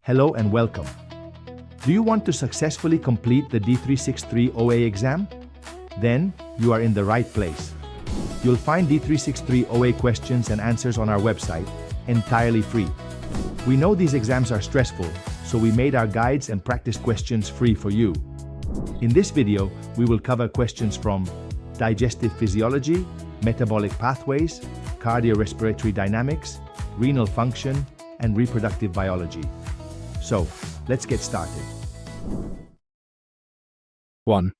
Hello and welcome. Do you want to successfully complete the D363 OA exam? Then you are in the right place. You'll find D363 OA questions and answers on our website, entirely free. We know these exams are stressful, so we made our guides and practice questions free for you. In this video, we will cover questions from digestive physiology, metabolic pathways, cardiorespiratory dynamics, renal function, and reproductive biology. So, let's get started. 1.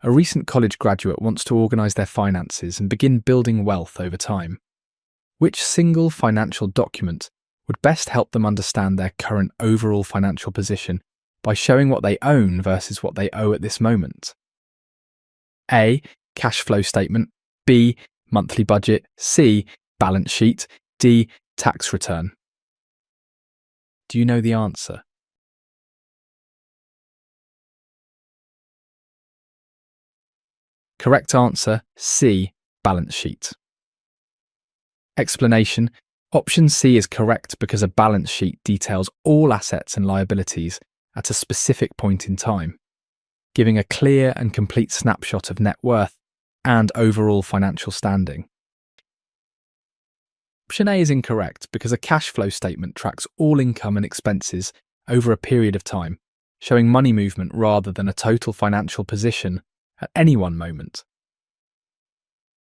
A recent college graduate wants to organise their finances and begin building wealth over time. Which single financial document would best help them understand their current overall financial position by showing what they own versus what they owe at this moment? A. Cash flow statement. B. Monthly budget. C. Balance sheet. D. Tax return. Do you know the answer? Correct answer, C. Balance sheet. Explanation. Option C is correct because a balance sheet details all assets and liabilities at a specific point in time, giving a clear and complete snapshot of net worth and overall financial standing. Option A is incorrect because a cash flow statement tracks all income and expenses over a period of time, showing money movement rather than a total financial position at any one moment.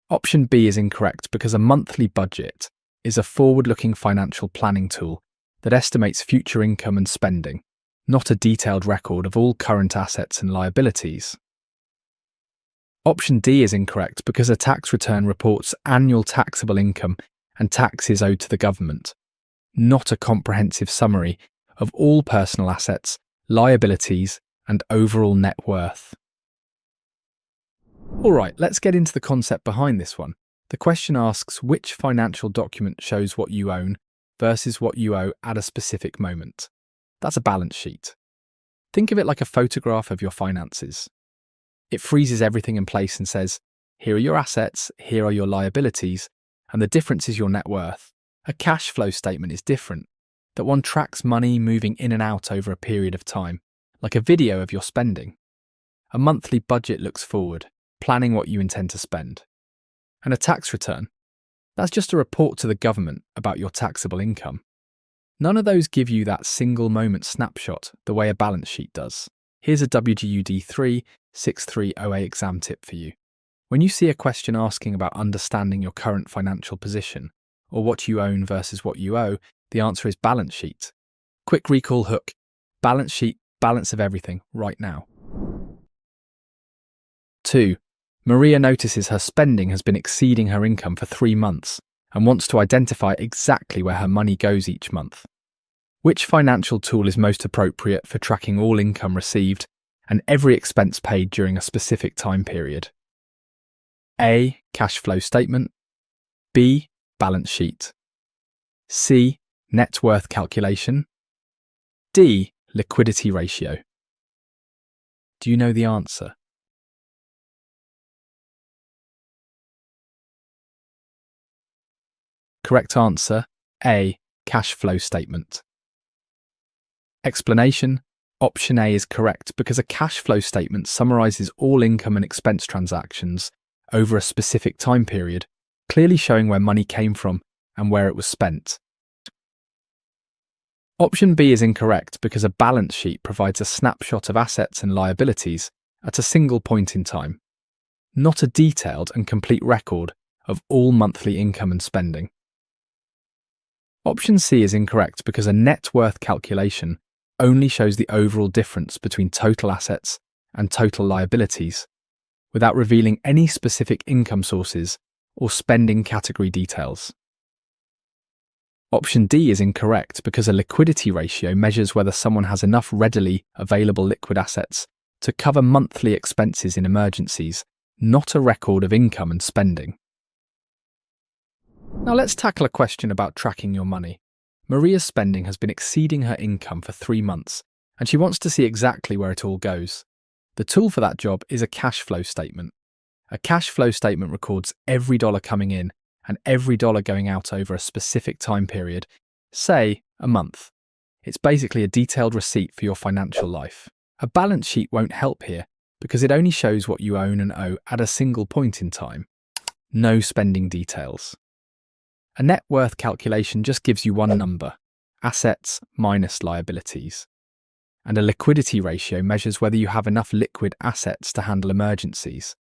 Option B is incorrect because a monthly budget is a forward-looking financial planning tool that estimates future income and spending, not a detailed record of all current assets and liabilities. Option D is incorrect because a tax return reports annual taxable income and taxes owed to the government, not a comprehensive summary of all personal assets, liabilities, and overall net worth. Alright, let's get into the concept behind this one. The question asks which financial document shows what you own versus what you owe at a specific moment. That's a balance sheet. Think of it like a photograph of your finances. It freezes everything in place and says, here are your assets, here are your liabilities, and the difference is your net worth. A cash flow statement is different, that one tracks money moving in and out over a period of time, like a video of your spending. A monthly budget looks forward, planning what you intend to spend. And a tax return, that's just a report to the government about your taxable income. None of those give you that single moment snapshot the way a balance sheet does. Here's a WGU D363 OA exam tip for you. When you see a question asking about understanding your current financial position, or what you own versus what you owe, the answer is balance sheet. Quick recall hook, balance sheet, balance of everything, right now. 2. Maria notices her spending has been exceeding her income for 3 months and wants to identify exactly where her money goes each month. Which financial tool is most appropriate for tracking all income received and every expense paid during a specific time period? A. Cash flow statement. B. Balance sheet. C. Net worth calculation. D. Liquidity ratio. Do you know the answer? Correct answer, A. Cash flow statement. Explanation. Option A is correct because a cash flow statement summarises all income and expense transactions over a specific time period, clearly showing where money came from and where it was spent. Option B is incorrect because a balance sheet provides a snapshot of assets and liabilities at a single point in time, not a detailed and complete record of all monthly income and spending. Option C is incorrect because a net worth calculation only shows the overall difference between total assets and total liabilities, without revealing any specific income sources or spending category details. Option D is incorrect because a liquidity ratio measures whether someone has enough readily available liquid assets to cover monthly expenses in emergencies, not a record of income and spending. Now let's tackle a question about tracking your money. Maria's spending has been exceeding her income for 3 months, and she wants to see exactly where it all goes. The tool for that job is a cash flow statement. A cash flow statement records every dollar coming in and every dollar going out over a specific time period, say a month. It's basically a detailed receipt for your financial life. A balance sheet won't help here because it only shows what you own and owe at a single point in time. No spending details. A net worth calculation just gives you one number, assets minus liabilities. And a liquidity ratio measures whether you have enough liquid assets to handle emergencies.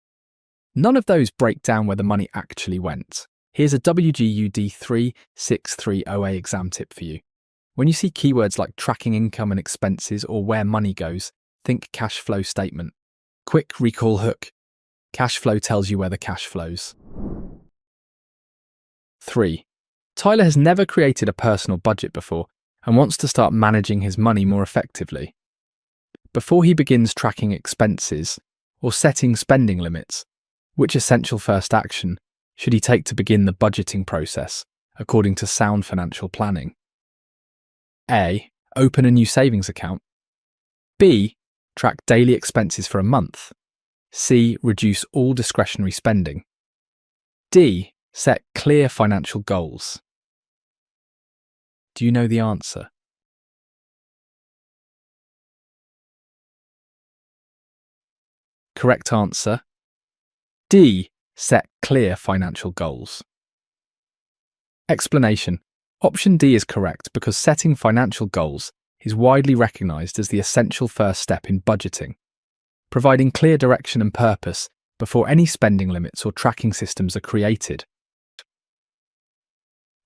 None of those break down where the money actually went. Here's a WGU D363 OA exam tip for you. When you see keywords like tracking income and expenses or where money goes, think cash flow statement. Quick recall hook. Cash flow tells you where the cash flows. 3. Tyler has never created a personal budget before and wants to start managing his money more effectively. Before he begins tracking expenses or setting spending limits, which essential first action should he take to begin the budgeting process according to sound financial planning? A. Open a new savings account. B. Track daily expenses for a month. C. Reduce all discretionary spending. D. Set clear financial goals. Do you know the answer? Correct answer. D. Set clear financial goals. Explanation. Option D is correct because setting financial goals is widely recognised as the essential first step in budgeting, providing clear direction and purpose before any spending limits or tracking systems are created.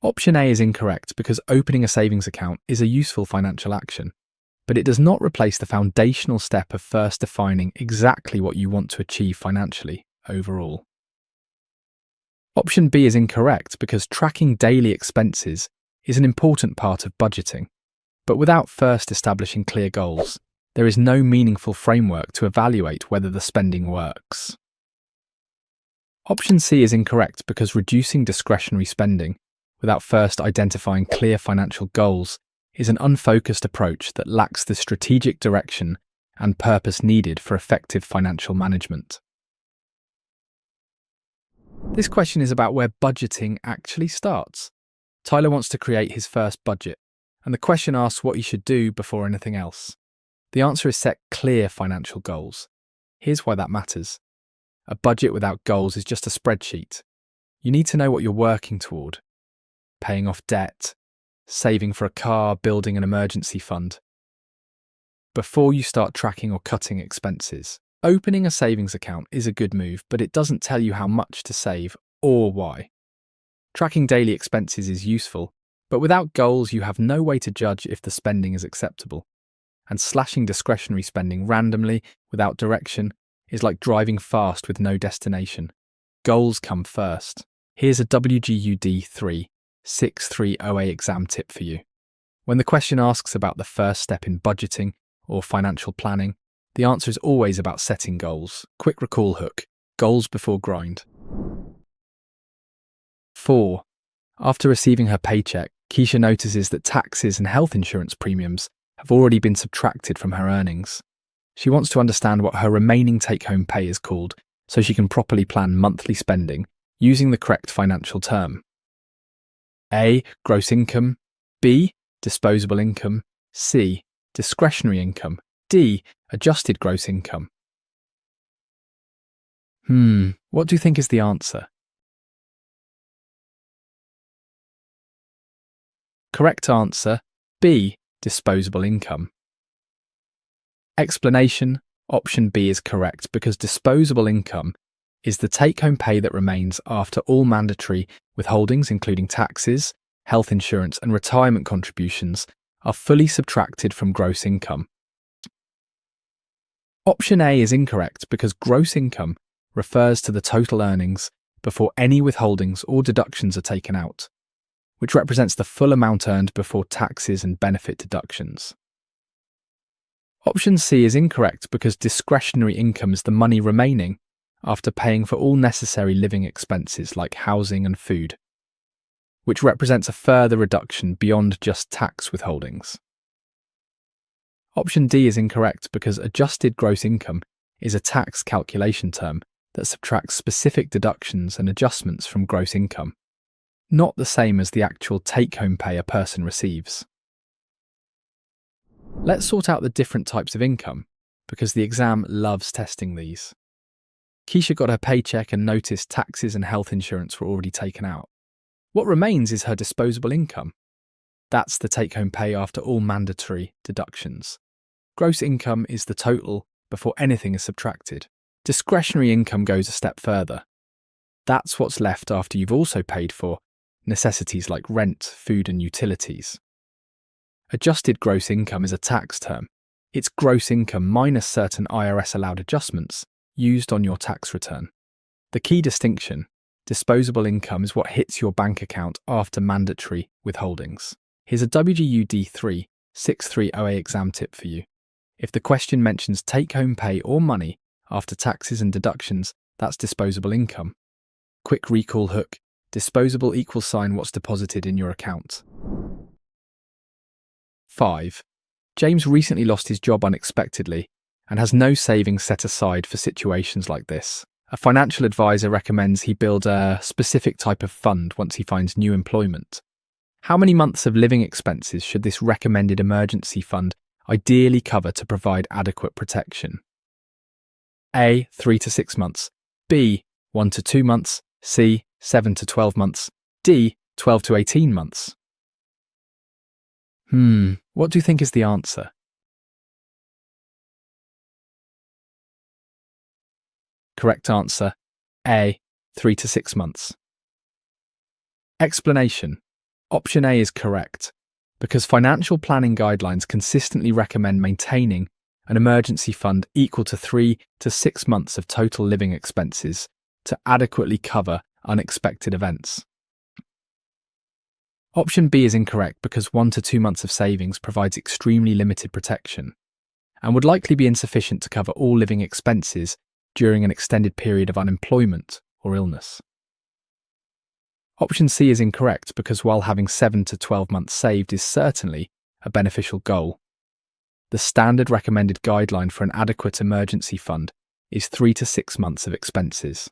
Option A is incorrect because opening a savings account is a useful financial action, but it does not replace the foundational step of first defining exactly what you want to achieve financially overall. Option B is incorrect because tracking daily expenses is an important part of budgeting, but without first establishing clear goals, there is no meaningful framework to evaluate whether the spending works. Option C is incorrect because reducing discretionary spending without first identifying clear financial goals is an unfocused approach that lacks the strategic direction and purpose needed for effective financial management. This question is about where budgeting actually starts. Tyler wants to create his first budget, and the question asks what he should do before anything else. The answer is set clear financial goals. Here's why that matters. A budget without goals is just a spreadsheet. You need to know what you're working toward. Paying off debt, saving for a car, building an emergency fund. Before you start tracking or cutting expenses, opening a savings account is a good move, but it doesn't tell you how much to save or why. Tracking daily expenses is useful, but without goals you have no way to judge if the spending is acceptable. And slashing discretionary spending randomly without direction is like driving fast with no destination. Goals come first. Here's a WGU D363 OA exam tip for you. When the question asks about the first step in budgeting or financial planning, the answer is always about setting goals. Quick recall hook. Goals before grind. 4. After receiving her paycheck, Keisha notices that taxes and health insurance premiums have already been subtracted from her earnings. She wants to understand what her remaining take-home pay is called so she can properly plan monthly spending using the correct financial term. A. Gross income. B. Disposable income. C. Discretionary income. D. Adjusted gross income. What do you think is the answer? Correct answer, B. Disposable income. Explanation. Option B is correct because disposable income is the take-home pay that remains after all mandatory withholdings, including taxes, health insurance, and retirement contributions, are fully subtracted from gross income. Option A is incorrect because gross income refers to the total earnings before any withholdings or deductions are taken out, which represents the full amount earned before taxes and benefit deductions. Option C is incorrect because discretionary income is the money remaining after paying for all necessary living expenses like housing and food, which represents a further reduction beyond just tax withholdings. Option D is incorrect because adjusted gross income is a tax calculation term that subtracts specific deductions and adjustments from gross income, not the same as the actual take-home pay a person receives. Let's sort out the different types of income, because the exam loves testing these. Keisha got her paycheck and noticed taxes and health insurance were already taken out. What remains is her disposable income. That's the take-home pay after all mandatory deductions. Gross income is the total before anything is subtracted. Discretionary income goes a step further. That's what's left after you've also paid for necessities like rent, food and utilities. Adjusted gross income is a tax term. It's gross income minus certain IRS-allowed adjustments used on your tax return. The key distinction: disposable income is what hits your bank account after mandatory withholdings. Here's a WGU D363 OA exam tip for you. If the question mentions take-home pay or money after taxes and deductions, that's disposable income. Quick recall hook: disposable = what's deposited in your account. 5. James recently lost his job unexpectedly and has no savings set aside for situations like this. A financial advisor recommends he build a specific type of fund once he finds new employment. How many months of living expenses should this recommended emergency fund ideally cover to provide adequate protection? A. 3 to 6 months. B. 1 to 2 months. C. 7 to 12 months. D. 12 to 18 months. What do you think is the answer? Correct answer: A. 3 to 6 months. Explanation: Option A is correct, because financial planning guidelines consistently recommend maintaining an emergency fund equal to 3 to 6 months of total living expenses to adequately cover unexpected events. Option B is incorrect because 1 to 2 months of savings provides extremely limited protection and would likely be insufficient to cover all living expenses during an extended period of unemployment or illness. Option C is incorrect because while having 7 to 12 months saved is certainly a beneficial goal, the standard recommended guideline for an adequate emergency fund is 3 to 6 months of expenses.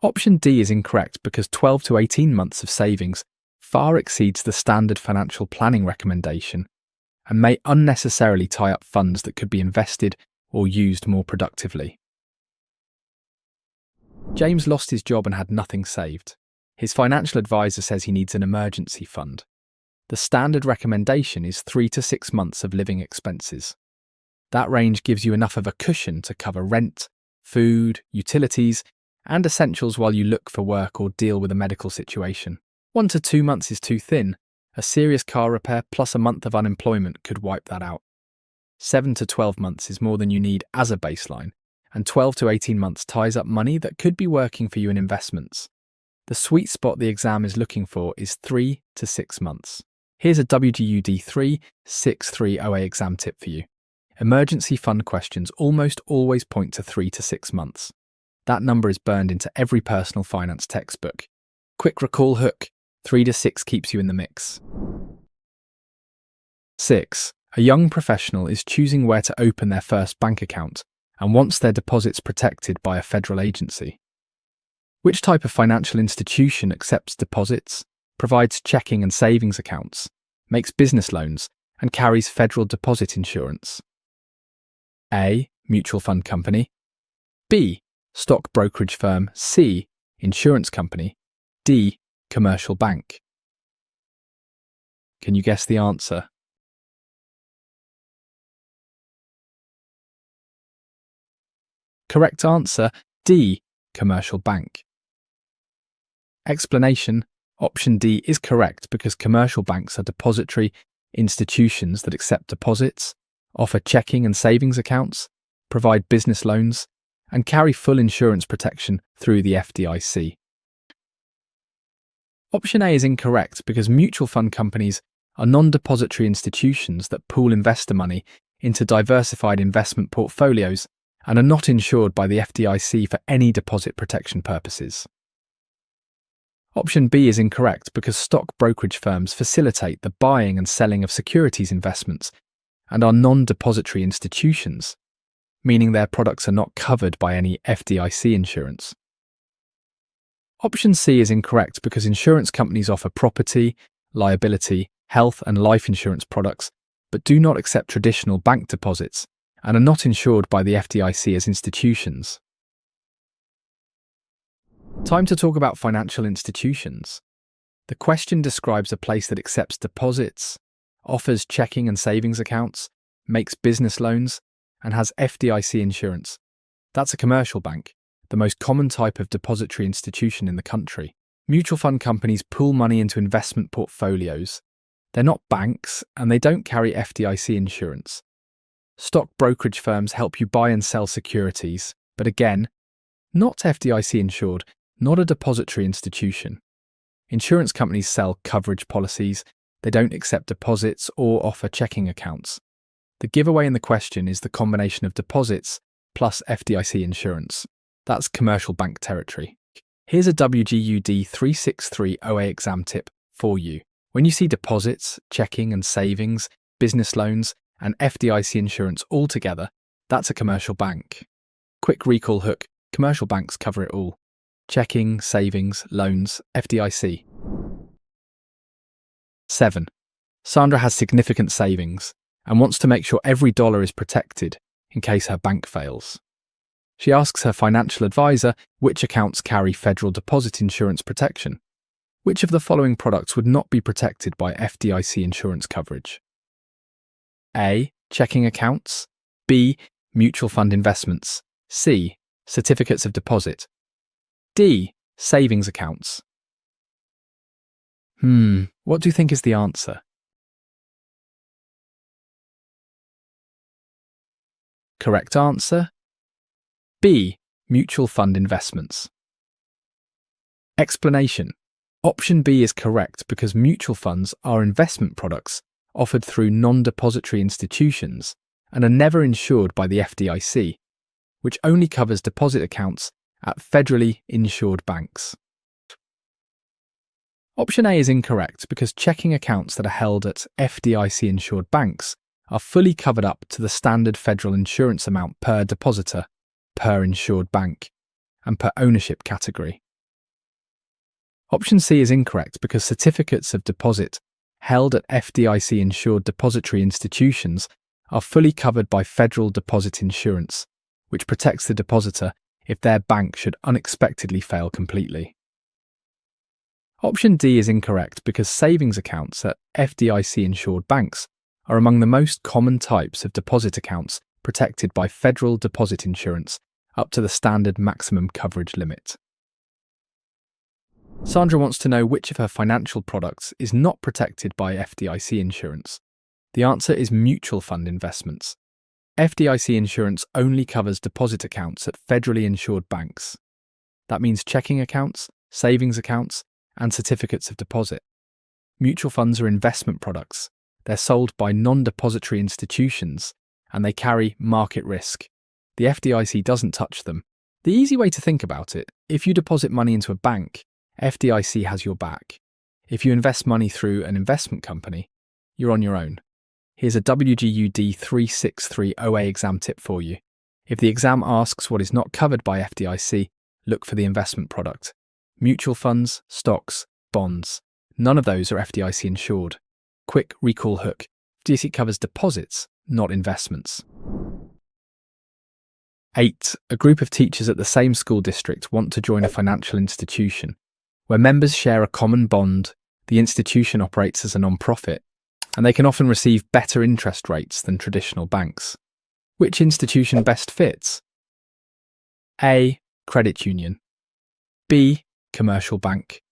Option D is incorrect because 12 to 18 months of savings far exceeds the standard financial planning recommendation and may unnecessarily tie up funds that could be invested or used more productively. James lost his job and had nothing saved. His financial advisor says he needs an emergency fund. The standard recommendation is 3 to 6 months of living expenses. That range gives you enough of a cushion to cover rent, food, utilities, and essentials while you look for work or deal with a medical situation. 1 to 2 months is too thin. A serious car repair plus a month of unemployment could wipe that out. 7 to 12 months is more than you need as a baseline, and 12 to 18 months ties up money that could be working for you in investments. The sweet spot the exam is looking for is 3 to 6 months. Here's a WGU D363 OA exam tip for you. Emergency fund questions almost always point to 3 to 6 months. That number is burned into every personal finance textbook. Quick recall hook: 3 to 6 keeps you in the mix. 6. A young professional is choosing where to open their first bank account and wants their deposits protected by a federal agency. Which type of financial institution accepts deposits, provides checking and savings accounts, makes business loans, and carries federal deposit insurance? A. Mutual fund company. B. Stock brokerage firm. C. Insurance company. D. Commercial bank. Can you guess the answer? Correct answer: D. Commercial bank. Explanation: Option D is correct because commercial banks are depository institutions that accept deposits, offer checking and savings accounts, provide business loans, and carry full insurance protection through the FDIC. Option A is incorrect because mutual fund companies are non-depository institutions that pool investor money into diversified investment portfolios and are not insured by the FDIC for any deposit protection purposes. Option B is incorrect because stock brokerage firms facilitate the buying and selling of securities investments and are non-depository institutions, meaning their products are not covered by any FDIC insurance. Option C is incorrect because insurance companies offer property, liability, health and life insurance products but do not accept traditional bank deposits and are not insured by the FDIC as institutions. Time to talk about financial institutions. The question describes a place that accepts deposits, offers checking and savings accounts, makes business loans, and has FDIC insurance. That's a commercial bank, the most common type of depository institution in the country. Mutual fund companies pool money into investment portfolios. They're not banks, and they don't carry FDIC insurance. Stock brokerage firms help you buy and sell securities, but again, not FDIC insured, not a depository institution. Insurance companies sell coverage policies. They don't accept deposits or offer checking accounts. The giveaway in the question is the combination of deposits plus FDIC insurance. That's commercial bank territory. Here's a WGU D363 OA exam tip for you. When you see deposits, checking and savings, business loans, and FDIC insurance all together, that's a commercial bank. Quick recall hook: commercial banks cover it all. Checking, savings, loans, FDIC. 7. Sandra has significant savings and wants to make sure every dollar is protected in case her bank fails. She asks her financial advisor which accounts carry federal deposit insurance protection. Which of the following products would not be protected by FDIC insurance coverage? A. Checking accounts. B. Mutual fund investments. C. Certificates of deposit. D. Savings accounts. What do you think is the answer? Correct answer: B. Mutual fund investments. Explanation: Option B is correct because mutual funds are investment products offered through non-depository institutions and are never insured by the FDIC, which only covers deposit accounts at federally insured banks. Option A is incorrect because checking accounts that are held at FDIC-insured banks are fully covered up to the standard federal insurance amount per depositor, per insured bank, and per ownership category. Option C is incorrect because certificates of deposit held at FDIC-insured depository institutions are fully covered by federal deposit insurance, which protects the depositor if their bank should unexpectedly fail completely. Option D is incorrect because savings accounts at FDIC-insured banks are among the most common types of deposit accounts protected by federal deposit insurance up to the standard maximum coverage limit. Sandra wants to know which of her financial products is not protected by FDIC insurance. The answer is mutual fund investments. FDIC insurance only covers deposit accounts at federally insured banks. That means checking accounts, savings accounts, and certificates of deposit. Mutual funds are investment products. They're sold by non-depository institutions, and they carry market risk. The FDIC doesn't touch them. The easy way to think about it: if you deposit money into a bank, FDIC has your back. If you invest money through an investment company, you're on your own. Here's a WGU D363 OA exam tip for you. If the exam asks what is not covered by FDIC, look for the investment product. Mutual funds, stocks, bonds. None of those are FDIC insured. Quick recall hook: FDIC covers deposits, not investments. 8. A group of teachers at the same school district want to join a financial institution. Where members share a common bond, the institution operates as a non-profit, and they can often receive better interest rates than traditional banks. Which institution best fits? A. Credit union. B. Commercial bank.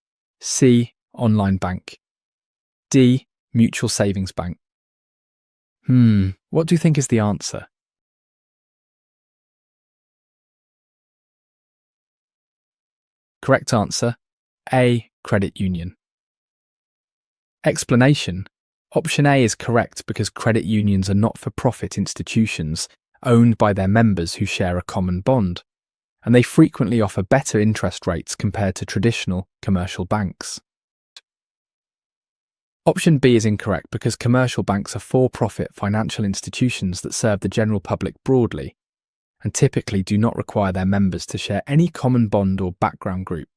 C. Online bank. D. Mutual savings bank. What do you think is the answer? Correct answer: A. Credit union. Explanation: Option A is correct because credit unions are not-for-profit institutions owned by their members who share a common bond, and they frequently offer better interest rates compared to traditional commercial banks. Option B is incorrect because commercial banks are for-profit financial institutions that serve the general public broadly and typically do not require their members to share any common bond or background group.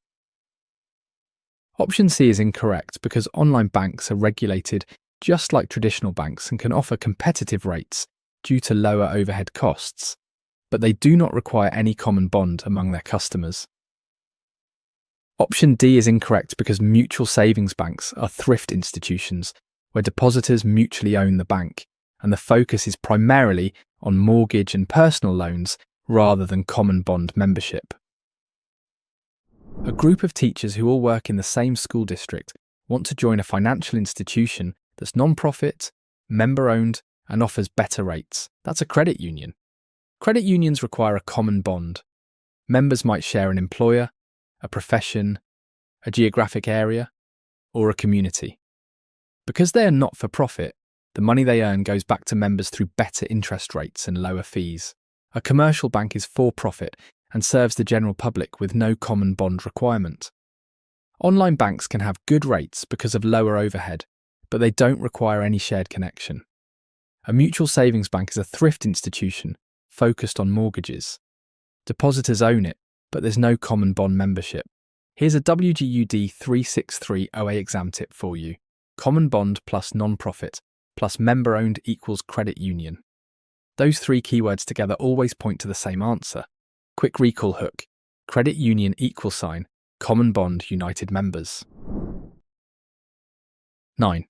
Option C is incorrect because online banks are regulated just like traditional banks and can offer competitive rates due to lower overhead costs, but they do not require any common bond among their customers. Option D is incorrect because mutual savings banks are thrift institutions where depositors mutually own the bank, and the focus is primarily on mortgage and personal loans rather than common bond membership. A group of teachers who all work in the same school district want to join a financial institution that's non-profit, member-owned, and offers better rates. That's a credit union. Credit unions require a common bond. Members might share an employer, a profession, a geographic area, or a community. Because they are not for profit, the money they earn goes back to members through better interest rates and lower fees. A commercial bank is for profit and serves the general public with no common bond requirement. Online banks can have good rates because of lower overhead, but they don't require any shared connection. A mutual savings bank is a thrift institution focused on mortgages. Depositors own it, but there's no common bond membership. Here's a WGU D363 OA exam tip for you. Common bond plus non-profit plus member-owned equals credit union. Those three keywords together always point to the same answer. Quick recall hook. Credit union =, common bond united members. 9.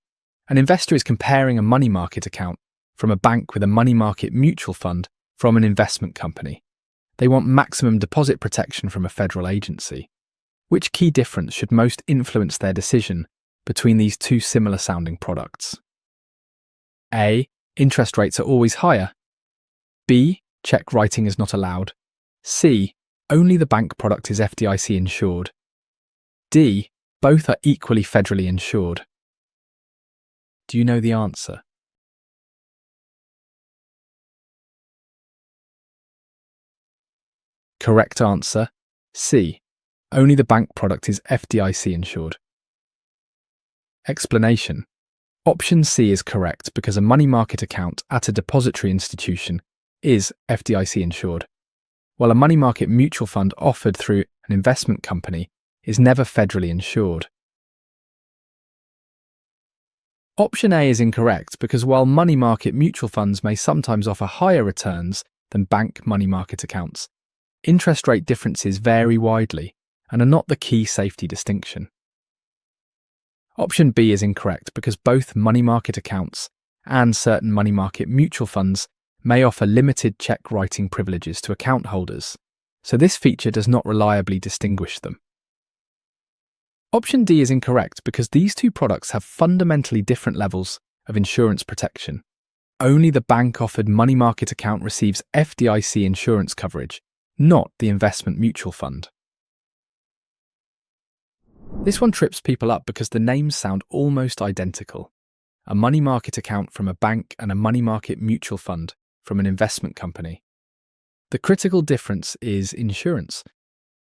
An investor is comparing a money market account from a bank with a money market mutual fund from an investment company. They want maximum deposit protection from a federal agency. Which key difference should most influence their decision between these two similar sounding products? A. Interest rates are always higher. B. Check writing is not allowed. C. Only the bank product is FDIC insured. D. Both are equally federally insured. Do you know the answer? Correct answer, C. Only the bank product is FDIC insured. Explanation. Option C is correct because a money market account at a depository institution is FDIC insured, while a money market mutual fund offered through an investment company is never federally insured. Option A is incorrect because while money market mutual funds may sometimes offer higher returns than bank money market accounts, interest rate differences vary widely and are not the key safety distinction. Option B is incorrect because both money market accounts and certain money market mutual funds may offer limited check writing privileges to account holders, so this feature does not reliably distinguish them. Option D is incorrect because these two products have fundamentally different levels of insurance protection. Only the bank-offered money market account receives FDIC insurance coverage, not the investment mutual fund. This one trips people up because the names sound almost identical. A money market account from a bank and a money market mutual fund from an investment company. The critical difference is insurance.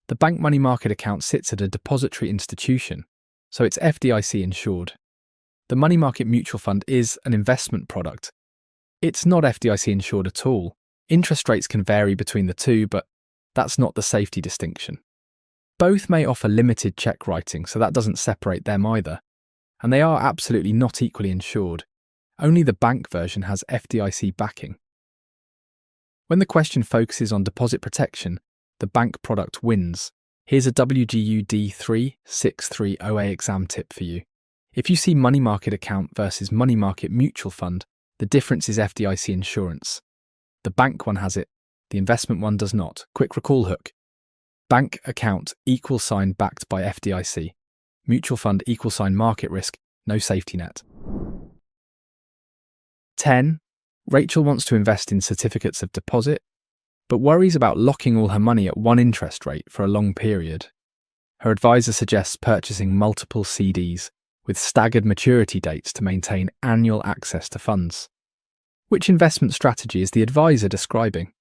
The bank money market account sits at a depository institution, so it's FDIC insured. The money market mutual fund is an investment product. It's not FDIC insured at all. Interest rates can vary between the two, but that's not the safety distinction. Both may offer limited check writing, so that doesn't separate them either. And they are absolutely not equally insured. Only the bank version has FDIC backing. When the question focuses on deposit protection, the bank product wins. Here's a WGU D363 OA exam tip for you. If you see money market account versus money market mutual fund, the difference is FDIC insurance. The bank one has it, the investment one does not. Quick recall hook. Bank account =, backed by FDIC. Mutual fund =, market risk, no safety net. 10. Rachel wants to invest in certificates of deposit, but worries about locking all her money at one interest rate for a long period. Her advisor suggests purchasing multiple CDs with staggered maturity dates to maintain annual access to funds. Which investment strategy is the advisor describing?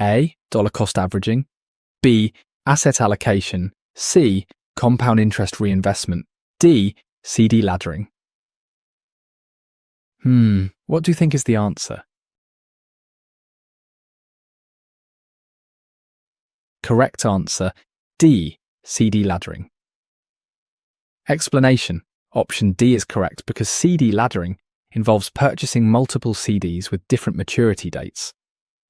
A. Dollar cost averaging. B. Asset allocation. C. Compound interest reinvestment. D. CD laddering. What do you think is the answer? Correct answer, D. CD laddering. Explanation. Option D is correct because CD laddering involves purchasing multiple CDs with different maturity dates,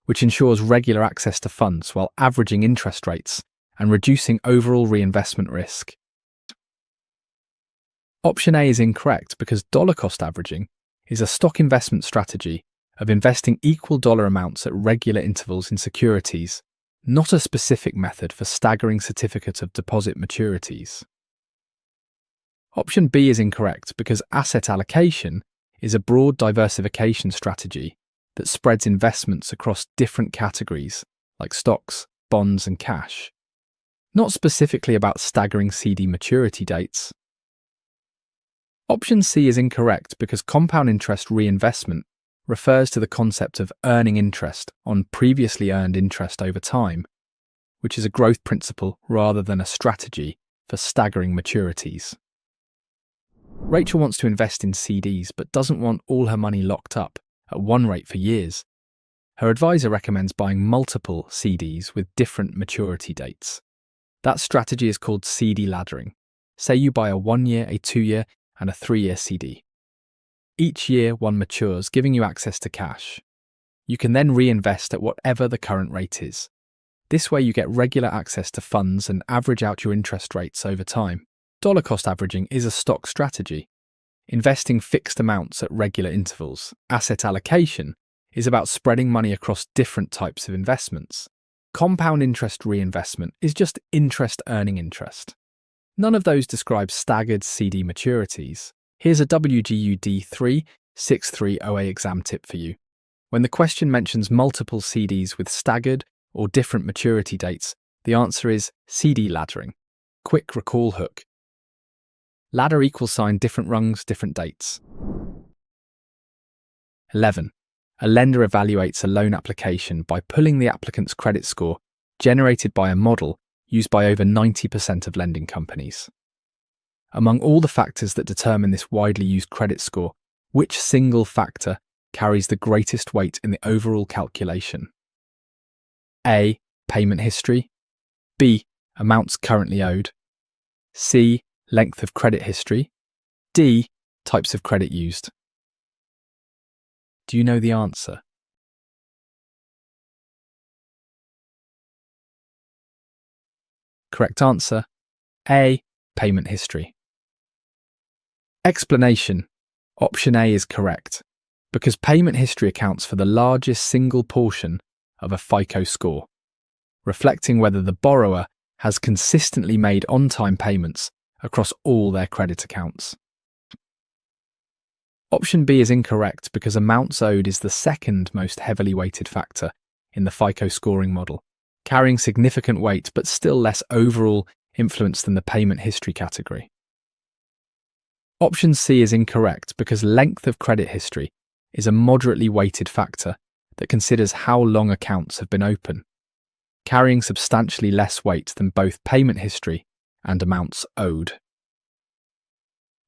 which ensures regular access to funds while averaging interest rates and reducing overall reinvestment risk. Option A is incorrect because dollar cost averaging is a stock investment strategy of investing equal dollar amounts at regular intervals in securities, not a specific method for staggering certificate of deposit maturities. Option B is incorrect because asset allocation is a broad diversification strategy that spreads investments across different categories like stocks, bonds, and cash, not specifically about staggering CD maturity dates. Option C is incorrect because compound interest reinvestment refers to the concept of earning interest on previously earned interest over time, which is a growth principle rather than a strategy for staggering maturities. Rachel wants to invest in CDs but doesn't want all her money locked up at one rate for years. Her advisor recommends buying multiple CDs with different maturity dates. That strategy is called CD laddering. Say you buy a 1-year, a 2-year, and a 3-year CD. Each year one matures, giving you access to cash. You can then reinvest at whatever the current rate is. This way you get regular access to funds and average out your interest rates over time. Dollar cost averaging is a stock strategy, investing fixed amounts at regular intervals. Asset allocation is about spreading money across different types of investments. Compound interest reinvestment is just interest earning interest. None of those describe staggered CD maturities. Here's a WGU D363 OA exam tip for you. When the question mentions multiple CDs with staggered or different maturity dates, the answer is CD laddering. Quick recall hook. Ladder =, different rungs, different dates. 11. A lender evaluates a loan application by pulling the applicant's credit score generated by a model used by over 90% of lending companies. Among all the factors that determine this widely used credit score, which single factor carries the greatest weight in the overall calculation? A. Payment history. B. Amounts currently owed. C. Length of credit history. D. Types of credit used. Do you know the answer? Correct answer, A. Payment history. Explanation. Option A is correct, because payment history accounts for the largest single portion of a FICO score, reflecting whether the borrower has consistently made on-time payments across all their credit accounts. Option B is incorrect because amounts owed is the second most heavily weighted factor in the FICO scoring model, carrying significant weight but still less overall influence than the payment history category. Option C is incorrect because length of credit history is a moderately weighted factor that considers how long accounts have been open, carrying substantially less weight than both payment history and amounts owed.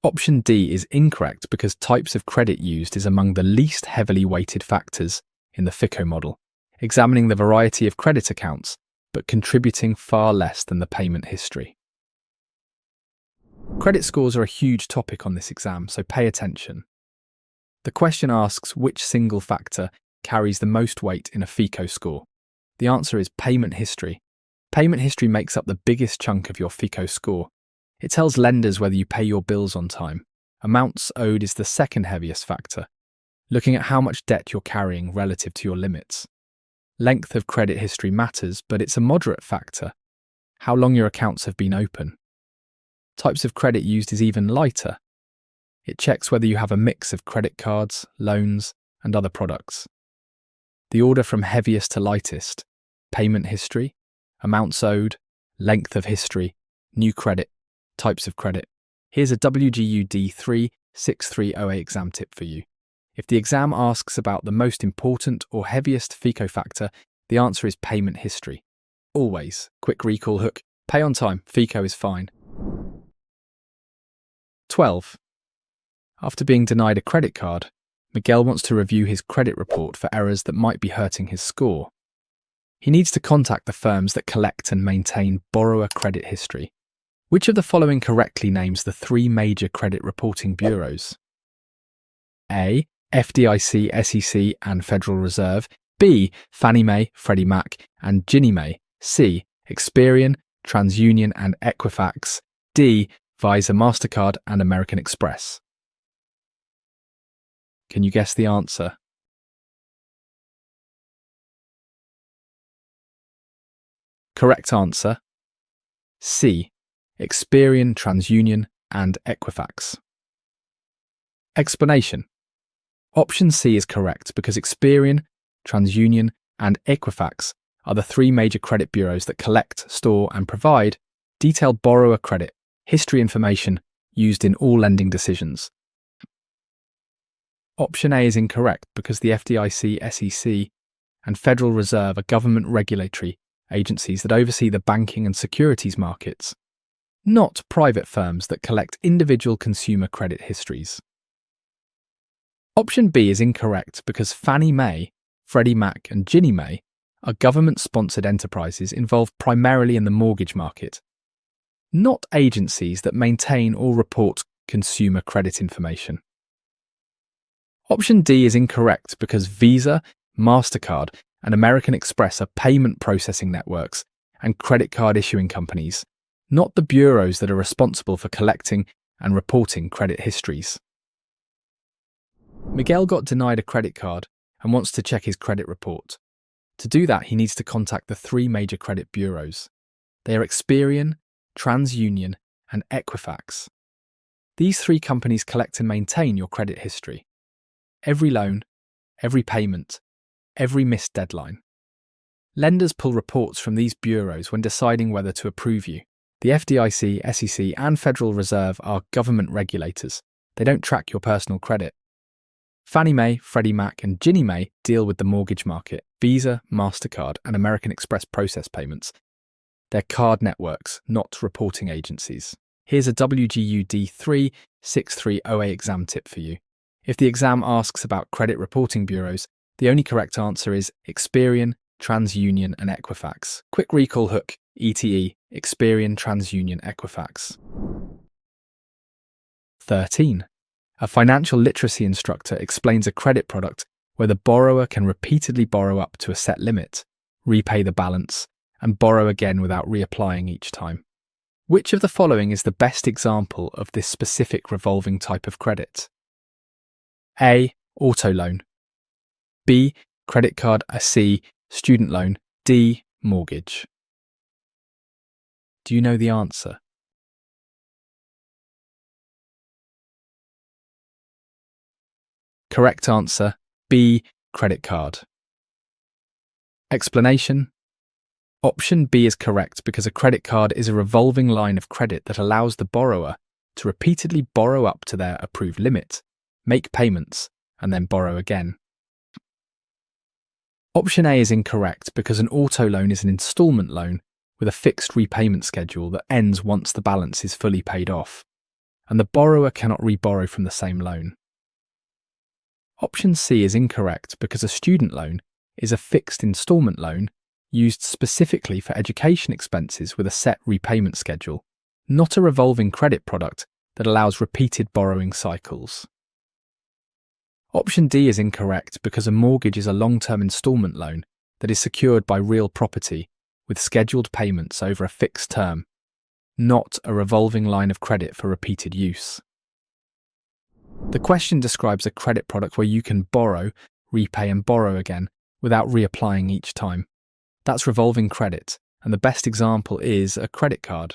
Option D is incorrect because types of credit used is among the least heavily weighted factors in the FICO model, examining the variety of credit accounts but contributing far less than the payment history. Credit scores are a huge topic on this exam, so pay attention. The question asks which single factor carries the most weight in a FICO score. The answer is payment history. Payment history makes up the biggest chunk of your FICO score. It tells lenders whether you pay your bills on time. Amounts owed is the second heaviest factor, looking at how much debt you're carrying relative to your limits. Length of credit history matters, but it's a moderate factor, how long your accounts have been open. Types of credit used is even lighter. It checks whether you have a mix of credit cards, loans, and other products. The order from heaviest to lightest: payment history, amounts owed, length of history, new credit, types of credit. Here's a WGU D363 OA exam tip for you. If the exam asks about the most important or heaviest FICO factor, the answer is payment history. Always. Quick recall hook. Pay on time. FICO is fine. 12. After being denied a credit card, Miguel wants to review his credit report for errors that might be hurting his score. He needs to contact the firms that collect and maintain borrower credit history. Which of the following correctly names the three major credit reporting bureaus? A. FDIC, SEC, and Federal Reserve. B. Fannie Mae, Freddie Mac, and Ginnie Mae. C. Experian, TransUnion, and Equifax. D. Visa, MasterCard, and American Express. Can you guess the answer? Correct answer: C. Experian, TransUnion, and Equifax. Explanation: Option C is correct because Experian, TransUnion, and Equifax are the three major credit bureaus that collect, store, and provide detailed borrower credit history information used in all lending decisions. Option A is incorrect because the FDIC, SEC, and Federal Reserve are government regulatory agencies that oversee the banking and securities markets, not private firms that collect individual consumer credit histories. Option B is incorrect because Fannie Mae, Freddie Mac, and Ginnie Mae are government-sponsored enterprises involved primarily in the mortgage market, not agencies that maintain or report consumer credit information. Option D is incorrect because Visa, MasterCard, and American Express are payment processing networks and credit card issuing companies, not the bureaus that are responsible for collecting and reporting credit histories. Miguel got denied a credit card and wants to check his credit report. To do that, he needs to contact the three major credit bureaus. They are Experian, TransUnion, and Equifax. These three companies collect and maintain your credit history. Every loan, every payment, every missed deadline. Lenders pull reports from these bureaus when deciding whether to approve you. The FDIC, SEC, and Federal Reserve are government regulators. They don't track your personal credit. Fannie Mae, Freddie Mac, and Ginnie Mae deal with the mortgage market. Visa, MasterCard, and American Express process payments. They're card networks, not reporting agencies. Here's a WGU D363 OA exam tip for you. If the exam asks about credit reporting bureaus, the only correct answer is Experian, TransUnion, and Equifax. Quick recall hook, ETE, Experian, TransUnion, Equifax. 13. A financial literacy instructor explains a credit product where the borrower can repeatedly borrow up to a set limit, repay the balance, and borrow again without reapplying each time. Which of the following is the best example of this specific revolving type of credit? A. Auto loan. B. Credit card. C. Student loan. D. Mortgage. Do you know the answer? Correct answer: B. Credit card. Explanation: Option B is correct because a credit card is a revolving line of credit that allows the borrower to repeatedly borrow up to their approved limit, make payments, and then borrow again. Option A is incorrect because an auto loan is an installment loan with a fixed repayment schedule that ends once the balance is fully paid off, and the borrower cannot re-borrow from the same loan. Option C is incorrect because a student loan is a fixed installment loan used specifically for education expenses with a set repayment schedule, not a revolving credit product that allows repeated borrowing cycles. Option D is incorrect because a mortgage is a long-term installment loan that is secured by real property with scheduled payments over a fixed term, not a revolving line of credit for repeated use. The question describes a credit product where you can borrow, repay, and borrow again without reapplying each time. That's revolving credit, and the best example is a credit card.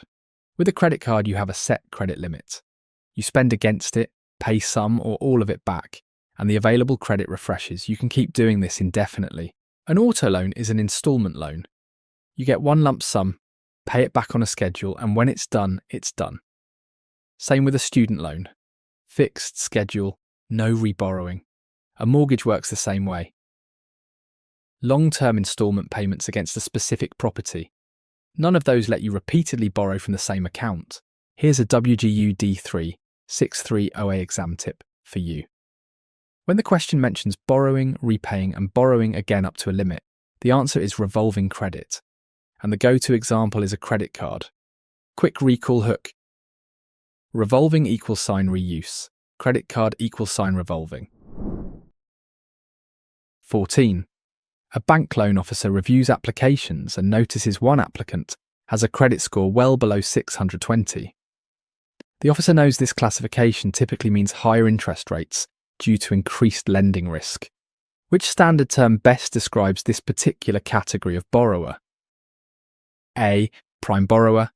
With a credit card, you have a set credit limit. You spend against it, pay some or all of it back, and the available credit refreshes. You can keep doing this indefinitely. An auto loan is an installment loan. You get one lump sum, pay it back on a schedule, and when it's done, it's done. Same with a student loan. Fixed schedule, no reborrowing. A mortgage works the same way. Long-term installment payments against a specific property. None of those let you repeatedly borrow from the same account. Here's a WGU D363 OA exam tip for you. When the question mentions borrowing, repaying, and borrowing again up to a limit, the answer is revolving credit, and the go-to example is a credit card. Quick recall hook. Revolving =sign reuse. Credit card =sign revolving. 14. A bank loan officer reviews applications and notices one applicant has a credit score well below 620. The officer knows this classification typically means higher interest rates due to increased lending risk. Which standard term best describes this particular category of borrower? A. Prime borrower.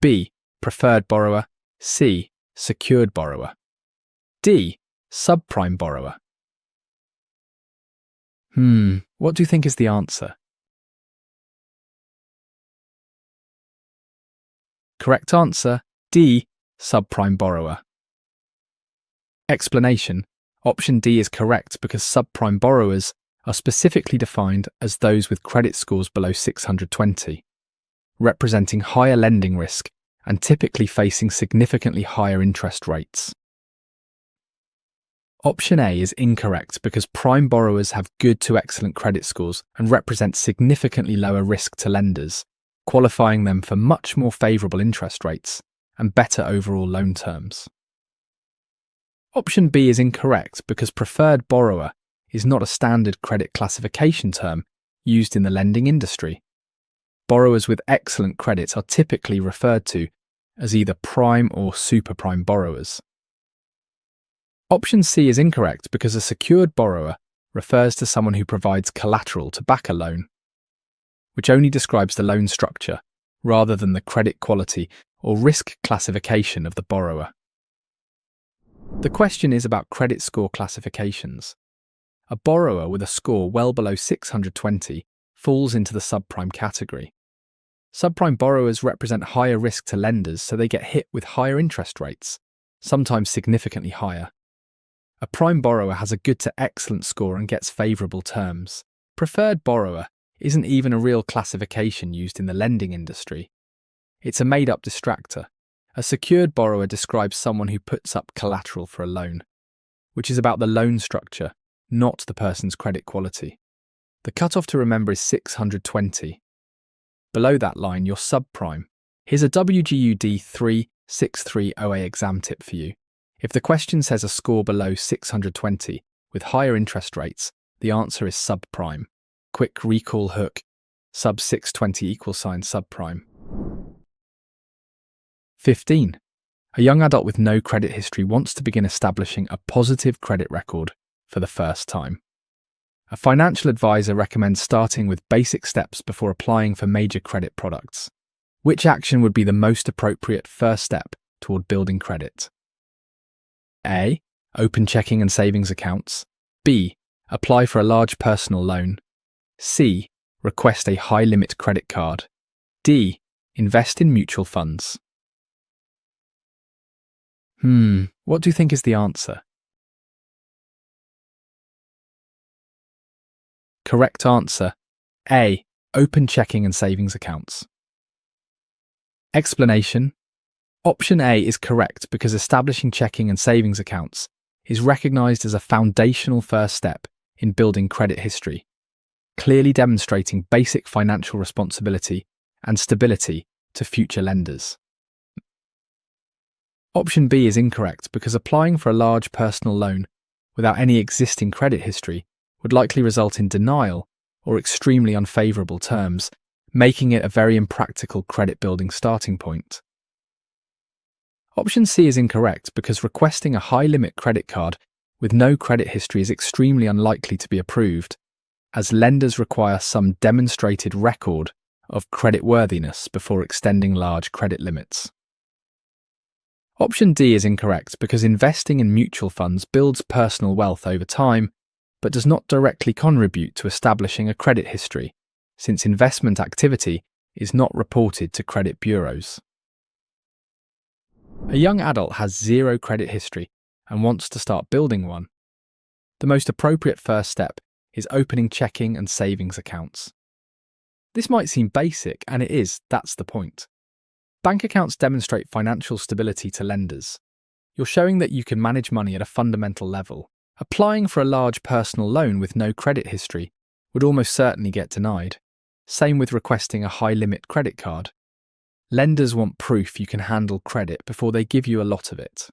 B. Preferred borrower. C. Secured borrower. D. Subprime borrower. What do you think is the answer? Correct answer, D. Subprime borrower. Explanation. Option D is correct because subprime borrowers are specifically defined as those with credit scores below 620, representing higher lending risk and typically facing significantly higher interest rates. Option A is incorrect because prime borrowers have good to excellent credit scores and represent significantly lower risk to lenders, qualifying them for much more favourable interest rates and better overall loan terms. Option B is incorrect because preferred borrower is not a standard credit classification term used in the lending industry. Borrowers with excellent credit are typically referred to as either prime or superprime borrowers. Option C is incorrect because a secured borrower refers to someone who provides collateral to back a loan, which only describes the loan structure rather than the credit quality or risk classification of the borrower. The question is about credit score classifications. A borrower with a score well below 620 falls into the subprime category. Subprime borrowers represent higher risk to lenders, so they get hit with higher interest rates, sometimes significantly higher. A prime borrower has a good to excellent score and gets favourable terms. Preferred borrower isn't even a real classification used in the lending industry. It's a made-up distractor. A secured borrower describes someone who puts up collateral for a loan, which is about the loan structure, not the person's credit quality. The cutoff to remember is 620. Below that line, you're subprime. Here's a WGU D363 OA exam tip for you. If the question says a score below 620 with higher interest rates, the answer is subprime. Quick recall hook. Sub 620 subprime. 15. A young adult with no credit history wants to begin establishing a positive credit record for the first time. A financial advisor recommends starting with basic steps before applying for major credit products. Which action would be the most appropriate first step toward building credit? A. Open checking and savings accounts. B. Apply for a large personal loan. C. Request a high-limit credit card. D. Invest in mutual funds. What do you think is the answer? Correct answer, A. Open checking and savings accounts. Explanation. Option A is correct because establishing checking and savings accounts is recognised as a foundational first step in building credit history, clearly demonstrating basic financial responsibility and stability to future lenders. Option B is incorrect because applying for a large personal loan without any existing credit history would likely result in denial or extremely unfavourable terms, making it a very impractical credit-building starting point. Option C is incorrect because requesting a high-limit credit card with no credit history is extremely unlikely to be approved, as lenders require some demonstrated record of creditworthiness before extending large credit limits. Option D is incorrect because investing in mutual funds builds personal wealth over time, but does not directly contribute to establishing a credit history, since investment activity is not reported to credit bureaus. A young adult has zero credit history and wants to start building one. The most appropriate first step is opening checking and savings accounts. This might seem basic, and it is, that's the point. Bank accounts demonstrate financial stability to lenders. You're showing that you can manage money at a fundamental level. Applying for a large personal loan with no credit history would almost certainly get denied. Same with requesting a high-limit credit card. Lenders want proof you can handle credit before they give you a lot of it.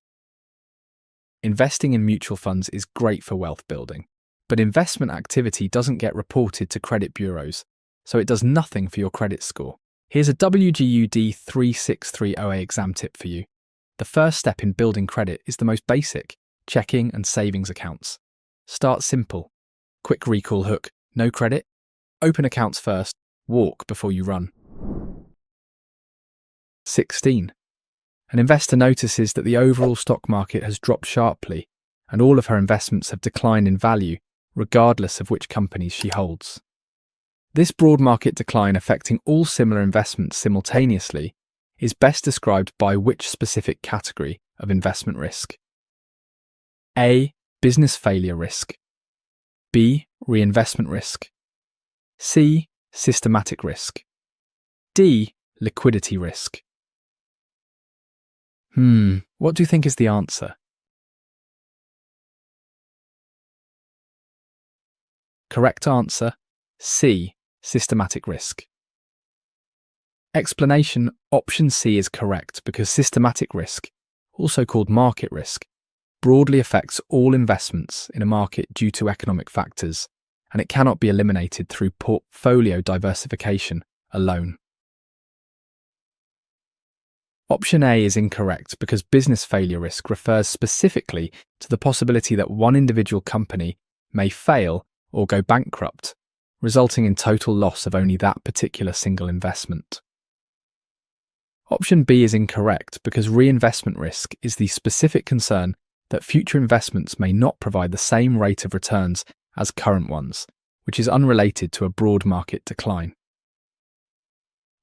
Investing in mutual funds is great for wealth building, but investment activity doesn't get reported to credit bureaus, so it does nothing for your credit score. Here's a WGU D363 OA exam tip for you. The first step in building credit is the most basic, checking and savings accounts. Start simple. Quick recall hook, no credit. Open accounts first, walk before you run. 16. An investor notices that the overall stock market has dropped sharply and all of her investments have declined in value, regardless of which companies she holds. This broad market decline affecting all similar investments simultaneously is best described by which specific category of investment risk? A. Business failure risk. B. Reinvestment risk. C. Systematic risk. D. Liquidity risk. What do you think is the answer? Correct answer, C. Systematic risk. Explanation: option C is correct because systematic risk, also called market risk, broadly affects all investments in a market due to economic factors, and it cannot be eliminated through portfolio diversification alone. Option A is incorrect because business failure risk refers specifically to the possibility that one individual company may fail or go bankrupt, resulting in total loss of only that particular single investment. Option B is incorrect because reinvestment risk is the specific concern that future investments may not provide the same rate of returns as current ones, which is unrelated to a broad market decline.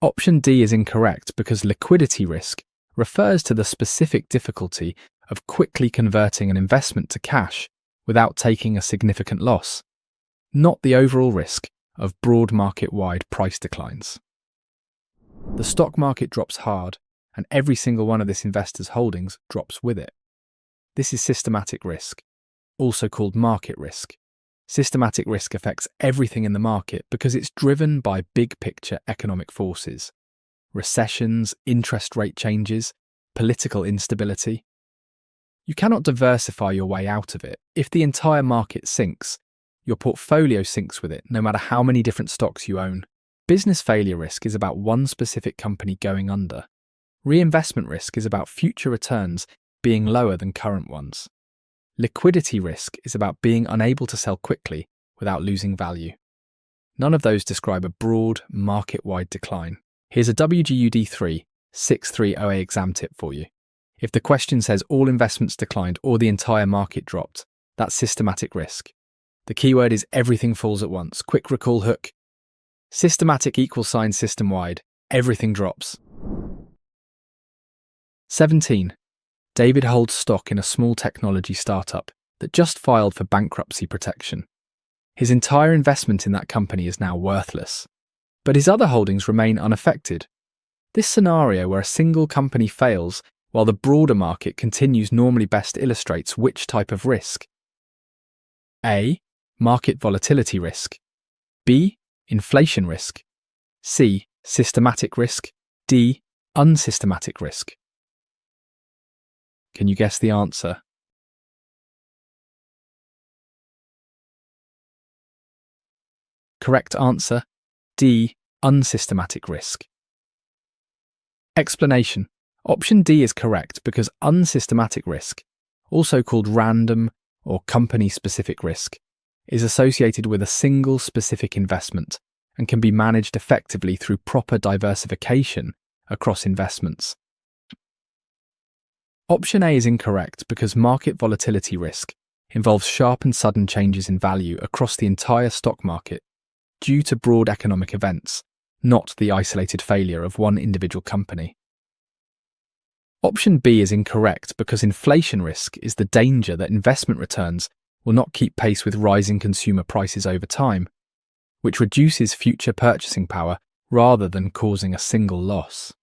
Option D is incorrect because liquidity risk refers to the specific difficulty of quickly converting an investment to cash without taking a significant loss, not the overall risk of broad market-wide price declines. The stock market drops hard, and every single one of this investor's holdings drops with it. This is systematic risk, also called market risk. Systematic risk affects everything in the market because it's driven by big-picture economic forces. Recessions, interest rate changes, political instability. You cannot diversify your way out of it. If the entire market sinks, your portfolio sinks with it, no matter how many different stocks you own. Business failure risk is about one specific company going under. Reinvestment risk is about future returns being lower than current ones. Liquidity risk is about being unable to sell quickly without losing value. None of those describe a broad, market-wide decline. Here's a WGU D363 OA exam tip for you. If the question says all investments declined or the entire market dropped, that's systematic risk. The keyword is everything falls at once. Quick recall hook. Systematic equals sign system-wide. Everything drops. 17. David holds stock in a small technology startup that just filed for bankruptcy protection. His entire investment in that company is now worthless, but his other holdings remain unaffected. This scenario where a single company fails while the broader market continues normally best illustrates which type of risk. A. Market volatility risk. B. Inflation risk. C. Systematic risk. D. Unsystematic risk. Can you guess the answer? Correct answer, D. Unsystematic risk. Explanation: option D is correct because unsystematic risk, also called random or company-specific risk, is associated with a single specific investment and can be managed effectively through proper diversification across investments. Option A is incorrect because market volatility risk involves sharp and sudden changes in value across the entire stock market due to broad economic events, not the isolated failure of one individual company. Option B is incorrect because inflation risk is the danger that investment returns will not keep pace with rising consumer prices over time, which reduces future purchasing power rather than causing a single loss.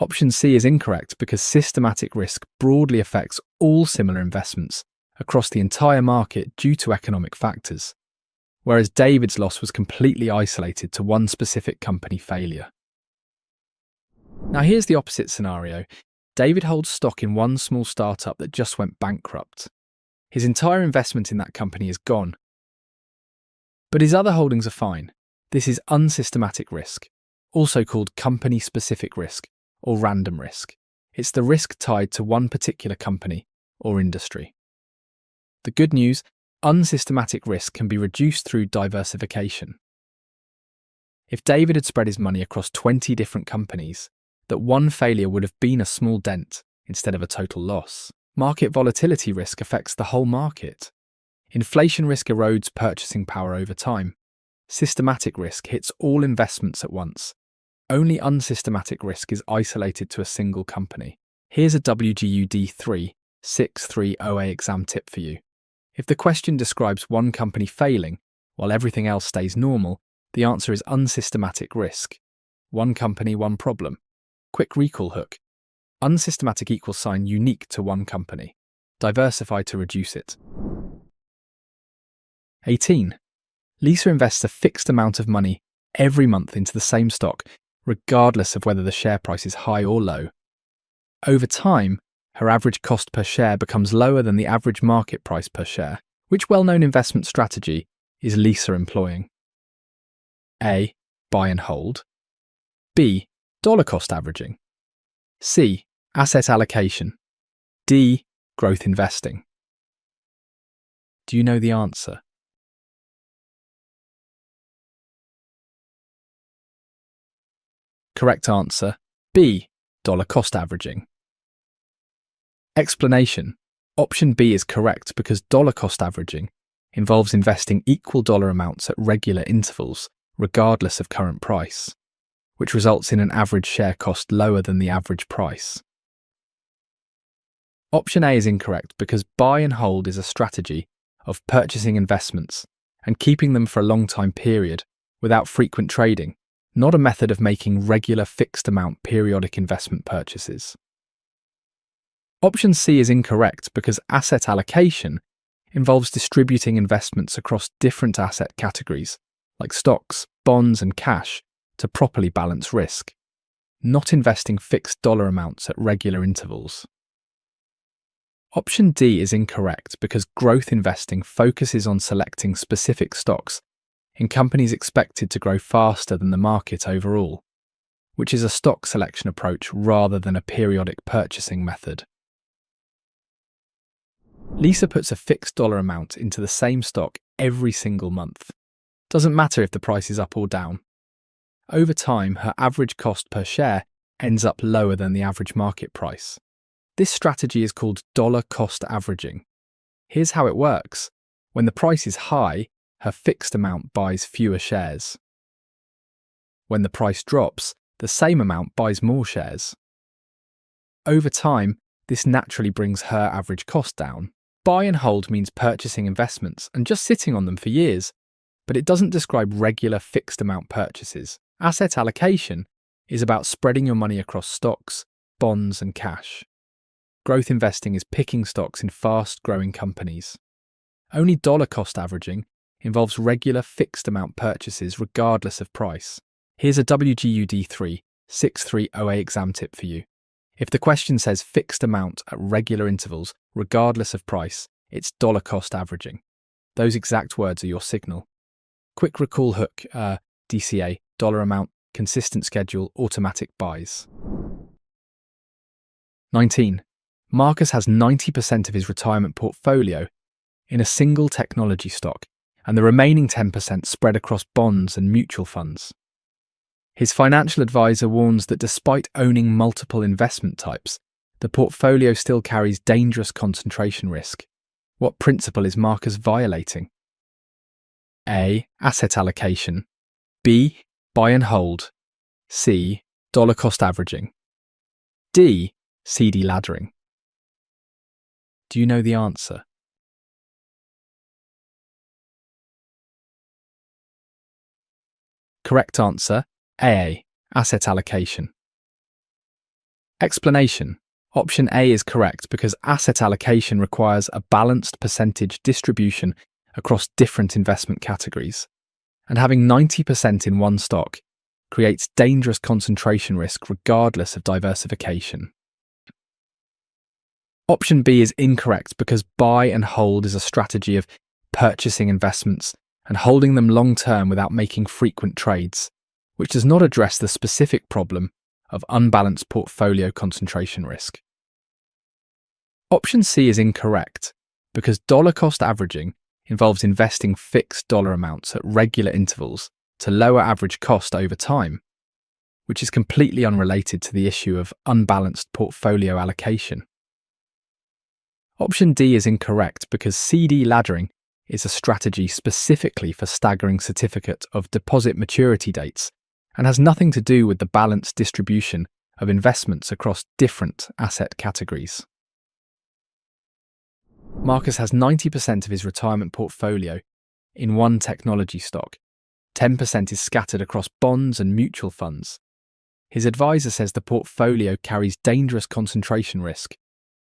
Option C is incorrect because systematic risk broadly affects all similar investments across the entire market due to economic factors, whereas David's loss was completely isolated to one specific company failure. Now here's the opposite scenario. David holds stock in one small startup that just went bankrupt. His entire investment in that company is gone. But his other holdings are fine. This is unsystematic risk, also called company-specific risk or random risk. It's the risk tied to one particular company or industry. The good news, unsystematic risk can be reduced through diversification. If David had spread his money across 20 different companies, that one failure would have been a small dent instead of a total loss. Market volatility risk affects the whole market. Inflation risk erodes purchasing power over time. Systematic risk hits all investments at once. Only unsystematic risk is isolated to a single company. Here's a WGU D363 OA exam tip for you. If the question describes one company failing while everything else stays normal, the answer is unsystematic risk. One company, one problem. Quick recall hook. Unsystematic equals sign unique to one company. Diversify to reduce it. 18. Lisa invests a fixed amount of money every month into the same stock, regardless of whether the share price is high or low. Over time, her average cost per share becomes lower than the average market price per share. Which well-known investment strategy is Lisa employing? A. Buy and hold. B. Dollar cost averaging. C. Asset allocation. D. Growth investing. Do you know the answer? Correct answer, B. Dollar cost averaging. Explanation. Option B is correct because dollar cost averaging involves investing equal dollar amounts at regular intervals, regardless of current price, which results in an average share cost lower than the average price. Option A is incorrect because buy and hold is a strategy of purchasing investments and keeping them for a long time period without frequent trading, not a method of making regular fixed amount periodic investment purchases. Option C is incorrect because asset allocation involves distributing investments across different asset categories, like stocks, bonds, and cash, to properly balance risk, not investing fixed dollar amounts at regular intervals. Option D is incorrect because growth investing focuses on selecting specific stocks in companies expected to grow faster than the market overall, which is a stock selection approach rather than a periodic purchasing method. Lisa puts a fixed dollar amount into the same stock every single month. Doesn't matter if the price is up or down. Over time, her average cost per share ends up lower than the average market price. This strategy is called dollar cost averaging. Here's how it works. When the price is high, her fixed amount buys fewer shares. When the price drops, the same amount buys more shares. Over time, this naturally brings her average cost down. Buy and hold means purchasing investments and just sitting on them for years, but it doesn't describe regular fixed amount purchases. Asset allocation is about spreading your money across stocks, bonds, and cash. Growth investing is picking stocks in fast-growing companies. Only dollar cost averaging involves regular fixed amount purchases regardless of price. Here's a WGU D363 OA exam tip for you. If the question says fixed amount at regular intervals regardless of price, it's dollar cost averaging. Those exact words are your signal. Quick recall hook, DCA, dollar amount, consistent schedule, automatic buys. 19. Marcus has 90% of his retirement portfolio in a single technology stock and the remaining 10% spread across bonds and mutual funds. His financial advisor warns that despite owning multiple investment types, the portfolio still carries dangerous concentration risk. What principle is Marcus violating? A. Asset allocation. B. Buy and hold. C. Dollar cost averaging. D. CD laddering. Do you know the answer? Correct answer, A. Asset allocation. Explanation. Option A is correct because asset allocation requires a balanced percentage distribution across different investment categories, and having 90% in one stock creates dangerous concentration risk regardless of diversification. Option B is incorrect because buy and hold is a strategy of purchasing investments and holding them long-term without making frequent trades, which does not address the specific problem of unbalanced portfolio concentration risk. Option C is incorrect because dollar cost averaging involves investing fixed dollar amounts at regular intervals to lower average cost over time, which is completely unrelated to the issue of unbalanced portfolio allocation. Option D is incorrect because CD laddering is a strategy specifically for staggering certificate of deposit maturity dates and has nothing to do with the balanced distribution of investments across different asset categories. Marcus has 90% of his retirement portfolio in one technology stock. 10% is scattered across bonds and mutual funds. His advisor says the portfolio carries dangerous concentration risk.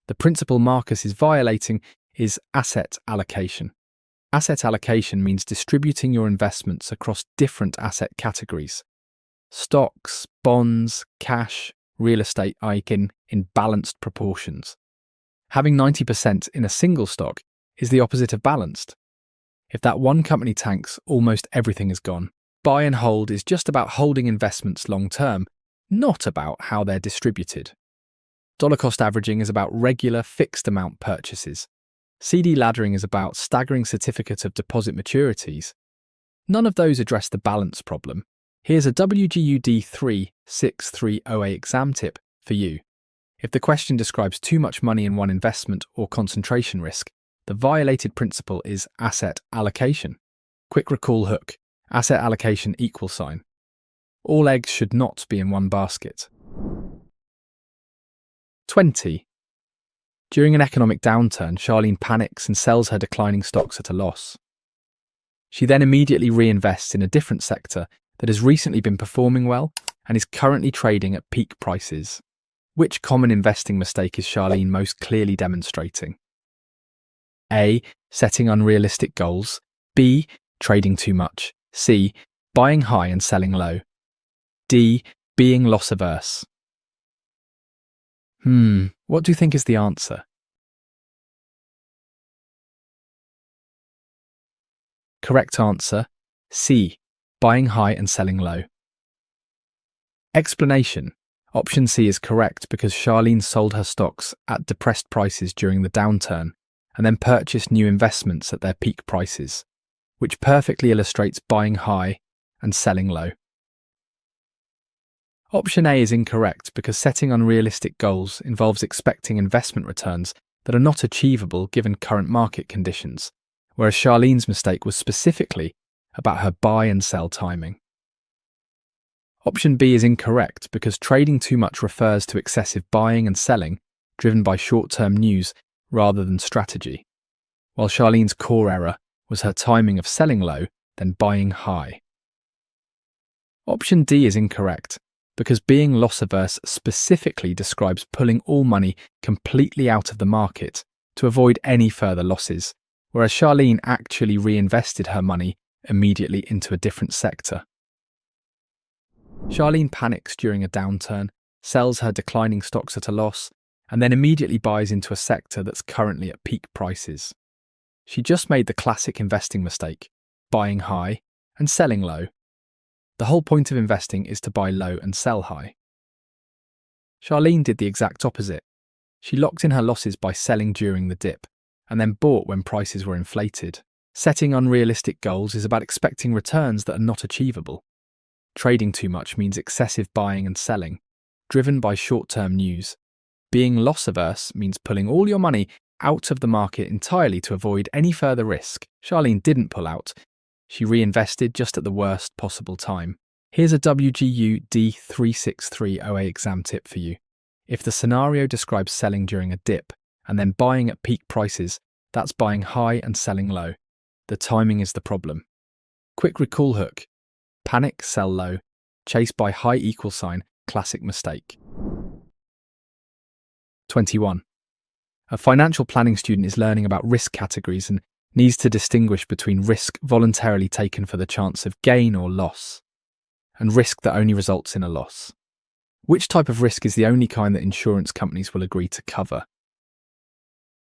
The principle Marcus is violating is asset allocation. Asset allocation means distributing your investments across different asset categories. Stocks, bonds, cash, real estate in balanced proportions. Having 90% in a single stock is the opposite of balanced. If that one company tanks, almost everything is gone. Buy and hold is just about holding investments long term, not about how they're distributed. Dollar cost averaging is about regular fixed amount purchases. CD laddering is about staggering certificate of deposit maturities. None of those address the balance problem. Here's a WGU D363 OA exam tip for you. If the question describes too much money in one investment or concentration risk, the violated principle is asset allocation. Quick recall hook, asset allocation equal sign. All eggs should not be in one basket. 20. During an economic downturn, Charlene panics and sells her declining stocks at a loss. She then immediately reinvests in a different sector that has recently been performing well and is currently trading at peak prices. Which common investing mistake is Charlene most clearly demonstrating? A. Setting unrealistic goals. B. Trading too much. C. Buying high and selling low. D. Being loss averse. What do you think is the answer? Correct answer, C. Buying high and selling low. Explanation. Option C is correct because Charlene sold her stocks at depressed prices during the downturn and then purchased new investments at their peak prices, which perfectly illustrates buying high and selling low. Option A is incorrect because setting unrealistic goals involves expecting investment returns that are not achievable given current market conditions, whereas Charlene's mistake was specifically about her buy and sell timing. Option B is incorrect because trading too much refers to excessive buying and selling driven by short-term news rather than strategy, while Charlene's core error was her timing of selling low, then buying high. Option D is incorrect because being loss-averse specifically describes pulling all money completely out of the market to avoid any further losses, whereas Charlene actually reinvested her money immediately into a different sector. Charlene panics during a downturn, sells her declining stocks at a loss, and then immediately buys into a sector that's currently at peak prices. She just made the classic investing mistake, buying high and selling low. The whole point of investing is to buy low and sell high. Charlene did the exact opposite. She locked in her losses by selling during the dip, and then bought when prices were inflated. Setting unrealistic goals is about expecting returns that are not achievable. Trading too much means excessive buying and selling, driven by short-term news. Being loss-averse means pulling all your money out of the market entirely to avoid any further risk. Charlene didn't pull out. She reinvested just at the worst possible time. Here's a WGU D363 OA exam tip for you. If the scenario describes selling during a dip and then buying at peak prices, that's buying high and selling low. The timing is the problem. Quick recall hook. Panic, sell low. Chase by high equal sign, classic mistake. 21. A financial planning student is learning about risk categories and needs to distinguish between risk voluntarily taken for the chance of gain or loss, and risk that only results in a loss. Which type of risk is the only kind that insurance companies will agree to cover?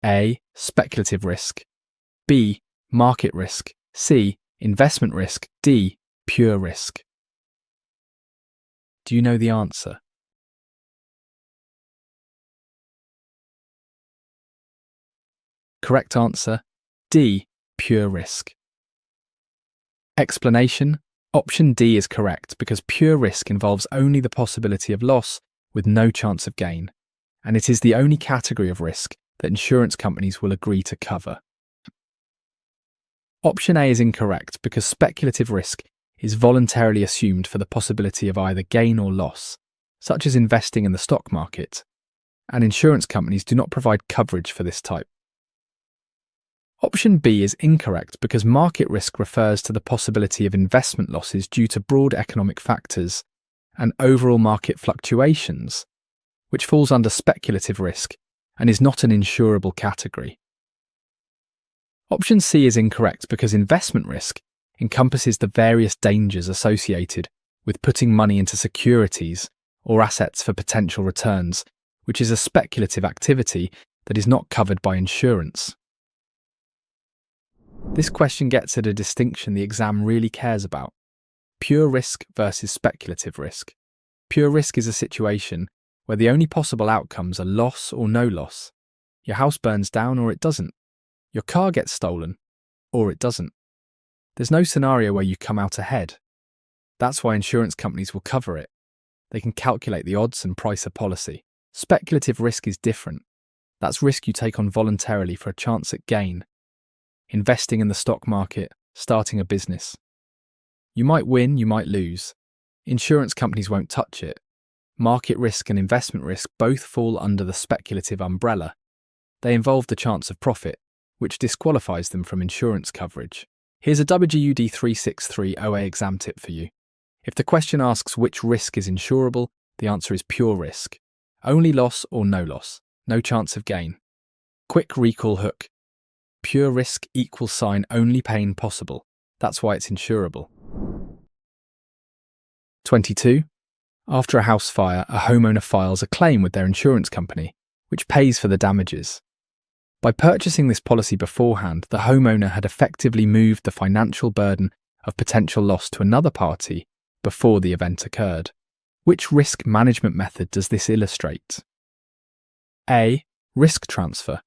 A. Speculative risk. B. Market risk. C. Investment risk. D. Pure risk. Do you know the answer? Correct answer, D. Pure risk. Explanation: option D is correct because pure risk involves only the possibility of loss with no chance of gain, and it is the only category of risk that insurance companies will agree to cover. Option A is incorrect because speculative risk is voluntarily assumed for the possibility of either gain or loss, such as investing in the stock market, and insurance companies do not provide coverage for this type. Option B is incorrect because market risk refers to the possibility of investment losses due to broad economic factors and overall market fluctuations, which falls under speculative risk and is not an insurable category. Option C is incorrect because investment risk encompasses the various dangers associated with putting money into securities or assets for potential returns, which is a speculative activity that is not covered by insurance. This question gets at a distinction the exam really cares about: pure risk versus speculative risk. Pure risk is a situation where the only possible outcomes are loss or no loss. Your house burns down or it doesn't. Your car gets stolen or it doesn't. There's no scenario where you come out ahead. That's why insurance companies will cover it. They can calculate the odds and price a policy. Speculative risk is different. That's risk you take on voluntarily for a chance at gain. Investing in the stock market, starting a business. You might win, you might lose. Insurance companies won't touch it. Market risk and investment risk both fall under the speculative umbrella. They involve the chance of profit, which disqualifies them from insurance coverage. Here's a D363 OA exam tip for you. If the question asks which risk is insurable, the answer is pure risk. Only loss or no loss, no chance of gain. Quick recall hook. Pure risk equals sign only pain possible. That's why it's insurable. 22. After a house fire, a homeowner files a claim with their insurance company, which pays for the damages. By purchasing this policy beforehand, the homeowner had effectively moved the financial burden of potential loss to another party before the event occurred. Which risk management method does this illustrate? A. Risk transfer.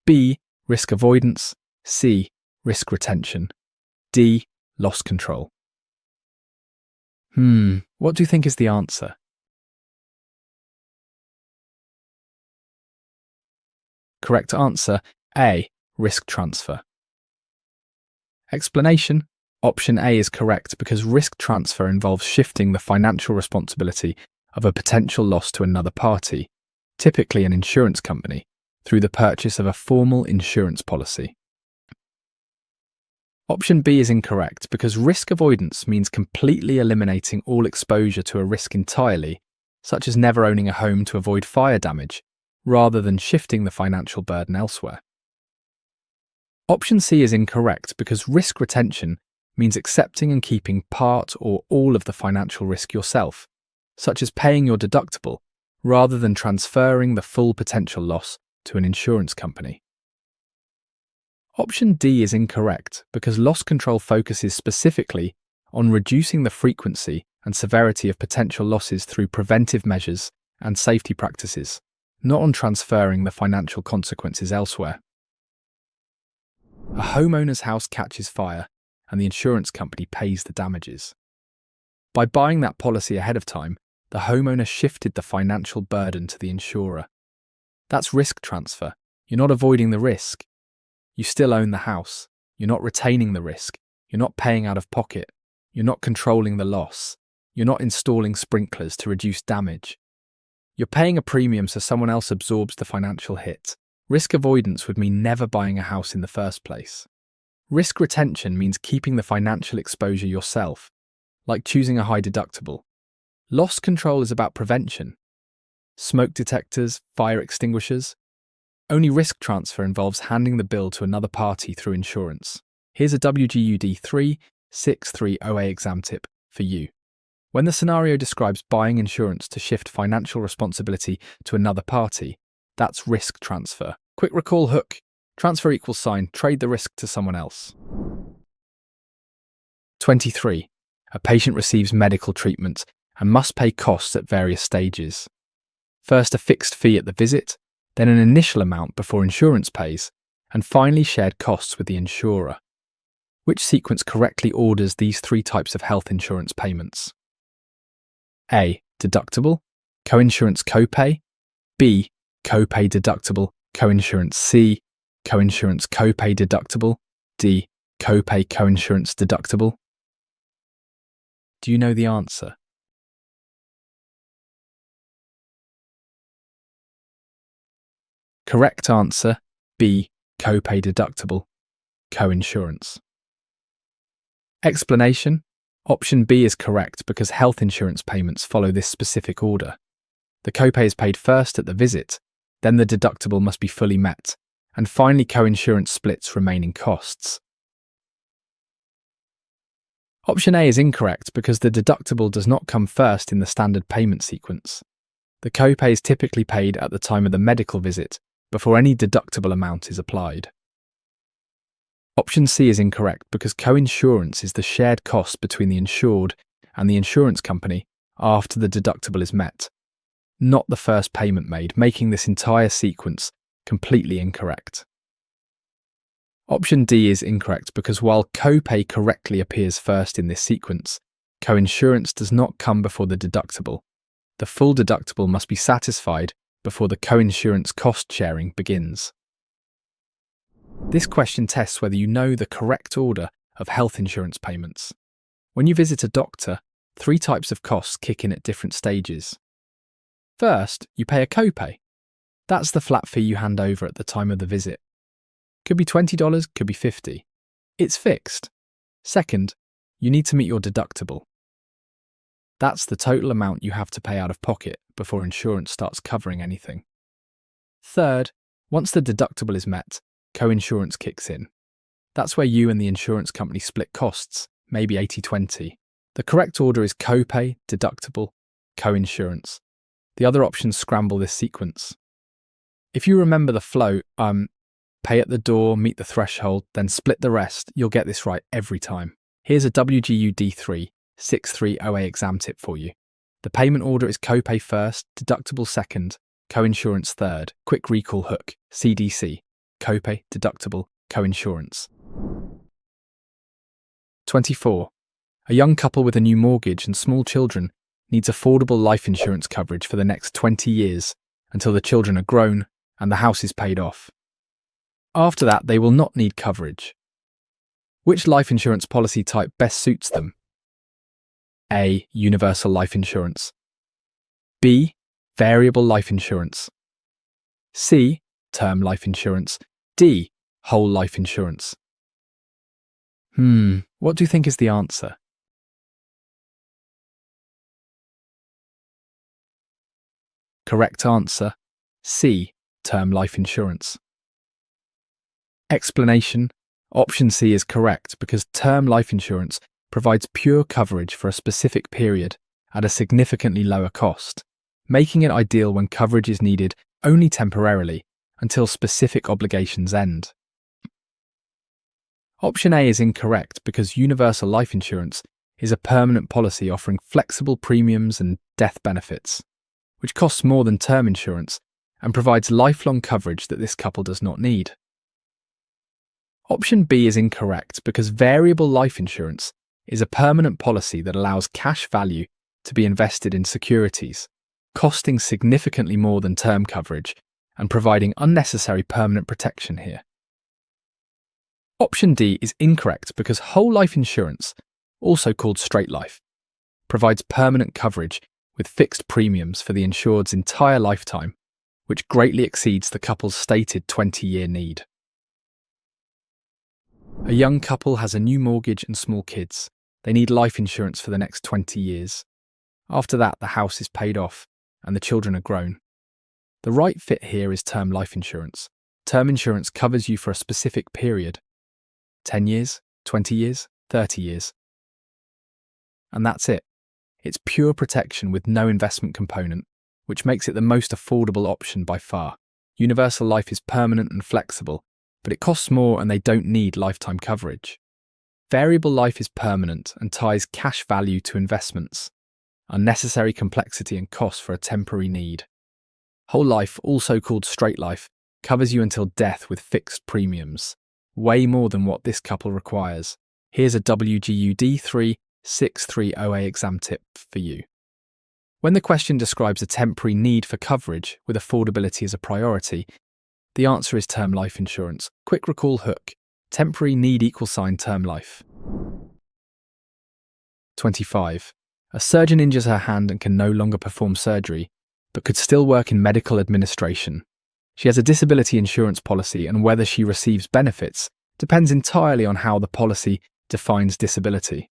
B. Risk avoidance. C. Risk retention. D. Loss control. What do you think is the answer? Correct answer, A. Risk transfer. Explanation: option A is correct because risk transfer involves shifting the financial responsibility of a potential loss to another party, typically an insurance company, through the purchase of a formal insurance policy. Option B is incorrect because risk avoidance means completely eliminating all exposure to a risk entirely, such as never owning a home to avoid fire damage, rather than shifting the financial burden elsewhere. Option C is incorrect because risk retention means accepting and keeping part or all of the financial risk yourself, such as paying your deductible, rather than transferring the full potential loss to an insurance company. Option D is incorrect because loss control focuses specifically on reducing the frequency and severity of potential losses through preventive measures and safety practices, not on transferring the financial consequences elsewhere. A homeowner's house catches fire and the insurance company pays the damages. By buying that policy ahead of time, the homeowner shifted the financial burden to the insurer. That's risk transfer. You're not avoiding the risk. You still own the house. You're not retaining the risk. You're not paying out of pocket. You're not controlling the loss. You're not installing sprinklers to reduce damage. You're paying a premium so someone else absorbs the financial hit. Risk avoidance would mean never buying a house in the first place. Risk retention means keeping the financial exposure yourself, like choosing a high deductible. Loss control is about prevention. Smoke detectors, fire extinguishers. Only risk transfer involves handing the bill to another party through insurance. Here's a D363 OA exam tip for you. When the scenario describes buying insurance to shift financial responsibility to another party, that's risk transfer. Quick recall hook. Transfer equals sign, trade the risk to someone else. 23. A patient receives medical treatment and must pay costs at various stages. First a fixed fee at the visit, then an initial amount before insurance pays, and finally shared costs with the insurer. Which sequence correctly orders these three types of health insurance payments? A. Deductible, coinsurance copay. B. Copay deductible, coinsurance C. Coinsurance copay deductible. D. Copay coinsurance deductible. Do you know the answer? Correct answer, B. Copay deductible, coinsurance. Explanation: option B is correct because health insurance payments follow this specific order. The copay is paid first at the visit, then the deductible must be fully met, and finally coinsurance splits remaining costs. Option A is incorrect because the deductible does not come first in the standard payment sequence. The copay is typically paid at the time of the medical visit before any deductible amount is applied. Option C is incorrect because coinsurance is the shared cost between the insured and the insurance company after the deductible is met, not the first payment made, making this entire sequence completely incorrect. Option D is incorrect because while copay correctly appears first in this sequence, coinsurance does not come before the deductible. The full deductible must be satisfied before the coinsurance cost sharing begins. This question tests whether you know the correct order of health insurance payments. When you visit a doctor, three types of costs kick in at different stages. First, you pay a copay. That's the flat fee you hand over at the time of the visit. Could be $20, could be $50. It's fixed. Second, you need to meet your deductible. That's the total amount you have to pay out of pocket before insurance starts covering anything. Third, once the deductible is met, coinsurance kicks in. That's where you and the insurance company split costs, maybe 80-20. The correct order is copay, deductible, coinsurance. The other options scramble this sequence. If you remember the flow, pay at the door, meet the threshold, then split the rest, you'll get this right every time. Here's a WGU D363 OA exam tip for you. The payment order is copay first, deductible second, coinsurance third. Quick recall hook, CDC, copay, deductible, coinsurance. 24. A young couple with a new mortgage and small children needs affordable life insurance coverage for the next 20 years until the children are grown and the house is paid off. After that, they will not need coverage. Which life insurance policy type best suits them? A. Universal life insurance. B. Variable life insurance. C. Term life insurance. D. Whole life insurance. What do you think is the answer? Correct answer, C. Term life insurance. Explanation: option C is correct because term life insurance provides pure coverage for a specific period at a significantly lower cost, making it ideal when coverage is needed only temporarily until specific obligations end. Option A is incorrect because universal life insurance is a permanent policy offering flexible premiums and death benefits, which costs more than term insurance and provides lifelong coverage that this couple does not need. Option B is incorrect because variable life insurance is a permanent policy that allows cash value to be invested in securities, costing significantly more than term coverage and providing unnecessary permanent protection here. Option D is incorrect because whole life insurance, also called straight life, provides permanent coverage with fixed premiums for the insured's entire lifetime, which greatly exceeds the couple's stated 20-year need. A young couple has a new mortgage and small kids. They need life insurance for the next 20 years. After that, the house is paid off and the children are grown. The right fit here is term life insurance. Term insurance covers you for a specific period: 10 years, 20 years, 30 years. And that's it. It's pure protection with no investment component, which makes it the most affordable option by far. Universal life is permanent and flexible, but it costs more and they don't need lifetime coverage. Variable life is permanent and ties cash value to investments. Unnecessary complexity and cost for a temporary need. Whole life, also called straight life, covers you until death with fixed premiums. Way more than what this couple requires. Here's a WGU D363 OA exam tip for you. When the question describes a temporary need for coverage with affordability as a priority, the answer is term life insurance. Quick recall hook. Temporary need = term life. 25. A surgeon injures her hand and can no longer perform surgery, but could still work in medical administration. She has a disability insurance policy, and whether she receives benefits depends entirely on how the policy defines disability.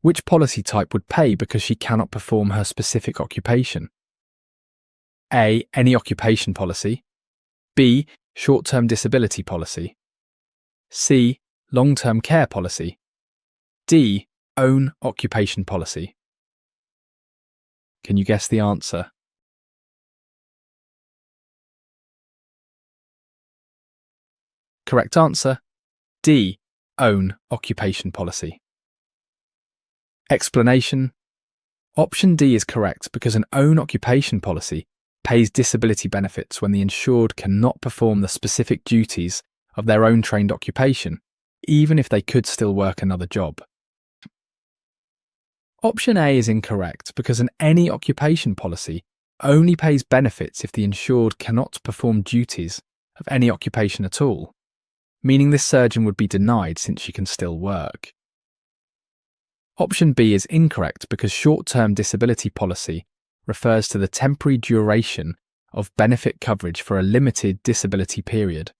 Which policy type would pay because she cannot perform her specific occupation? A. Any occupation policy. B. Short-term disability policy. C. Long-term care policy. D. Own occupation policy. Can you guess the answer? Correct answer, D. Own occupation policy. Explanation. Option D is correct because an own occupation policy pays disability benefits when the insured cannot perform the specific duties of their own trained occupation, even if they could still work another job. Option A is incorrect because an any occupation policy only pays benefits if the insured cannot perform duties of any occupation at all, meaning this surgeon would be denied since she can still work. Option B is incorrect because short-term disability policy refers to the temporary duration of benefit coverage for a limited disability period,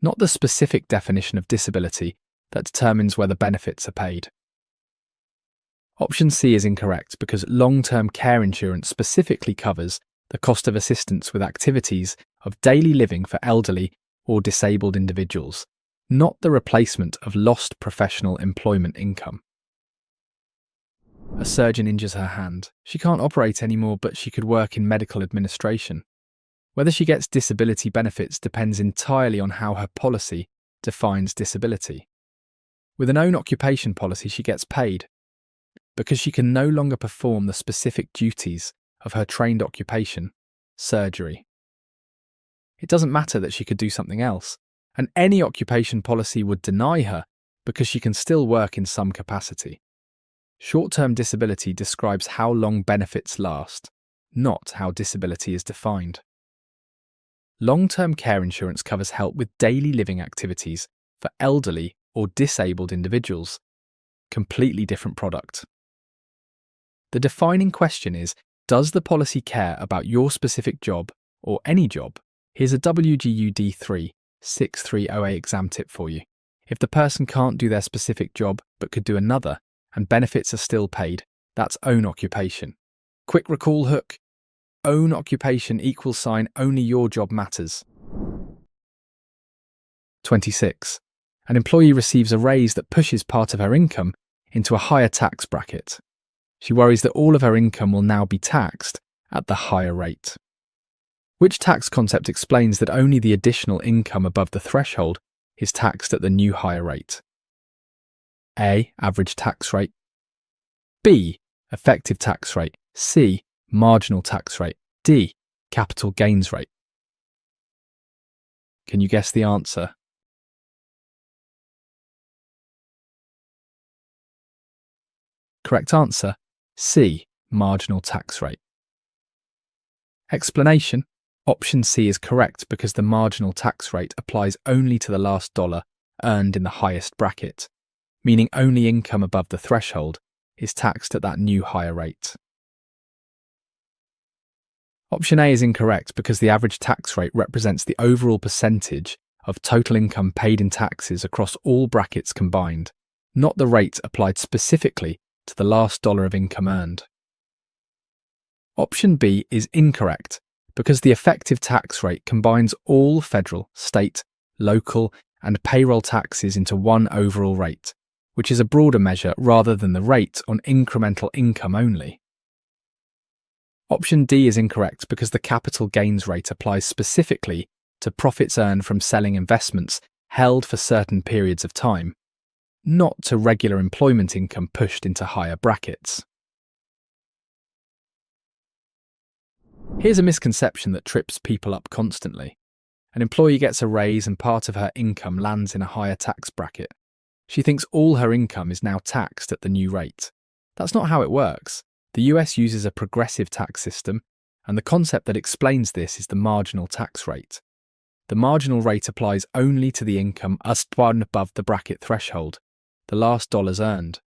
not the specific definition of disability that determines whether benefits are paid. Option C is incorrect because long-term care insurance specifically covers the cost of assistance with activities of daily living for elderly or disabled individuals, not the replacement of lost professional employment income. A surgeon injures her hand. She can't operate anymore, but she could work in medical administration. Whether she gets disability benefits depends entirely on how her policy defines disability. With an own occupation policy, she gets paid because she can no longer perform the specific duties of her trained occupation, surgery. It doesn't matter that she could do something else, and any occupation policy would deny her because she can still work in some capacity. Short-term disability describes how long benefits last, not how disability is defined. Long-term care insurance covers help with daily living activities for elderly or disabled individuals. Completely different product. The defining question is, does the policy care about your specific job or any job? Here's a WGU D363 OA exam tip for you. If the person can't do their specific job but could do another, and benefits are still paid, that's own occupation. Quick recall hook. Own occupation = only your job matters. 26. An employee receives a raise that pushes part of her income into a higher tax bracket. She worries that all of her income will now be taxed at the higher rate. Which tax concept explains that only the additional income above the threshold is taxed at the new higher rate? A. Average tax rate. B. Effective tax rate. C. Marginal tax rate. D. Capital gains rate. Can you guess the answer? Correct answer, C. Marginal tax rate. Explanation. Option C is correct because the marginal tax rate applies only to the last dollar earned in the highest bracket, meaning only income above the threshold is taxed at that new higher rate. Option A is incorrect because the average tax rate represents the overall percentage of total income paid in taxes across all brackets combined, not the rate applied specifically to the last dollar of income earned. Option B is incorrect because the effective tax rate combines all federal, state, local, and payroll taxes into one overall rate, which is a broader measure rather than the rate on incremental income only. Option D is incorrect because the capital gains rate applies specifically to profits earned from selling investments held for certain periods of time, not to regular employment income pushed into higher brackets. Here's a misconception that trips people up constantly. An employee gets a raise and part of her income lands in a higher tax bracket. She thinks all her income is now taxed at the new rate. That's not how it works. The US uses a progressive tax system, and the concept that explains this is the marginal tax rate. The marginal rate applies only to the income one above the bracket threshold, the last dollars earned.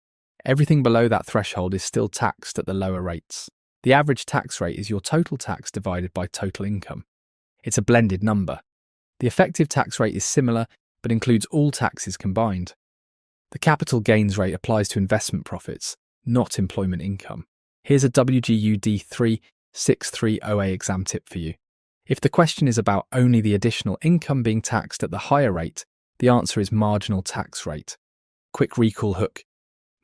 Everything below that threshold is still taxed at the lower rates. The average tax rate is your total tax divided by total income. It's a blended number. The effective tax rate is similar, but includes all taxes combined. The capital gains rate applies to investment profits, not employment income. Here's a WGU D363 OA exam tip for you. If the question is about only the additional income being taxed at the higher rate, the answer is marginal tax rate. Quick recall hook.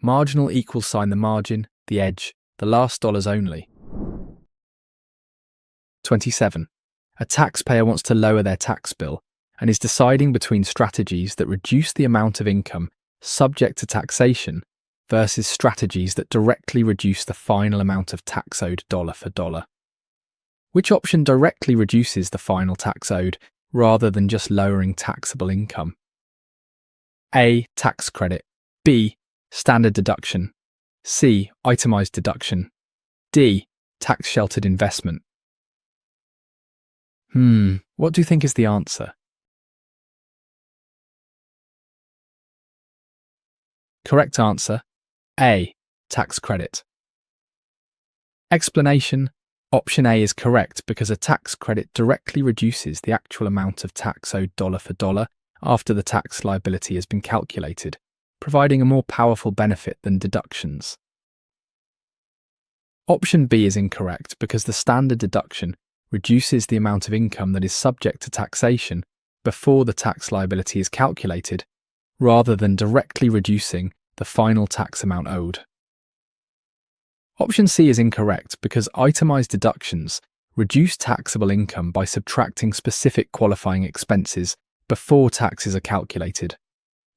Marginal equals sign the margin, the edge, the last dollars only. 27. A taxpayer wants to lower their tax bill and is deciding between strategies that reduce the amount of income subject to taxation versus strategies that directly reduce the final amount of tax owed dollar for dollar. Which option directly reduces the final tax owed rather than just lowering taxable income? A. Tax credit. B. Standard deduction. C. Itemized deduction. D. Tax sheltered investment. What do you think is the answer? Correct answer, A. Tax credit. Explanation. Option A is correct because a tax credit directly reduces the actual amount of tax owed dollar for dollar after the tax liability has been calculated, providing a more powerful benefit than deductions. Option B is incorrect because the standard deduction reduces the amount of income that is subject to taxation before the tax liability is calculated, rather than directly reducing the final tax amount owed. Option C is incorrect because itemized deductions reduce taxable income by subtracting specific qualifying expenses before taxes are calculated,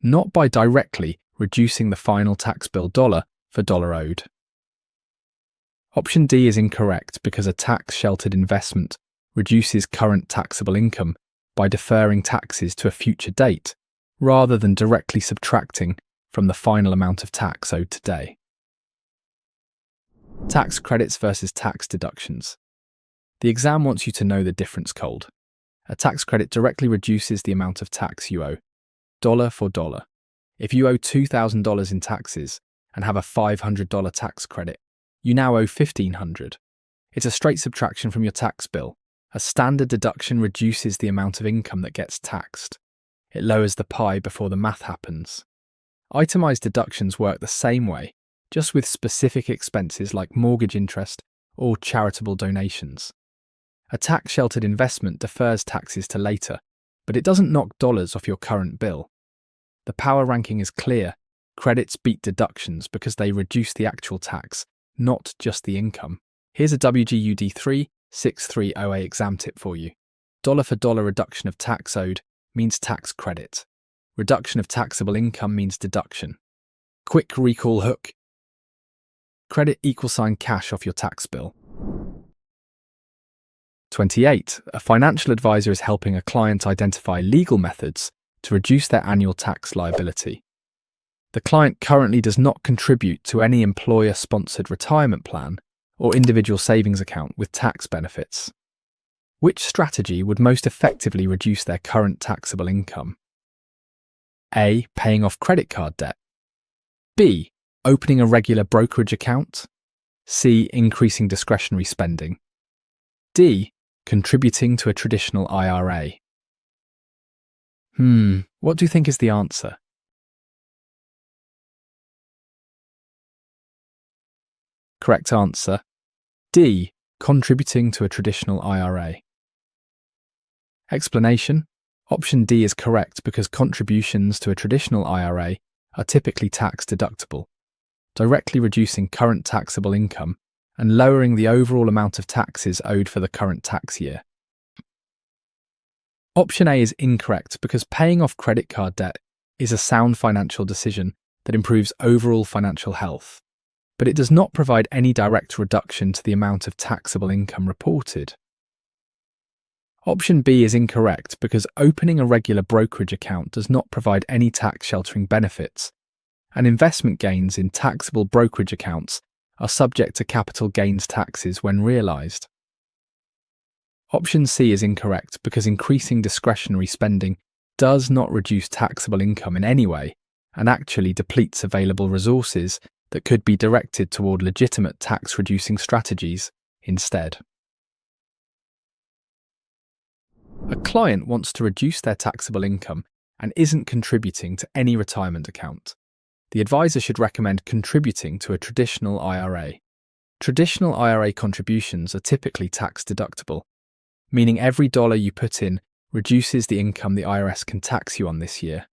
not by directly reducing the final tax bill dollar for dollar owed. Option D is incorrect because a tax-sheltered investment reduces current taxable income by deferring taxes to a future date, rather than directly subtracting from the final amount of tax owed today. Tax credits versus tax deductions. The exam wants you to know the difference cold. A tax credit directly reduces the amount of tax you owe, dollar for dollar. If you owe $2,000 in taxes and have a $500 tax credit, you now owe $1,500. It's a straight subtraction from your tax bill. A standard deduction reduces the amount of income that gets taxed. It lowers the pie before the math happens. Itemized deductions work the same way, just with specific expenses like mortgage interest or charitable donations. A tax-sheltered investment defers taxes to later, but it doesn't knock dollars off your current bill. The power ranking is clear. Credits beat deductions because they reduce the actual tax, not just the income. Here's a WGU D363 OA exam tip for you. Dollar for dollar reduction of tax owed means tax credit. Reduction of taxable income means deduction. Quick recall hook. Credit =, cash off your tax bill. 28. A financial advisor is helping a client identify legal methods to reduce their annual tax liability. The client currently does not contribute to any employer-sponsored retirement plan or individual savings account with tax benefits. Which strategy would most effectively reduce their current taxable income? A. Paying off credit card debt. B. Opening a regular brokerage account. C. Increasing discretionary spending. D. Contributing to a traditional IRA. What do you think is the answer? Correct answer, D. Contributing to a traditional IRA. Explanation. Option D is correct because contributions to a traditional IRA are typically tax-deductible, directly reducing current taxable income and lowering the overall amount of taxes owed for the current tax year. Option A is incorrect because paying off credit card debt is a sound financial decision that improves overall financial health, but it does not provide any direct reduction to the amount of taxable income reported. Option B is incorrect because opening a regular brokerage account does not provide any tax sheltering benefits, and investment gains in taxable brokerage accounts are subject to capital gains taxes when realised. Option C is incorrect because increasing discretionary spending does not reduce taxable income in any way and actually depletes available resources that could be directed toward legitimate tax-reducing strategies instead. A client wants to reduce their taxable income and isn't contributing to any retirement account. The advisor should recommend contributing to a traditional IRA. Traditional IRA contributions are typically tax-deductible, meaning every dollar you put in reduces the income the IRS can tax you on this year.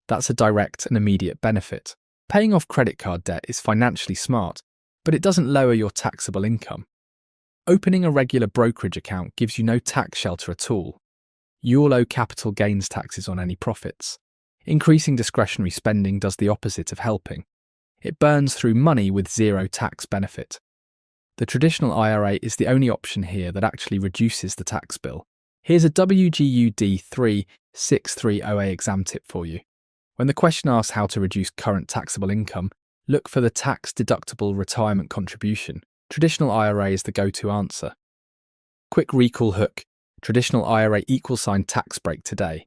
That's a direct and immediate benefit. Paying off credit card debt is financially smart, but it doesn't lower your taxable income. Opening a regular brokerage account gives you no tax shelter at all. You'll owe capital gains taxes on any profits. Increasing discretionary spending does the opposite of helping. It burns through money with zero tax benefit. The traditional IRA is the only option here that actually reduces the tax bill. Here's a WGU D363 OA exam tip for you. When the question asks how to reduce current taxable income, look for the tax-deductible retirement contribution. Traditional IRA is the go-to answer. Quick recall hook. Traditional IRA =, tax break today.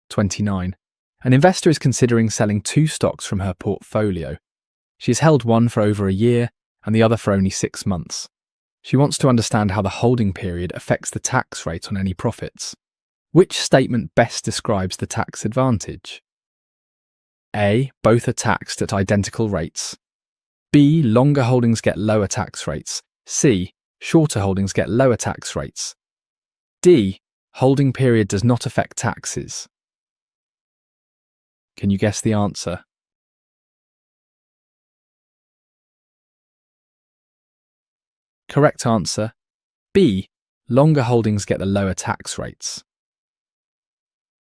29. An investor is considering selling 2 stocks from her portfolio. She has held one for over a year and the other for only 6 months. She wants to understand how the holding period affects the tax rate on any profits. Which statement best describes the tax advantage? A. Both are taxed at identical rates. B. Longer holdings get lower tax rates. C. Shorter holdings get lower tax rates. D. Holding period does not affect taxes. Can you guess the answer? Correct answer, B. Longer holdings get the lower tax rates.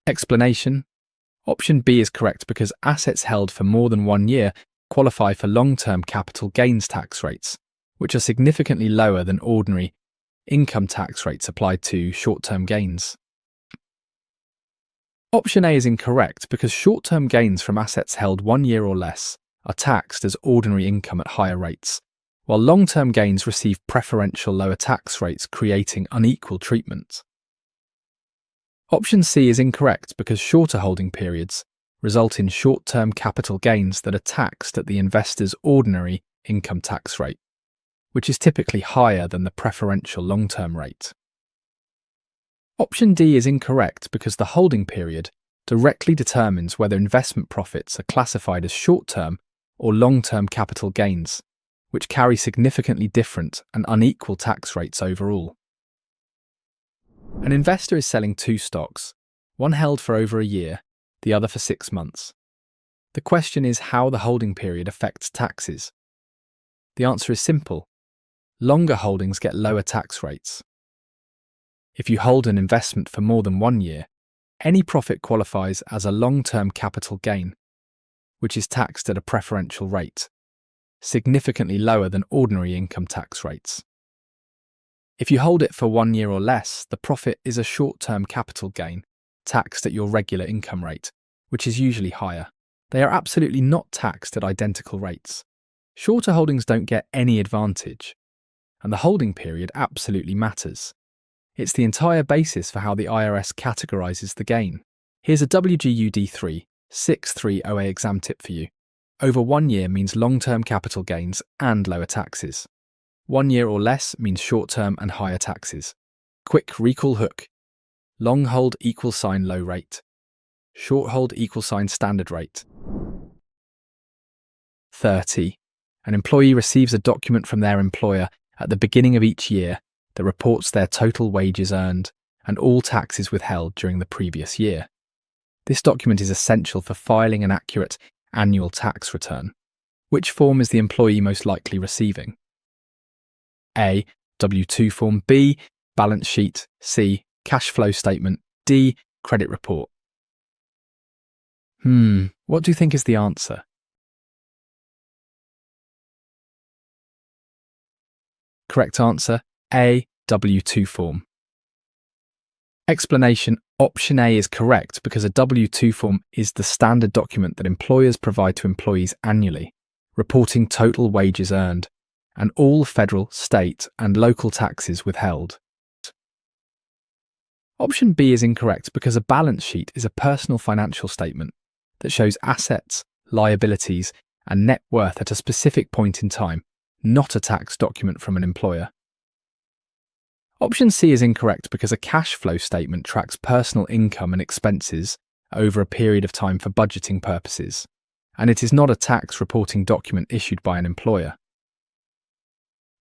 Explanation. Option B is correct because assets held for more than 1 year qualify for long-term capital gains tax rates, which are significantly lower than ordinary income tax rates applied to short-term gains. Option A is incorrect because short-term gains from assets held 1 year or less are taxed as ordinary income at higher rates, while long-term gains receive preferential lower tax rates, creating unequal treatment. Option C is incorrect because shorter holding periods result in short-term capital gains that are taxed at the investor's ordinary income tax rate, which is typically higher than the preferential long-term rate. Option D is incorrect because the holding period directly determines whether investment profits are classified as short-term or long-term capital gains, which carry significantly different and unequal tax rates overall. An investor is selling 2 stocks, one held for over a year, the other for 6 months. The question is how the holding period affects taxes. The answer is simple. Longer holdings get lower tax rates. If you hold an investment for more than 1 year, any profit qualifies as a long-term capital gain, which is taxed at a preferential rate, significantly lower than ordinary income tax rates. If you hold it for 1 year or less, the profit is a short-term capital gain, taxed at your regular income rate, which is usually higher. They are absolutely not taxed at identical rates. Shorter holdings don't get any advantage, and the holding period absolutely matters. It's the entire basis for how the IRS categorizes the gain. Here's a WGU D363 OA exam tip for you. Over 1 year means long-term capital gains and lower taxes. 1 year or less means short-term and higher taxes. Quick recall hook. Long hold =, low rate. Short hold =, standard rate. 30. An employee receives a document from their employer at the beginning of each year that reports their total wages earned and all taxes withheld during the previous year. This document is essential for filing an accurate annual tax return. Which form is the employee most likely receiving? A. W-2 form. B. Balance sheet. C. Cash flow statement. D. Credit report. What do you think is the answer? Correct answer, A. W-2 form. Explanation: option A is correct because a W-2 form is the standard document that employers provide to employees annually, reporting total wages earned and all federal, state, and local taxes withheld. Option B is incorrect because a balance sheet is a personal financial statement that shows assets, liabilities, and net worth at a specific point in time, not a tax document from an employer. Option C is incorrect because a cash flow statement tracks personal income and expenses over a period of time for budgeting purposes, and it is not a tax reporting document issued by an employer.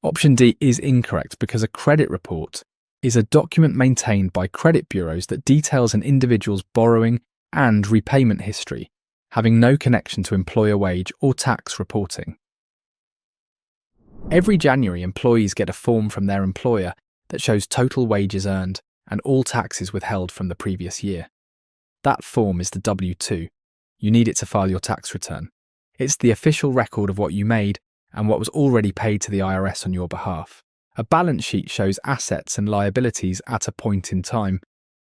Option D is incorrect because a credit report is a document maintained by credit bureaus that details an individual's borrowing and repayment history, having no connection to employer wage or tax reporting. Every January, employees get a form from their employer that shows total wages earned and all taxes withheld from the previous year. That form is the W-2. You need it to file your tax return. It's the official record of what you made and what was already paid to the IRS on your behalf. A balance sheet shows assets and liabilities at a point in time.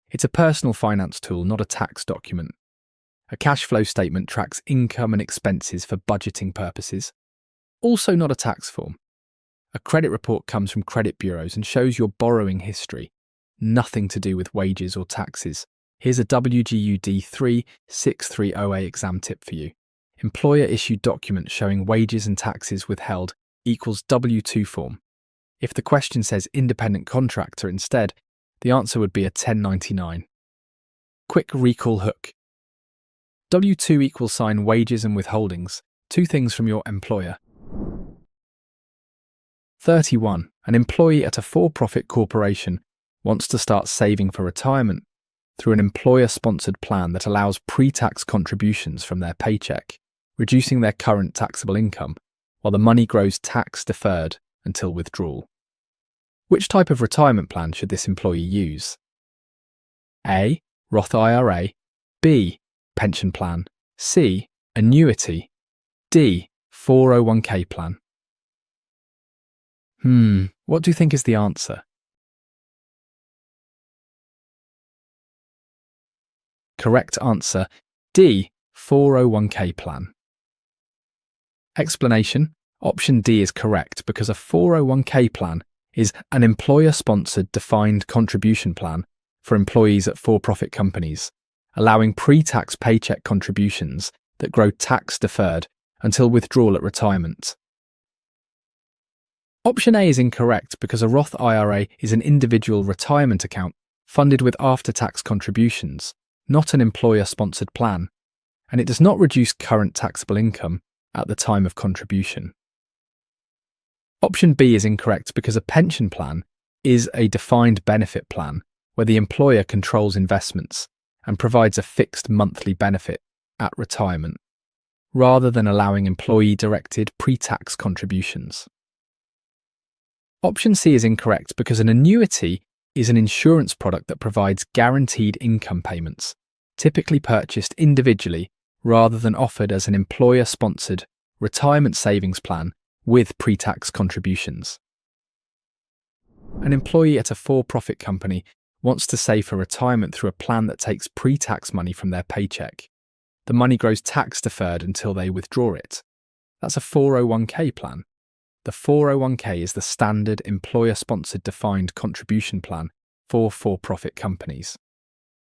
It's a personal finance tool, not a tax document. A cash flow statement tracks income and expenses for budgeting purposes. Also not a tax form. A credit report comes from credit bureaus and shows your borrowing history. Nothing to do with wages or taxes. Here's a WGU D363 OA exam tip for you. Employer-issued document showing wages and taxes withheld equals W-2 form. If the question says independent contractor instead, the answer would be a 1099. Quick recall hook. W-2 equals sign wages and withholdings, two things from your employer. 31. An employee at a for-profit corporation wants to start saving for retirement through an employer-sponsored plan that allows pre-tax contributions from their paycheck, reducing their current taxable income, while the money grows tax-deferred until withdrawal. Which type of retirement plan should this employee use? A. Roth IRA. B. Pension plan. C. Annuity. D. 401k plan. What do you think is the answer? Correct answer, D. 401k plan. Explanation: option D is correct because a 401k plan is an employer-sponsored defined contribution plan for employees at for-profit companies, allowing pre-tax paycheck contributions that grow tax-deferred until withdrawal at retirement. Option A is incorrect because a Roth IRA is an individual retirement account funded with after-tax contributions, not an employer-sponsored plan, and it does not reduce current taxable income at the time of contribution. Option B is incorrect because a pension plan is a defined benefit plan where the employer controls investments and provides a fixed monthly benefit at retirement, rather than allowing employee-directed pre-tax contributions. Option C is incorrect because an annuity is an insurance product that provides guaranteed income payments, typically purchased individually rather than offered as an employer-sponsored retirement savings plan with pre-tax contributions. An employee at a for-profit company wants to save for retirement through a plan that takes pre-tax money from their paycheck. The money grows tax-deferred until they withdraw it. That's a 401k plan. The 401k is the standard employer-sponsored defined contribution plan for for-profit companies.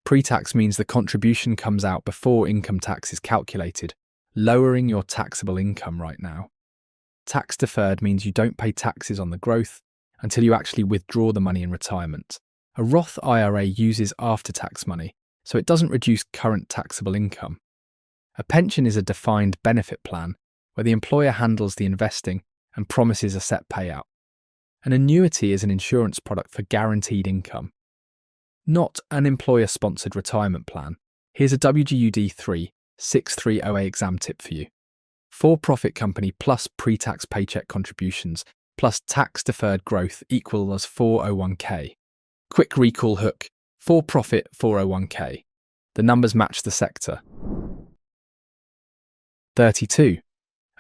Pre-tax means the contribution comes out before income tax is calculated, lowering your taxable income right now. Tax-deferred means you don't pay taxes on the growth until you actually withdraw the money in retirement. A Roth IRA uses after-tax money, so it doesn't reduce current taxable income. A pension is a defined benefit plan where the employer handles the investing and promises a set payout. An annuity is an insurance product for guaranteed income. Not an employer-sponsored retirement plan. Here's a WGU D363 OA exam tip for you. For-profit company plus pre-tax paycheck contributions plus tax-deferred growth equals 401k. Quick recall hook, for-profit 401k. The numbers match the sector. 32.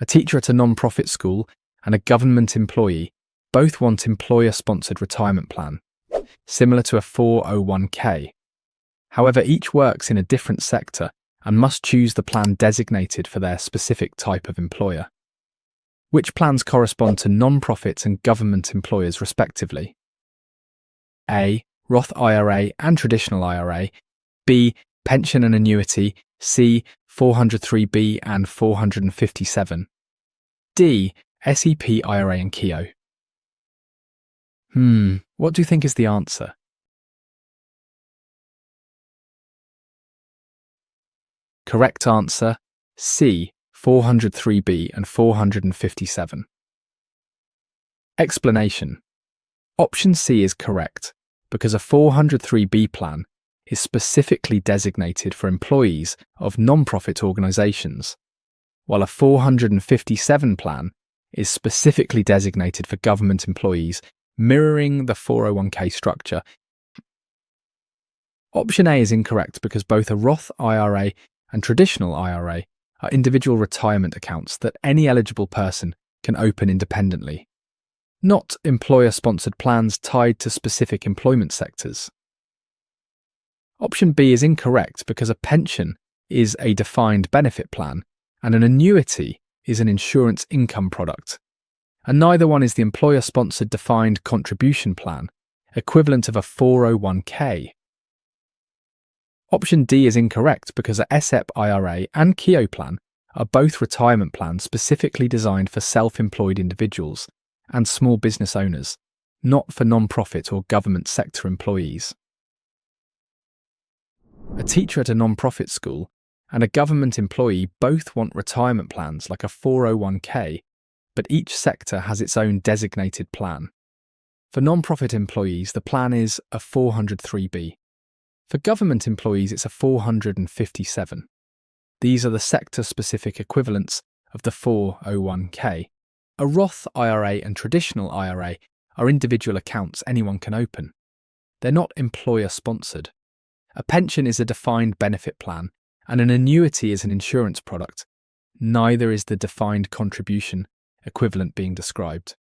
A teacher at a non-profit school and a government employee both want employer-sponsored retirement plan, similar to a 401k. However, each works in a different sector and must choose the plan designated for their specific type of employer. Which plans correspond to non-profit and government employers respectively? A. Roth IRA and traditional IRA. B. Pension and annuity. C. 403B and 457. D. SEP IRA and KEO. What do you think is the answer? Correct answer, C. 403B and 457. Explanation. Option C is correct because a 403B plan is specifically designated for employees of non-profit organisations, while a 457 plan is specifically designated for government employees, mirroring the 401k structure. Option A is incorrect because both a Roth IRA and traditional IRA are individual retirement accounts that any eligible person can open independently, not employer-sponsored plans tied to specific employment sectors. Option B is incorrect because a pension is a defined benefit plan and an annuity is an insurance income product, and neither one is the employer-sponsored defined contribution plan, equivalent of a 401k. Option D is incorrect because a SEP IRA and KEO plan are both retirement plans specifically designed for self-employed individuals and small business owners, not for non-profit or government sector employees. A teacher at a non-profit school and a government employee both want retirement plans like a 401k, but each sector has its own designated plan. For non-profit employees, the plan is a 403B. For government employees, it's a 457. These are the sector-specific equivalents of the 401k. A Roth IRA and traditional IRA are individual accounts anyone can open. They're not employer-sponsored. A pension is a defined benefit plan, and an annuity is an insurance product. Neither is the defined contribution equivalent being described.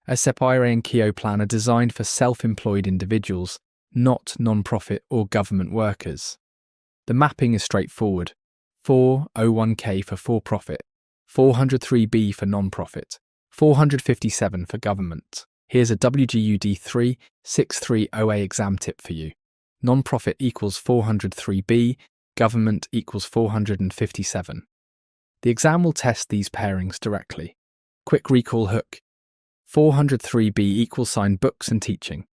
A SEP IRA and KEO plan are designed for self-employed individuals, not non-profit or government workers. The mapping is straightforward. 401k for for-profit, 403B for non-profit, 457 for government. Here's a WGU D363 OA exam tip for you. Non-profit equals 403B, government equals 457. The exam will test these pairings directly. Quick recall hook. 403B equals sign books and teaching.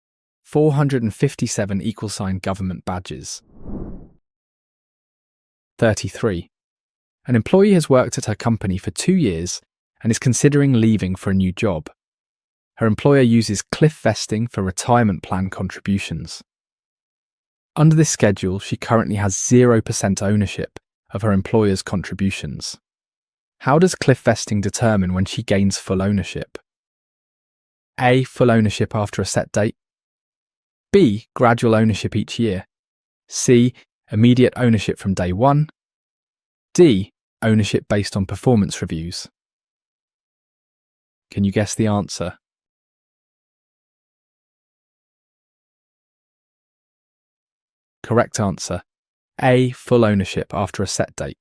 457 equals sign government badges. 33. An employee has worked at her company for 2 years and is considering leaving for a new job. Her employer uses cliff vesting for retirement plan contributions. Under this schedule, she currently has 0% ownership of her employer's contributions. How does cliff vesting determine when she gains full ownership? A. Full ownership after a set date. B. Gradual ownership each year. C. Immediate ownership from day one. D. Ownership based on performance reviews. Can you guess the answer? Correct answer. A. Full ownership after a set date.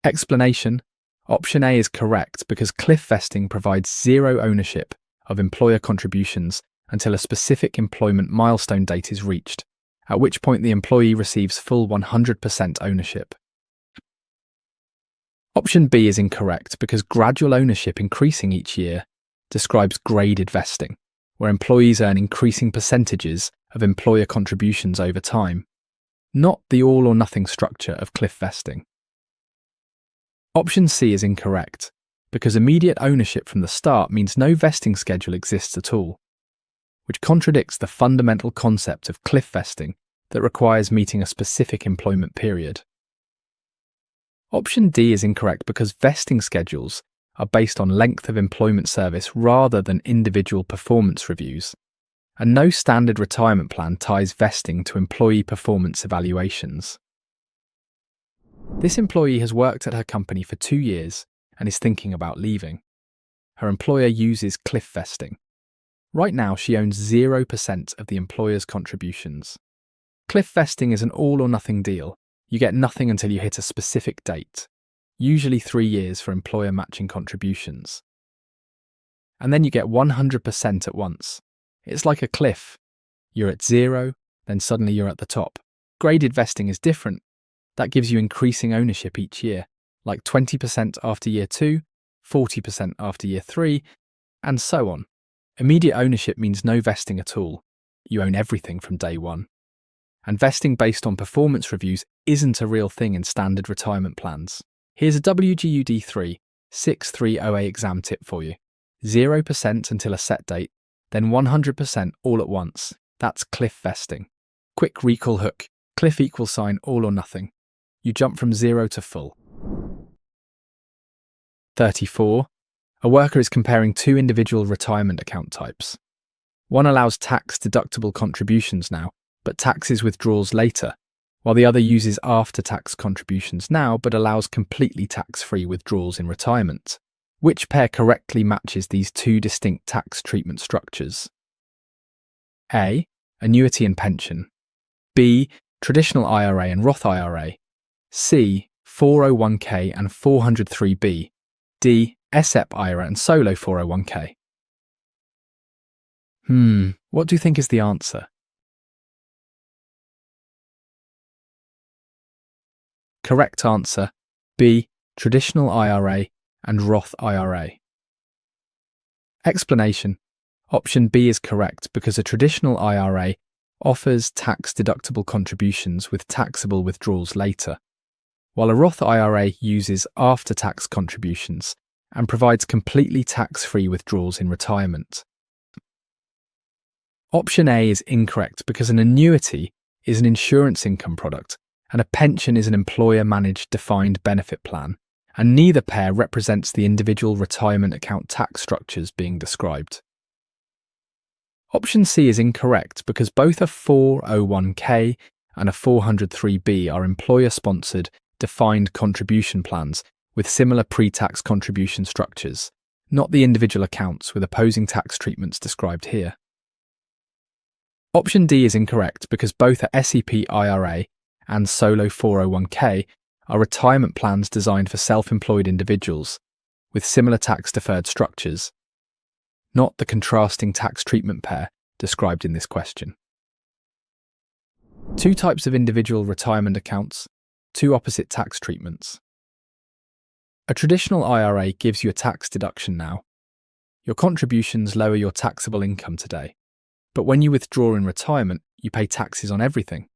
Explanation. Option A is correct because cliff vesting provides 0 ownership of employer contributions until a specific employment milestone date is reached, at which point the employee receives full 100% ownership. Option B is incorrect because gradual ownership increasing each year describes graded vesting, where employees earn increasing percentages of employer contributions over time, not the all-or-nothing structure of cliff vesting. Option C is incorrect because immediate ownership from the start means no vesting schedule exists at all, which contradicts the fundamental concept of cliff vesting that requires meeting a specific employment period. Option D is incorrect because vesting schedules are based on length of employment service rather than individual performance reviews, and no standard retirement plan ties vesting to employee performance evaluations. This employee has worked at her company for 2 years and is thinking about leaving. Her employer uses cliff vesting. Right now, she owns 0% of the employer's contributions. Cliff vesting is an all-or-nothing deal. You get nothing until you hit a specific date, usually 3 years for employer matching contributions. And then you get 100% at once. It's like a cliff. You're at 0, then suddenly you're at the top. Graded vesting is different. That gives you increasing ownership each year, like 20% after year 2, 40% after year 3, and so on. Immediate ownership means no vesting at all. You own everything from day one. And vesting based on performance reviews isn't a real thing in standard retirement plans. Here's a WGU D363 OA exam tip for you. 0% until a set date, then 100% all at once. That's cliff vesting. Quick recall hook. Cliff equals sign all or nothing. You jump from 0 to full. 34. A worker is comparing 2 individual retirement account types. One allows tax-deductible contributions now, but taxes withdrawals later, while the other uses after-tax contributions now but allows completely tax-free withdrawals in retirement. Which pair correctly matches these 2 distinct tax treatment structures? A. Annuity and pension. B. Traditional IRA and Roth IRA. C. 401k and 403b. D. SEP IRA and solo 401k. What do you think is the answer? Correct answer, B. Traditional IRA and Roth IRA. Explanation. Option B is correct because a traditional IRA offers tax-deductible contributions with taxable withdrawals later, while a Roth IRA uses after-tax contributions and provides completely tax-free withdrawals in retirement. Option A is incorrect because an annuity is an insurance income product and a pension is an employer-managed defined benefit plan, and neither pair represents the individual retirement account tax structures being described. Option C is incorrect because both a 401k and a 403b are employer-sponsored defined contribution plans with similar pre-tax contribution structures, not the individual accounts with opposing tax treatments described here. Option D is incorrect because both a SEP IRA and solo 401k are retirement plans designed for self-employed individuals with similar tax-deferred structures, not the contrasting tax treatment pair described in this question. 2 types of individual retirement accounts, 2 opposite tax treatments. A traditional IRA gives you a tax deduction now. Your contributions lower your taxable income today, but when you withdraw in retirement, you pay taxes on everything.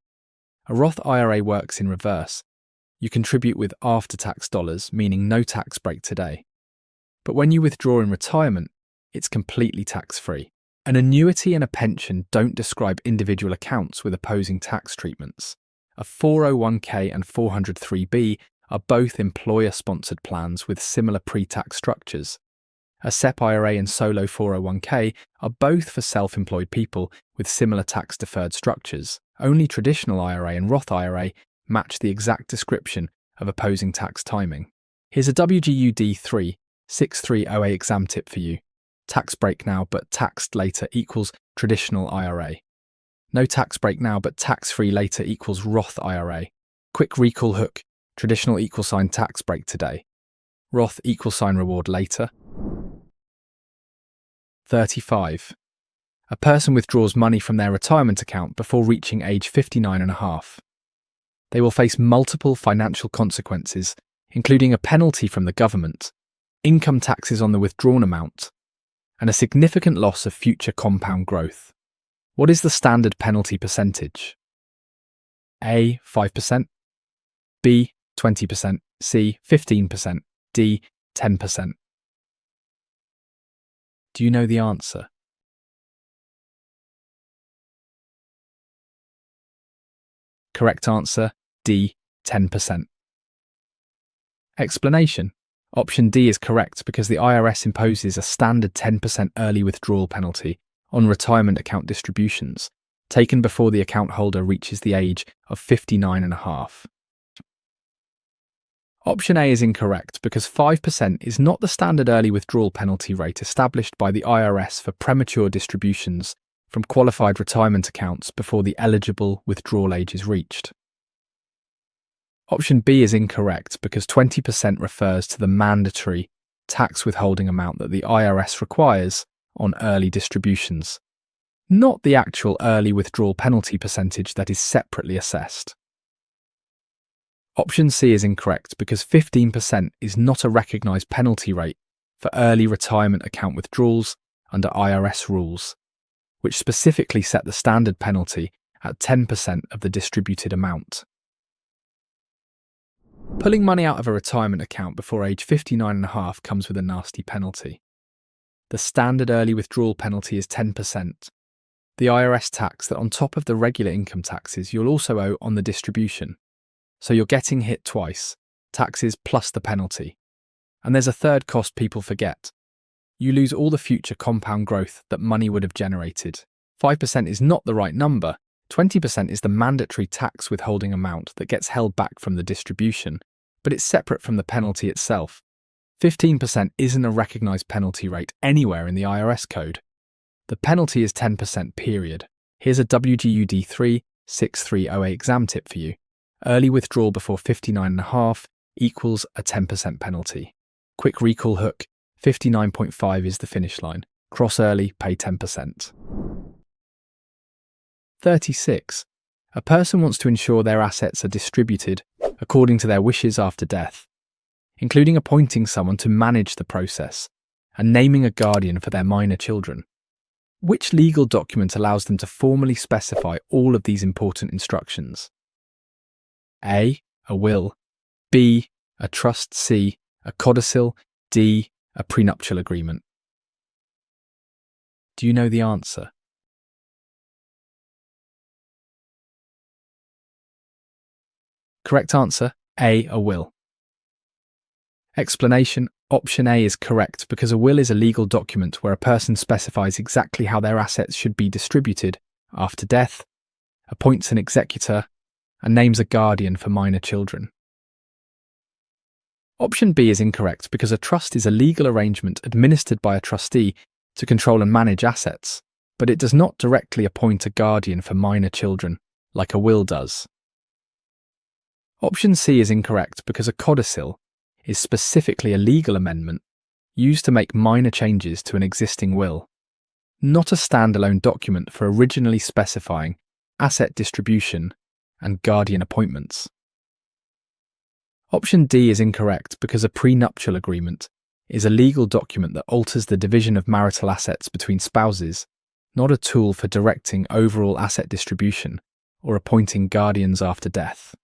A Roth IRA works in reverse. You contribute with after-tax dollars, meaning no tax break today. But when you withdraw in retirement, it's completely tax-free. An annuity and a pension don't describe individual accounts with opposing tax treatments. A 401k and 403b are both employer-sponsored plans with similar pre-tax structures. A SEP IRA and solo 401k are both for self-employed people with similar tax-deferred structures. Only traditional IRA and Roth IRA match the exact description of opposing tax timing. Here's a WGU D363 OA exam tip for you. Tax break now but taxed later equals traditional IRA. No tax break now but tax-free later equals Roth IRA. Quick recall hook. Traditional =sign tax break today. Roth =sign reward later. 35. A person withdraws money from their retirement account before reaching age 59.5. They will face multiple financial consequences, including a penalty from the government, income taxes on the withdrawn amount, and a significant loss of future compound growth. What is the standard penalty percentage? A. 5%, B. 20%, C. 15%, D. 10%. Do you know the answer? Correct answer, D, 10%. Explanation. Option D is correct because the IRS imposes a standard 10% early withdrawal penalty on retirement account distributions taken before the account holder reaches the age of 59 and a half. Option A is incorrect because 5% is not the standard early withdrawal penalty rate established by the IRS for premature distributions from qualified retirement accounts before the eligible withdrawal age is reached. Option B is incorrect because 20% refers to the mandatory tax withholding amount that the IRS requires on early distributions, not the actual early withdrawal penalty percentage that is separately assessed. Option C is incorrect because 15% is not a recognised penalty rate for early retirement account withdrawals under IRS rules, which specifically set the standard penalty at 10% of the distributed amount. Pulling money out of a retirement account before age 59 and a half comes with a nasty penalty. The standard early withdrawal penalty is 10%. The IRS tax that on top of the regular income taxes you'll also owe on the distribution. So you're getting hit twice, taxes plus the penalty. And there's a third cost people forget. You lose all the future compound growth that money would have generated. 5% is not the right number. 20% is the mandatory tax withholding amount that gets held back from the distribution, but it's separate from the penalty itself. 15% isn't a recognised penalty rate anywhere in the IRS code. The penalty is 10%, period. Here's a WGU D363 OA exam tip for you. Early withdrawal before 59.5 equals a 10% penalty. Quick recall hook, 59.5 is the finish line. Cross early, pay 10%. 36. A person wants to ensure their assets are distributed according to their wishes after death, including appointing someone to manage the process and naming a guardian for their minor children. Which legal document allows them to formally specify all of these important instructions? A will, B, a trust, C, a codicil, D, a prenuptial agreement. Do you know the answer? Correct answer, A, a will. Explanation. Option A is correct because a will is a legal document where a person specifies exactly how their assets should be distributed after death, appoints an executor, and names a guardian for minor children. Option B is incorrect because a trust is a legal arrangement administered by a trustee to control and manage assets, but it does not directly appoint a guardian for minor children, like a will does. Option C is incorrect because a codicil is specifically a legal amendment used to make minor changes to an existing will, not a standalone document for originally specifying asset distribution and guardian appointments. Option D is incorrect because a prenuptial agreement is a legal document that alters the division of marital assets between spouses, not a tool for directing overall asset distribution or appointing guardians after death.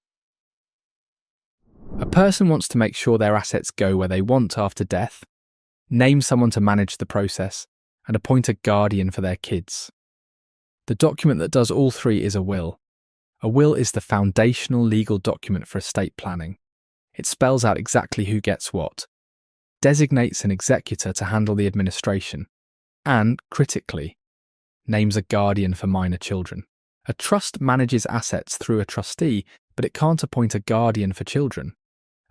A person wants to make sure their assets go where they want after death, name someone to manage the process, and appoint a guardian for their kids. The document that does all three is a will. A will is the foundational legal document for estate planning. It spells out exactly who gets what, designates an executor to handle the administration, and, critically, names a guardian for minor children. A trust manages assets through a trustee, but it can't appoint a guardian for children.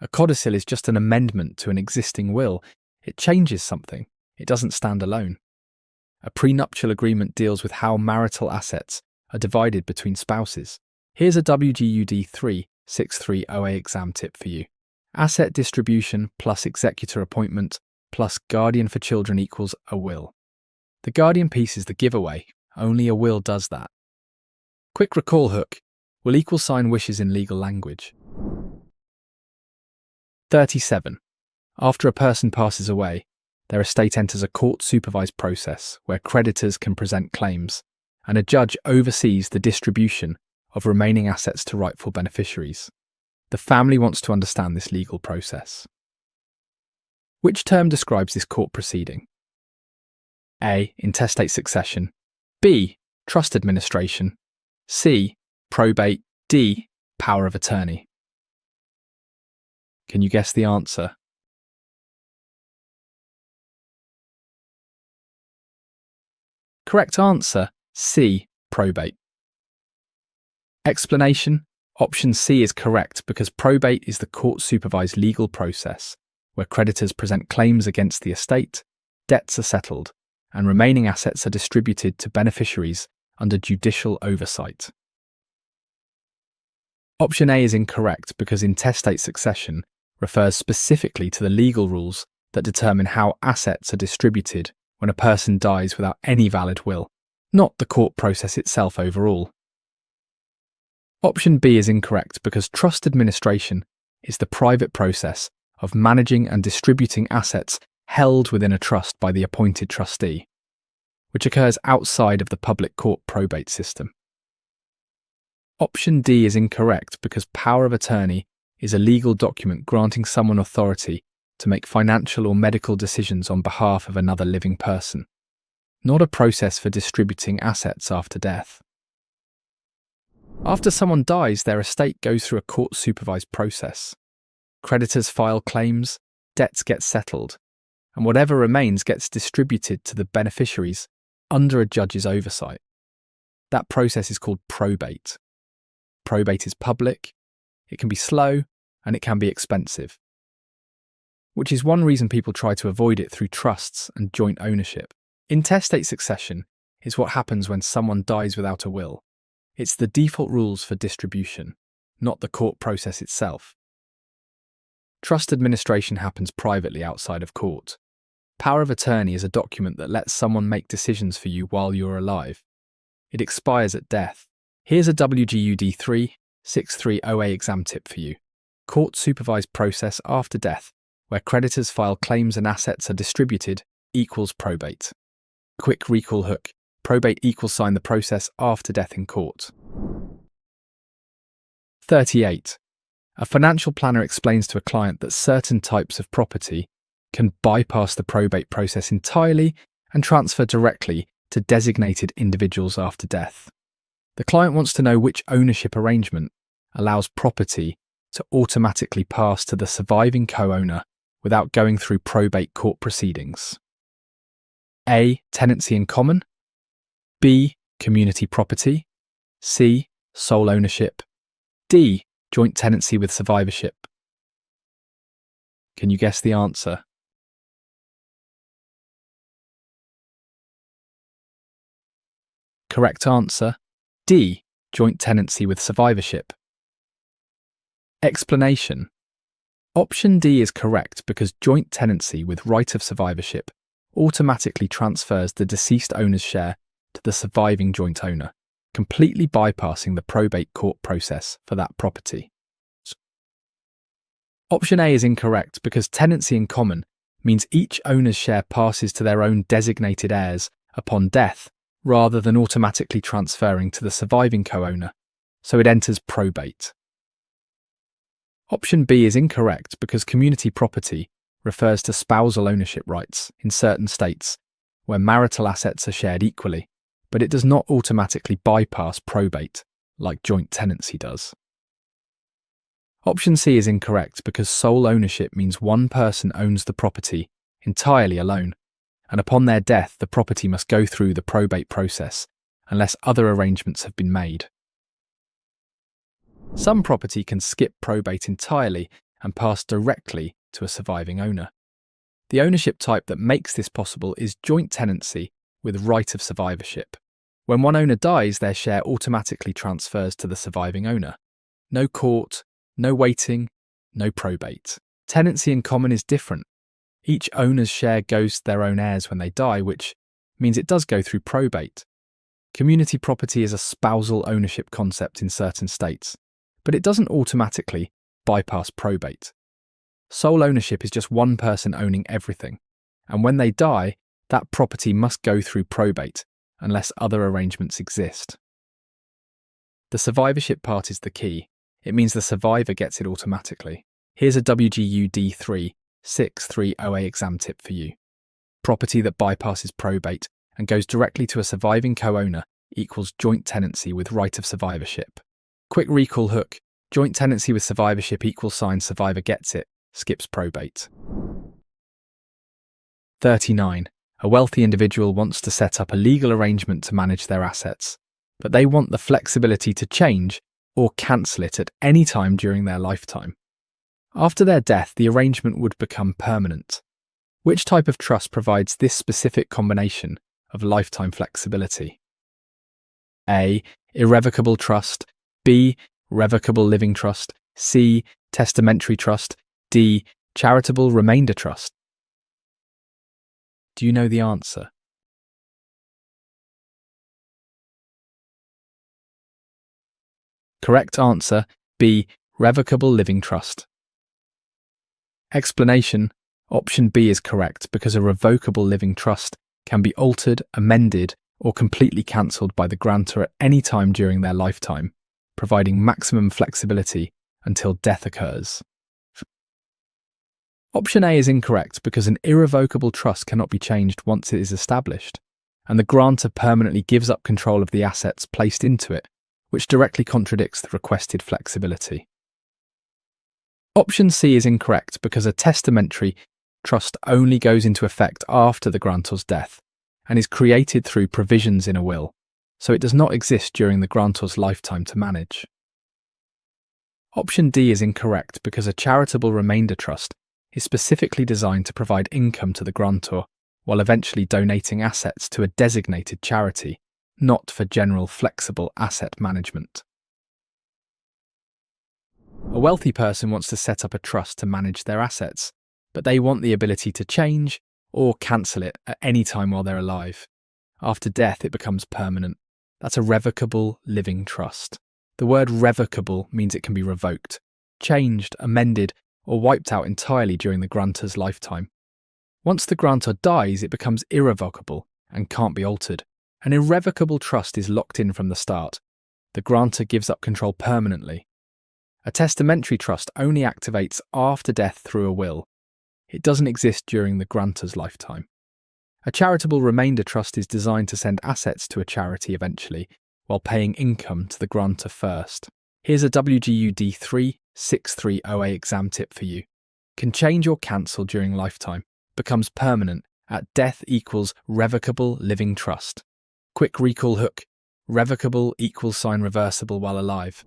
A codicil is just an amendment to an existing will. It changes something. It doesn't stand alone. A prenuptial agreement deals with how marital assets are divided between spouses. Here's a WGU D363 OA exam tip for you. Asset distribution plus executor appointment plus guardian for children equals a will. The guardian piece is the giveaway. Only a will does that. Quick recall hook. Will equal sign wishes in legal language. 37. After a person passes away, their estate enters a court-supervised process where creditors can present claims, and a judge oversees the distribution of remaining assets to rightful beneficiaries. The family wants to understand this legal process. Which term describes this court proceeding? A. Intestate succession. B. Trust administration. C. Probate. D. power of attorney. Can you guess the answer? Correct answer, C, probate. Explanation: option C is correct because probate is the court-supervised legal process where creditors present claims against the estate, debts are settled, and remaining assets are distributed to beneficiaries under judicial oversight. Option A is incorrect because intestate succession refers specifically to the legal rules that determine how assets are distributed when a person dies without any valid will, not the court process itself overall. Option B is incorrect because trust administration is the private process of managing and distributing assets held within a trust by the appointed trustee, which occurs outside of the public court probate system. Option D is incorrect because power of attorney is a legal document granting someone authority to make financial or medical decisions on behalf of another living person, not a process for distributing assets after death. After someone dies, their estate goes through a court-supervised process. Creditors file claims, debts get settled, and whatever remains gets distributed to the beneficiaries under a judge's oversight. That process is called probate. Probate is public, it can be slow, and it can be expensive, which is one reason people try to avoid it through trusts and joint ownership. Intestate succession is what happens when someone dies without a will. It's the default rules for distribution, not the court process itself. Trust administration happens privately outside of court. Power of attorney is a document that lets someone make decisions for you while you're alive. It expires at death. Here's a WGU D363 OA exam tip for you. Court-supervised process after death, where creditors file claims and assets are distributed, equals probate. Quick recall hook. Probate equals the process after death in court. 38. A financial planner explains to a client that certain types of property can bypass the probate process entirely and transfer directly to designated individuals after death. The client wants to know which ownership arrangement allows property to automatically pass to the surviving co-owner without going through probate court proceedings. A. Tenancy in common. B. Community property. C. Sole ownership. D. Joint tenancy with survivorship. Can you guess the answer? Correct answer, D. Joint tenancy with survivorship. Explanation. Option D is correct because joint tenancy with right of survivorship automatically transfers the deceased owner's share to the surviving joint owner, completely bypassing the probate court process for that property. Option A is incorrect because tenancy in common means each owner's share passes to their own designated heirs upon death rather than automatically transferring to the surviving co-owner, so it enters probate. Option B is incorrect because community property refers to spousal ownership rights in certain states where marital assets are shared equally, but it does not automatically bypass probate like joint tenancy does. Option C is incorrect because sole ownership means one person owns the property entirely alone, and upon their death the property must go through the probate process unless other arrangements have been made. Some property can skip probate entirely and pass directly to a surviving owner. The ownership type that makes this possible is joint tenancy with right of survivorship. When one owner dies, their share automatically transfers to the surviving owner. No court, no waiting, no probate. Tenancy in common is different. Each owner's share goes to their own heirs when they die, which means it does go through probate. Community property is a spousal ownership concept in certain states, but it doesn't automatically bypass probate. Sole ownership is just one person owning everything, and when they die, that property must go through probate unless other arrangements exist. The survivorship part is the key. It means the survivor gets it automatically. Here's a WGU D363 OA exam tip for you. Property that bypasses probate and goes directly to a surviving co-owner equals joint tenancy with right of survivorship. Quick recall hook. Joint tenancy with survivorship equals sign survivor gets it, skips probate. 39. A wealthy individual wants to set up a legal arrangement to manage their assets, but they want the flexibility to change or cancel it at any time during their lifetime. After their death, the arrangement would become permanent. Which type of trust provides this specific combination of lifetime flexibility? A. Irrevocable trust. B. Revocable living trust. C. Testamentary trust. D. Charitable remainder trust. Do you know the answer? Correct answer, B. Revocable living trust. Explanation: option B is correct because a revocable living trust can be altered, amended, or completely cancelled by the grantor at any time during their lifetime, providing maximum flexibility until death occurs. Option A is incorrect because an irrevocable trust cannot be changed once it is established, and the grantor permanently gives up control of the assets placed into it, which directly contradicts the requested flexibility. Option C is incorrect because a testamentary trust only goes into effect after the grantor's death and is created through provisions in a will, so it does not exist during the grantor's lifetime to manage. Option D is incorrect because a charitable remainder trust is specifically designed to provide income to the grantor while eventually donating assets to a designated charity, not for general flexible asset management. A wealthy person wants to set up a trust to manage their assets, but they want the ability to change or cancel it at any time while they're alive. After death, it becomes permanent. That's a revocable living trust. The word revocable means it can be revoked, changed, amended, or wiped out entirely during the grantor's lifetime. Once the grantor dies, it becomes irrevocable and can't be altered. An irrevocable trust is locked in from the start. The grantor gives up control permanently. A testamentary trust only activates after death through a will. It doesn't exist during the grantor's lifetime. A charitable remainder trust is designed to send assets to a charity eventually, while paying income to the grantor first. Here's a WGU D363 OA exam tip for you. Can change or cancel during lifetime, becomes permanent, at death equals revocable living trust. Quick recall hook: revocable equals sign reversible while alive.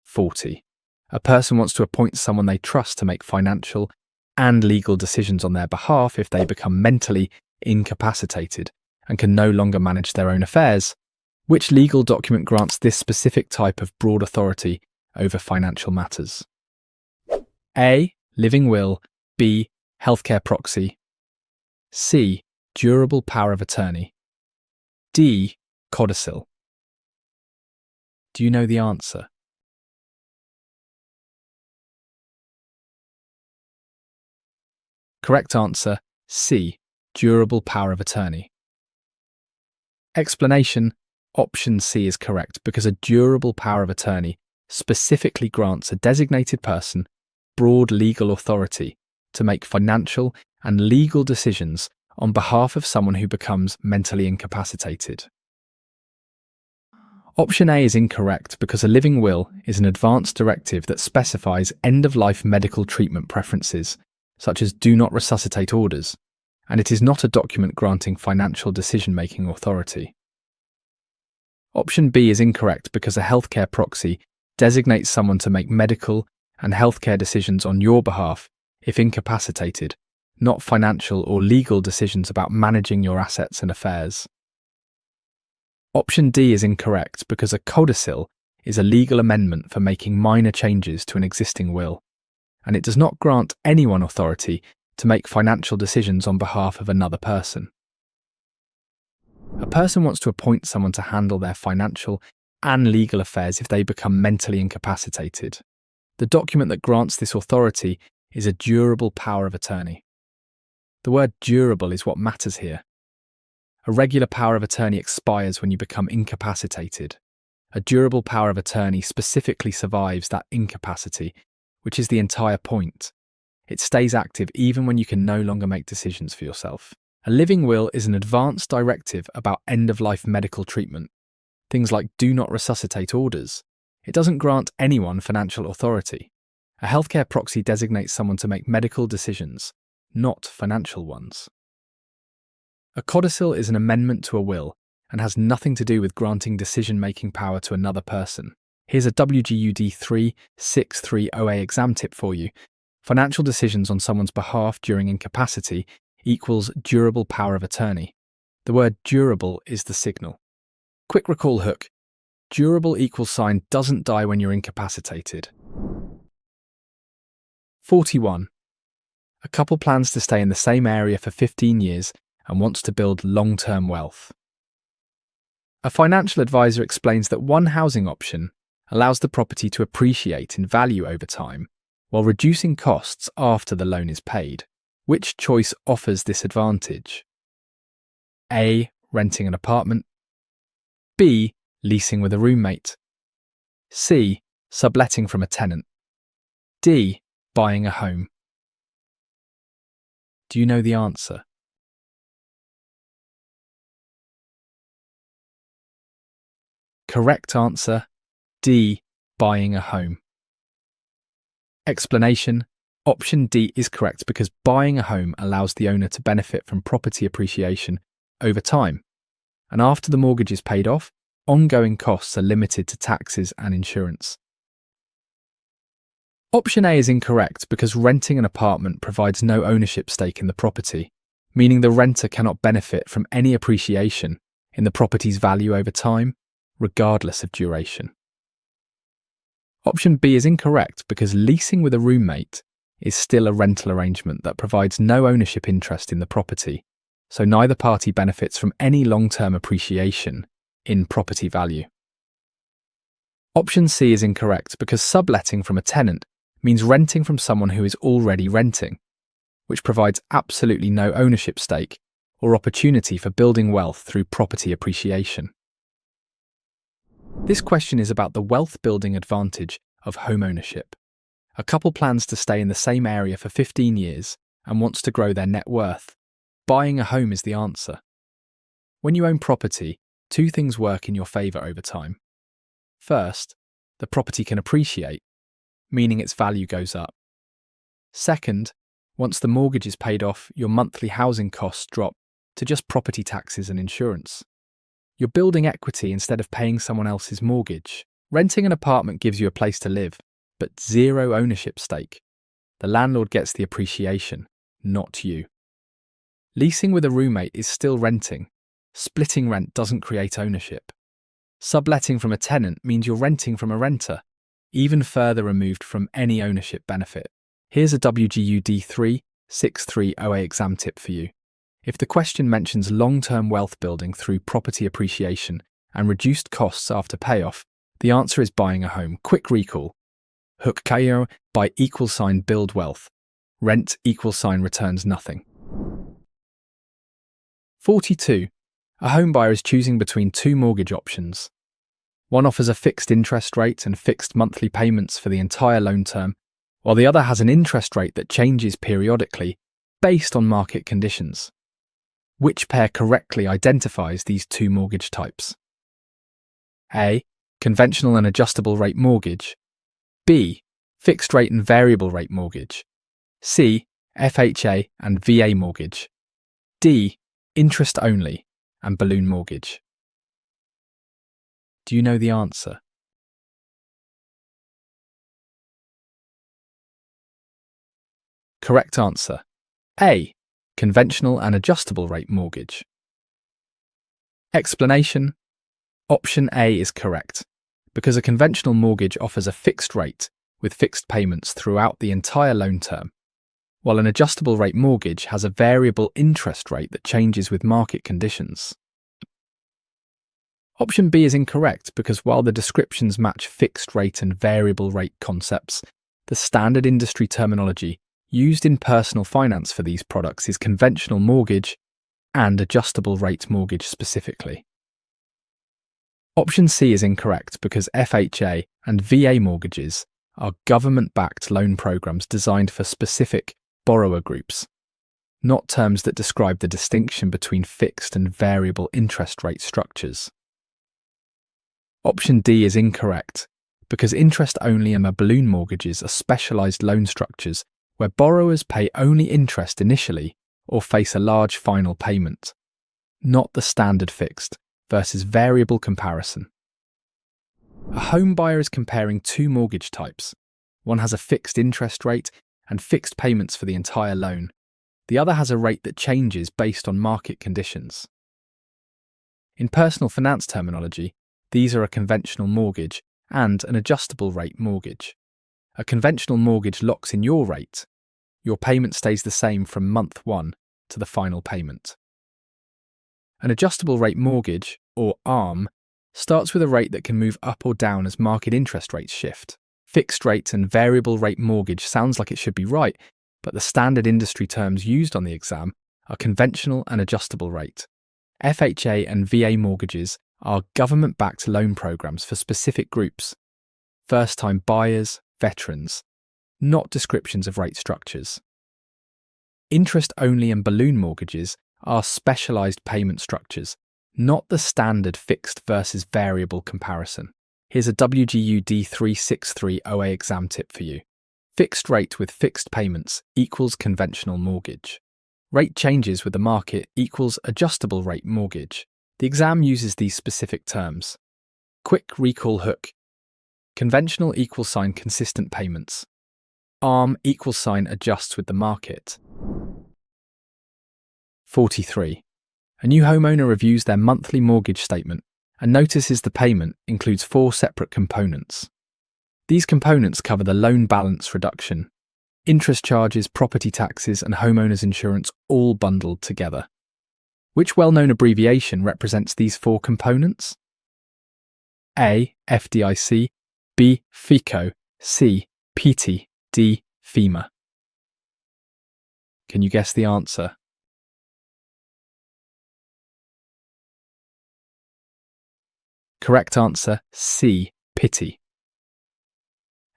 40. A person wants to appoint someone they trust to make financial and legal decisions on their behalf if they become mentally incapacitated and can no longer manage their own affairs. Which legal document grants this specific type of broad authority over financial matters? A. Living will. B. Healthcare proxy. C. Durable power of attorney. D. Codicil. Do you know the answer? Correct answer, C. Durable power of attorney. Explanation: option C is correct because a durable power of attorney specifically grants a designated person broad legal authority to make financial and legal decisions on behalf of someone who becomes mentally incapacitated. Option A is incorrect because a living will is an advance directive that specifies end-of-life medical treatment preferences, such as do not resuscitate orders, and it is not a document granting financial decision-making authority. Option B is incorrect because a healthcare proxy designates someone to make medical and healthcare decisions on your behalf if incapacitated, not financial or legal decisions about managing your assets and affairs. Option D is incorrect because a codicil is a legal amendment for making minor changes to an existing will, and it does not grant anyone authority to make financial decisions on behalf of another person. A person wants to appoint someone to handle their financial and legal affairs if they become mentally incapacitated. The document that grants this authority is a durable power of attorney. The word durable is what matters here. A regular power of attorney expires when you become incapacitated. A durable power of attorney specifically survives that incapacity, which is the entire point. It stays active even when you can no longer make decisions for yourself. A living will is an advance directive about end-of-life medical treatment, things like do not resuscitate orders. It doesn't grant anyone financial authority. A healthcare proxy designates someone to make medical decisions, not financial ones. A codicil is an amendment to a will and has nothing to do with granting decision-making power to another person. Here's a WGU D363 OA exam tip for you. Financial decisions on someone's behalf during incapacity equals durable power of attorney. The word durable is the signal. Quick recall hook. Durable equals sign doesn't die when you're incapacitated. 41. A couple plans to stay in the same area for 15 years and wants to build long-term wealth. A financial advisor explains that one housing option allows the property to appreciate in value over time while reducing costs after the loan is paid. Which choice offers this advantage? A. Renting an apartment. B. Leasing with a roommate. C. Subletting from a tenant. D. Buying a home. Do you know the answer? Correct answer, D. Buying a home. Explanation: option D is correct because buying a home allows the owner to benefit from property appreciation over time, and after the mortgage is paid off, ongoing costs are limited to taxes and insurance. Option A is incorrect because renting an apartment provides no ownership stake in the property, meaning the renter cannot benefit from any appreciation in the property's value over time, regardless of duration. Option B is incorrect because leasing with a roommate is still a rental arrangement that provides no ownership interest in the property, so neither party benefits from any long-term appreciation in property value. Option C is incorrect because subletting from a tenant means renting from someone who is already renting, which provides absolutely no ownership stake or opportunity for building wealth through property appreciation. This question is about the wealth-building advantage of home ownership. A couple plans to stay in the same area for 15 years and wants to grow their net worth. Buying a home is the answer. When you own property, two things work in your favour over time. First, the property can appreciate, meaning its value goes up. Second, once the mortgage is paid off, your monthly housing costs drop to just property taxes and insurance. You're building equity instead of paying someone else's mortgage. Renting an apartment gives you a place to live, but zero ownership stake. The landlord gets the appreciation, not you. Leasing with a roommate is still renting. Splitting rent doesn't create ownership. Subletting from a tenant means you're renting from a renter, even further removed from any ownership benefit. Here's a WGU D363 OA exam tip for you. If the question mentions long-term wealth building through property appreciation and reduced costs after payoff, the answer is buying a home. Quick recall. Hook kayo by =, build wealth. Rent =, returns nothing. 42. A home buyer is choosing between two mortgage options. One offers a fixed interest rate and fixed monthly payments for the entire loan term, while the other has an interest rate that changes periodically based on market conditions. Which pair correctly identifies these two mortgage types? A. Conventional and adjustable rate mortgage. B. Fixed rate and variable rate mortgage. C. FHA and VA mortgage. D. Interest only and balloon mortgage. Do you know the answer? Correct answer. A. Conventional and adjustable rate mortgage. Explanation: option A is correct, because a conventional mortgage offers a fixed rate with fixed payments throughout the entire loan term, while an adjustable rate mortgage has a variable interest rate that changes with market conditions. Option B is incorrect because while the descriptions match fixed rate and variable rate concepts, the standard industry terminology used in personal finance for these products is conventional mortgage and adjustable rate mortgage specifically. Option C is incorrect because FHA and VA mortgages are government-backed loan programs designed for specific borrower groups, not terms that describe the distinction between fixed and variable interest rate structures. Option D is incorrect because interest-only and balloon mortgages are specialised loan structures where borrowers pay only interest initially or face a large final payment, not the standard fixed versus variable comparison. A home buyer is comparing two mortgage types. One has a fixed interest rate and fixed payments for the entire loan. The other has a rate that changes based on market conditions. In personal finance terminology, these are a conventional mortgage and an adjustable rate mortgage. A conventional mortgage locks in your rate. Your payment stays the same from month one to the final payment. An adjustable rate mortgage, or ARM, starts with a rate that can move up or down as market interest rates shift. Fixed rate and variable rate mortgage sounds like it should be right, but the standard industry terms used on the exam are conventional and adjustable rate. FHA and VA mortgages are government-backed loan programs for specific groups, first-time buyers, veterans, not descriptions of rate structures. Interest-only and balloon mortgages are specialised payment structures, not the standard fixed versus variable comparison. Here's a WGU D363 OA exam tip for you. Fixed rate with fixed payments equals conventional mortgage. Rate changes with the market equals adjustable rate mortgage. The exam uses these specific terms. Quick recall hook. Conventional =, consistent payments. ARM =, adjusts with the market. 43. A new homeowner reviews their monthly mortgage statement and notices the payment includes 4 separate components. These components cover the loan balance reduction, interest charges, property taxes, and homeowners insurance all bundled together. Which well-known abbreviation represents these 4 components? A. FDIC, B. FICO, C. PT, D. FEMA. Can you guess the answer? Correct answer, C. PITI.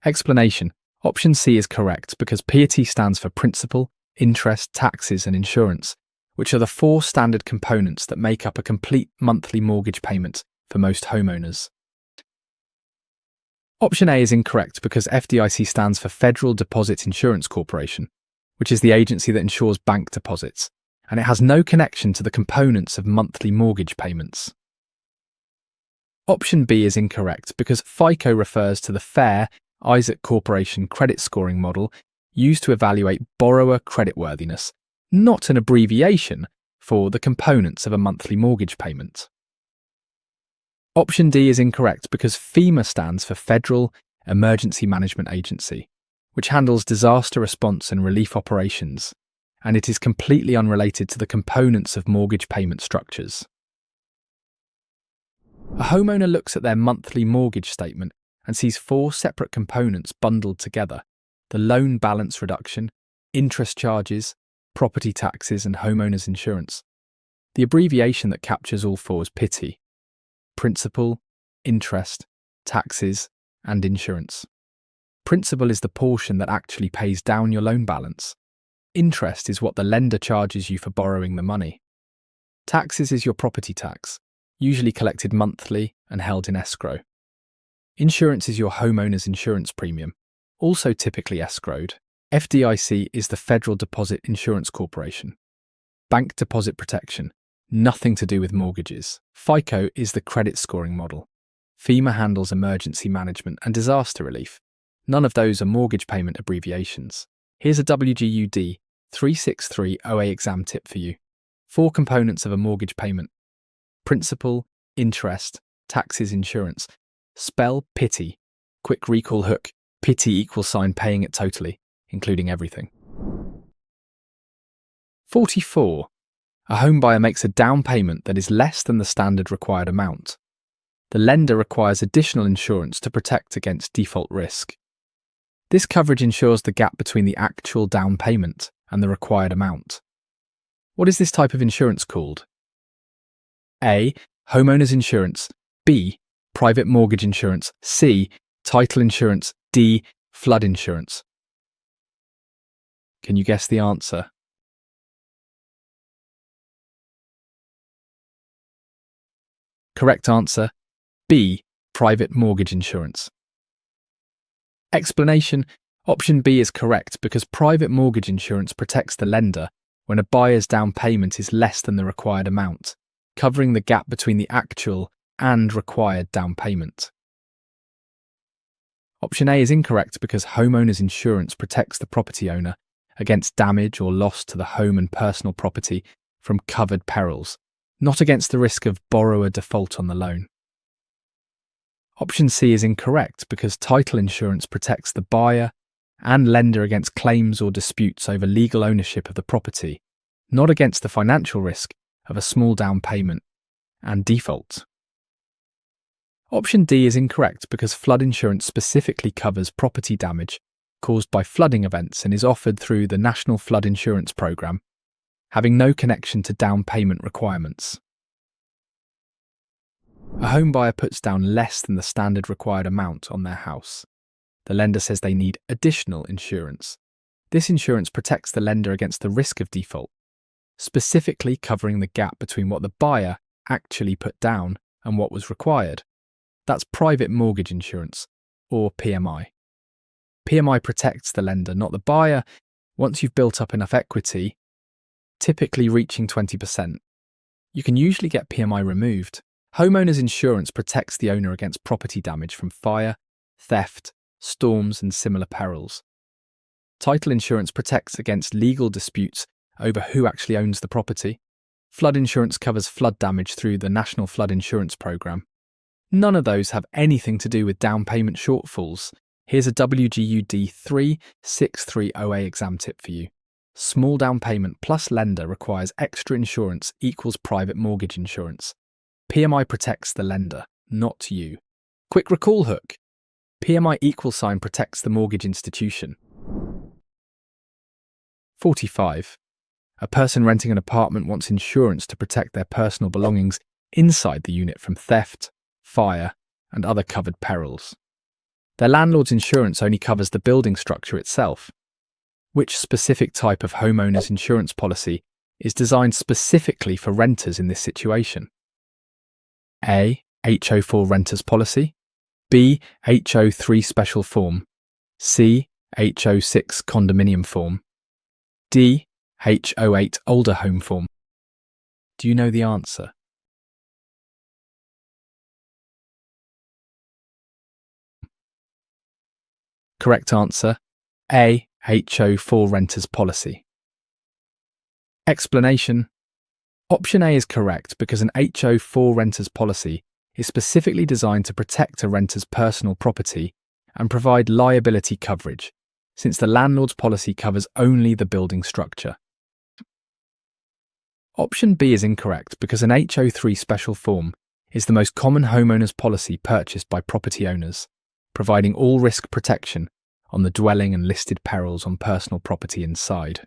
Explanation. Option C is correct because PITI stands for principal, interest, taxes, and insurance, which are the 4 standard components that make up a complete monthly mortgage payment for most homeowners. Option A is incorrect because FDIC stands for Federal Deposit Insurance Corporation, which is the agency that insures bank deposits, and it has no connection to the components of monthly mortgage payments. Option B is incorrect because FICO refers to the Fair Isaac Corporation credit scoring model used to evaluate borrower creditworthiness, not an abbreviation for the components of a monthly mortgage payment. Option D is incorrect because FEMA stands for Federal Emergency Management Agency, which handles disaster response and relief operations, and it is completely unrelated to the components of mortgage payment structures. A homeowner looks at their monthly mortgage statement and sees 4 separate components bundled together: the loan balance reduction, interest charges, property taxes, and homeowners insurance. The abbreviation that captures all 4 is PITI: principal, interest, taxes, and insurance. Principal is the portion that actually pays down your loan balance. Interest is what the lender charges you for borrowing the money. Taxes is your property tax, usually collected monthly and held in escrow. Insurance is your homeowner's insurance premium, also typically escrowed. FDIC is the Federal Deposit Insurance Corporation. Bank deposit protection, nothing to do with mortgages. FICO is the credit scoring model. FEMA handles emergency management and disaster relief. None of those are mortgage payment abbreviations. Here's a WGU D363 OA exam tip for you. 4 components of a mortgage payment: principal, interest, taxes, insurance. Spell PITI. Quick recall hook. PITI =, paying it totally, including everything. 44. A home buyer makes a down payment that is less than the standard required amount. The lender requires additional insurance to protect against default risk. This coverage ensures the gap between the actual down payment and the required amount. What is this type of insurance called? A. Homeowners insurance. B. Private mortgage insurance. C. Title insurance. D. Flood insurance. Can you guess the answer? Correct answer, B. Private mortgage insurance. Explanation: option B is correct because private mortgage insurance protects the lender when a buyer's down payment is less than the required amount, covering the gap between the actual and required down payment. Option A is incorrect because homeowner's insurance protects the property owner against damage or loss to the home and personal property from covered perils, not against the risk of borrower default on the loan. Option C is incorrect because title insurance protects the buyer and lender against claims or disputes over legal ownership of the property, not against the financial risk of a small down payment and default. Option D is incorrect because flood insurance specifically covers property damage caused by flooding events and is offered through the National Flood Insurance Programme, having no connection to down payment requirements. A home buyer puts down less than the standard required amount on their house. The lender says they need additional insurance. This insurance protects the lender against the risk of default, specifically covering the gap between what the buyer actually put down and what was required. That's private mortgage insurance, or PMI. PMI protects the lender, not the buyer, once you've built up enough equity, typically reaching 20%. You can usually get PMI removed. Homeowner's insurance protects the owner against property damage from fire, theft, storms, and similar perils. Title insurance protects against legal disputes over who actually owns the property. Flood insurance covers flood damage through the National Flood Insurance Programme. None of those have anything to do with down payment shortfalls. Here's a WGU D363 OA exam tip for you. Small down payment plus lender requires extra insurance equals private mortgage insurance. PMI protects the lender, not you. Quick recall hook. PMI equal sign protects the mortgage institution. 45. A person renting an apartment wants insurance to protect their personal belongings inside the unit from theft, fire, and other covered perils. Their landlord's insurance only covers the building structure itself. Which specific type of homeowner's insurance policy is designed specifically for renters in this situation? A. HO4 renters policy. B. HO3 special form. C. HO6 condominium form. D. HO8 older home form. Do you know the answer? Correct answer, A. HO4 renters policy. Explanation. Option A is correct because an HO4 renters policy is specifically designed to protect a renter's personal property and provide liability coverage, since the landlord's policy covers only the building structure. Option B is incorrect because an HO3 special form is the most common homeowner's policy purchased by property owners, providing all risk protection on the dwelling and listed perils on personal property inside.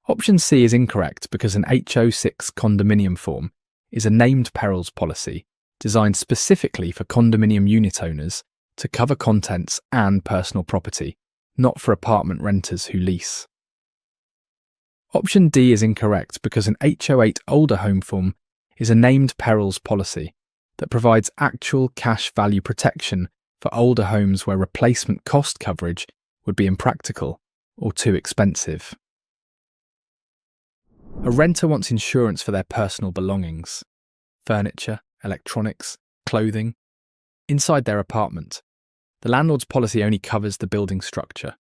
Option C is incorrect because an HO6 condominium form is a named perils policy designed specifically for condominium unit owners to cover contents and personal property, not for apartment renters who lease. Option D is incorrect because an HO8 older home form is a named perils policy that provides actual cash value protection for older homes where replacement cost coverage would be impractical or too expensive. A renter wants insurance for their personal belongings, furniture, electronics, clothing, inside their apartment. The landlord's policy only covers the building structure.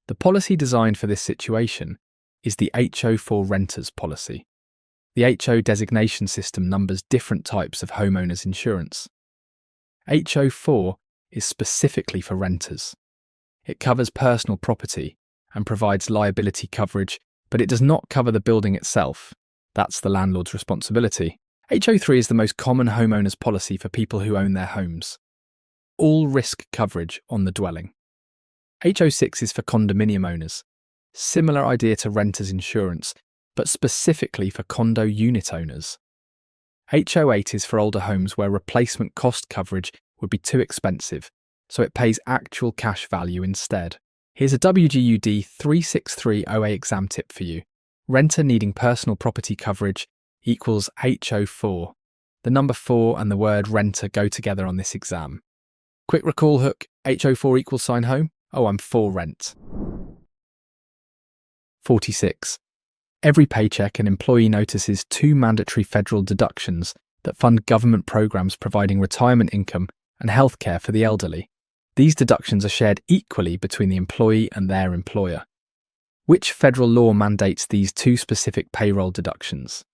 The policy designed for this situation is the HO4 renters policy. The HO designation system numbers different types of homeowners insurance. HO4 is specifically for renters. It covers personal property and provides liability coverage, but it does not cover the building itself. That's the landlord's responsibility. HO3 is the most common homeowners policy for people who own their homes. All risk coverage on the dwelling. HO6 is for condominium owners. Similar idea to renters insurance, but specifically for condo unit owners. HO8 is for older homes where replacement cost coverage would be too expensive, so it pays actual cash value instead. Here's a WGU D363 OA exam tip for you. Renter needing personal property coverage equals HO4. The number 4 and the word renter go together on this exam. Quick recall hook, HO4 equals sign home. Oh, I'm for rent. 46. Every paycheck, an employee notices 2 mandatory federal deductions that fund government programs providing retirement income and healthcare for the elderly. These deductions are shared equally between the employee and their employer. Which federal law mandates these 2 specific payroll deductions?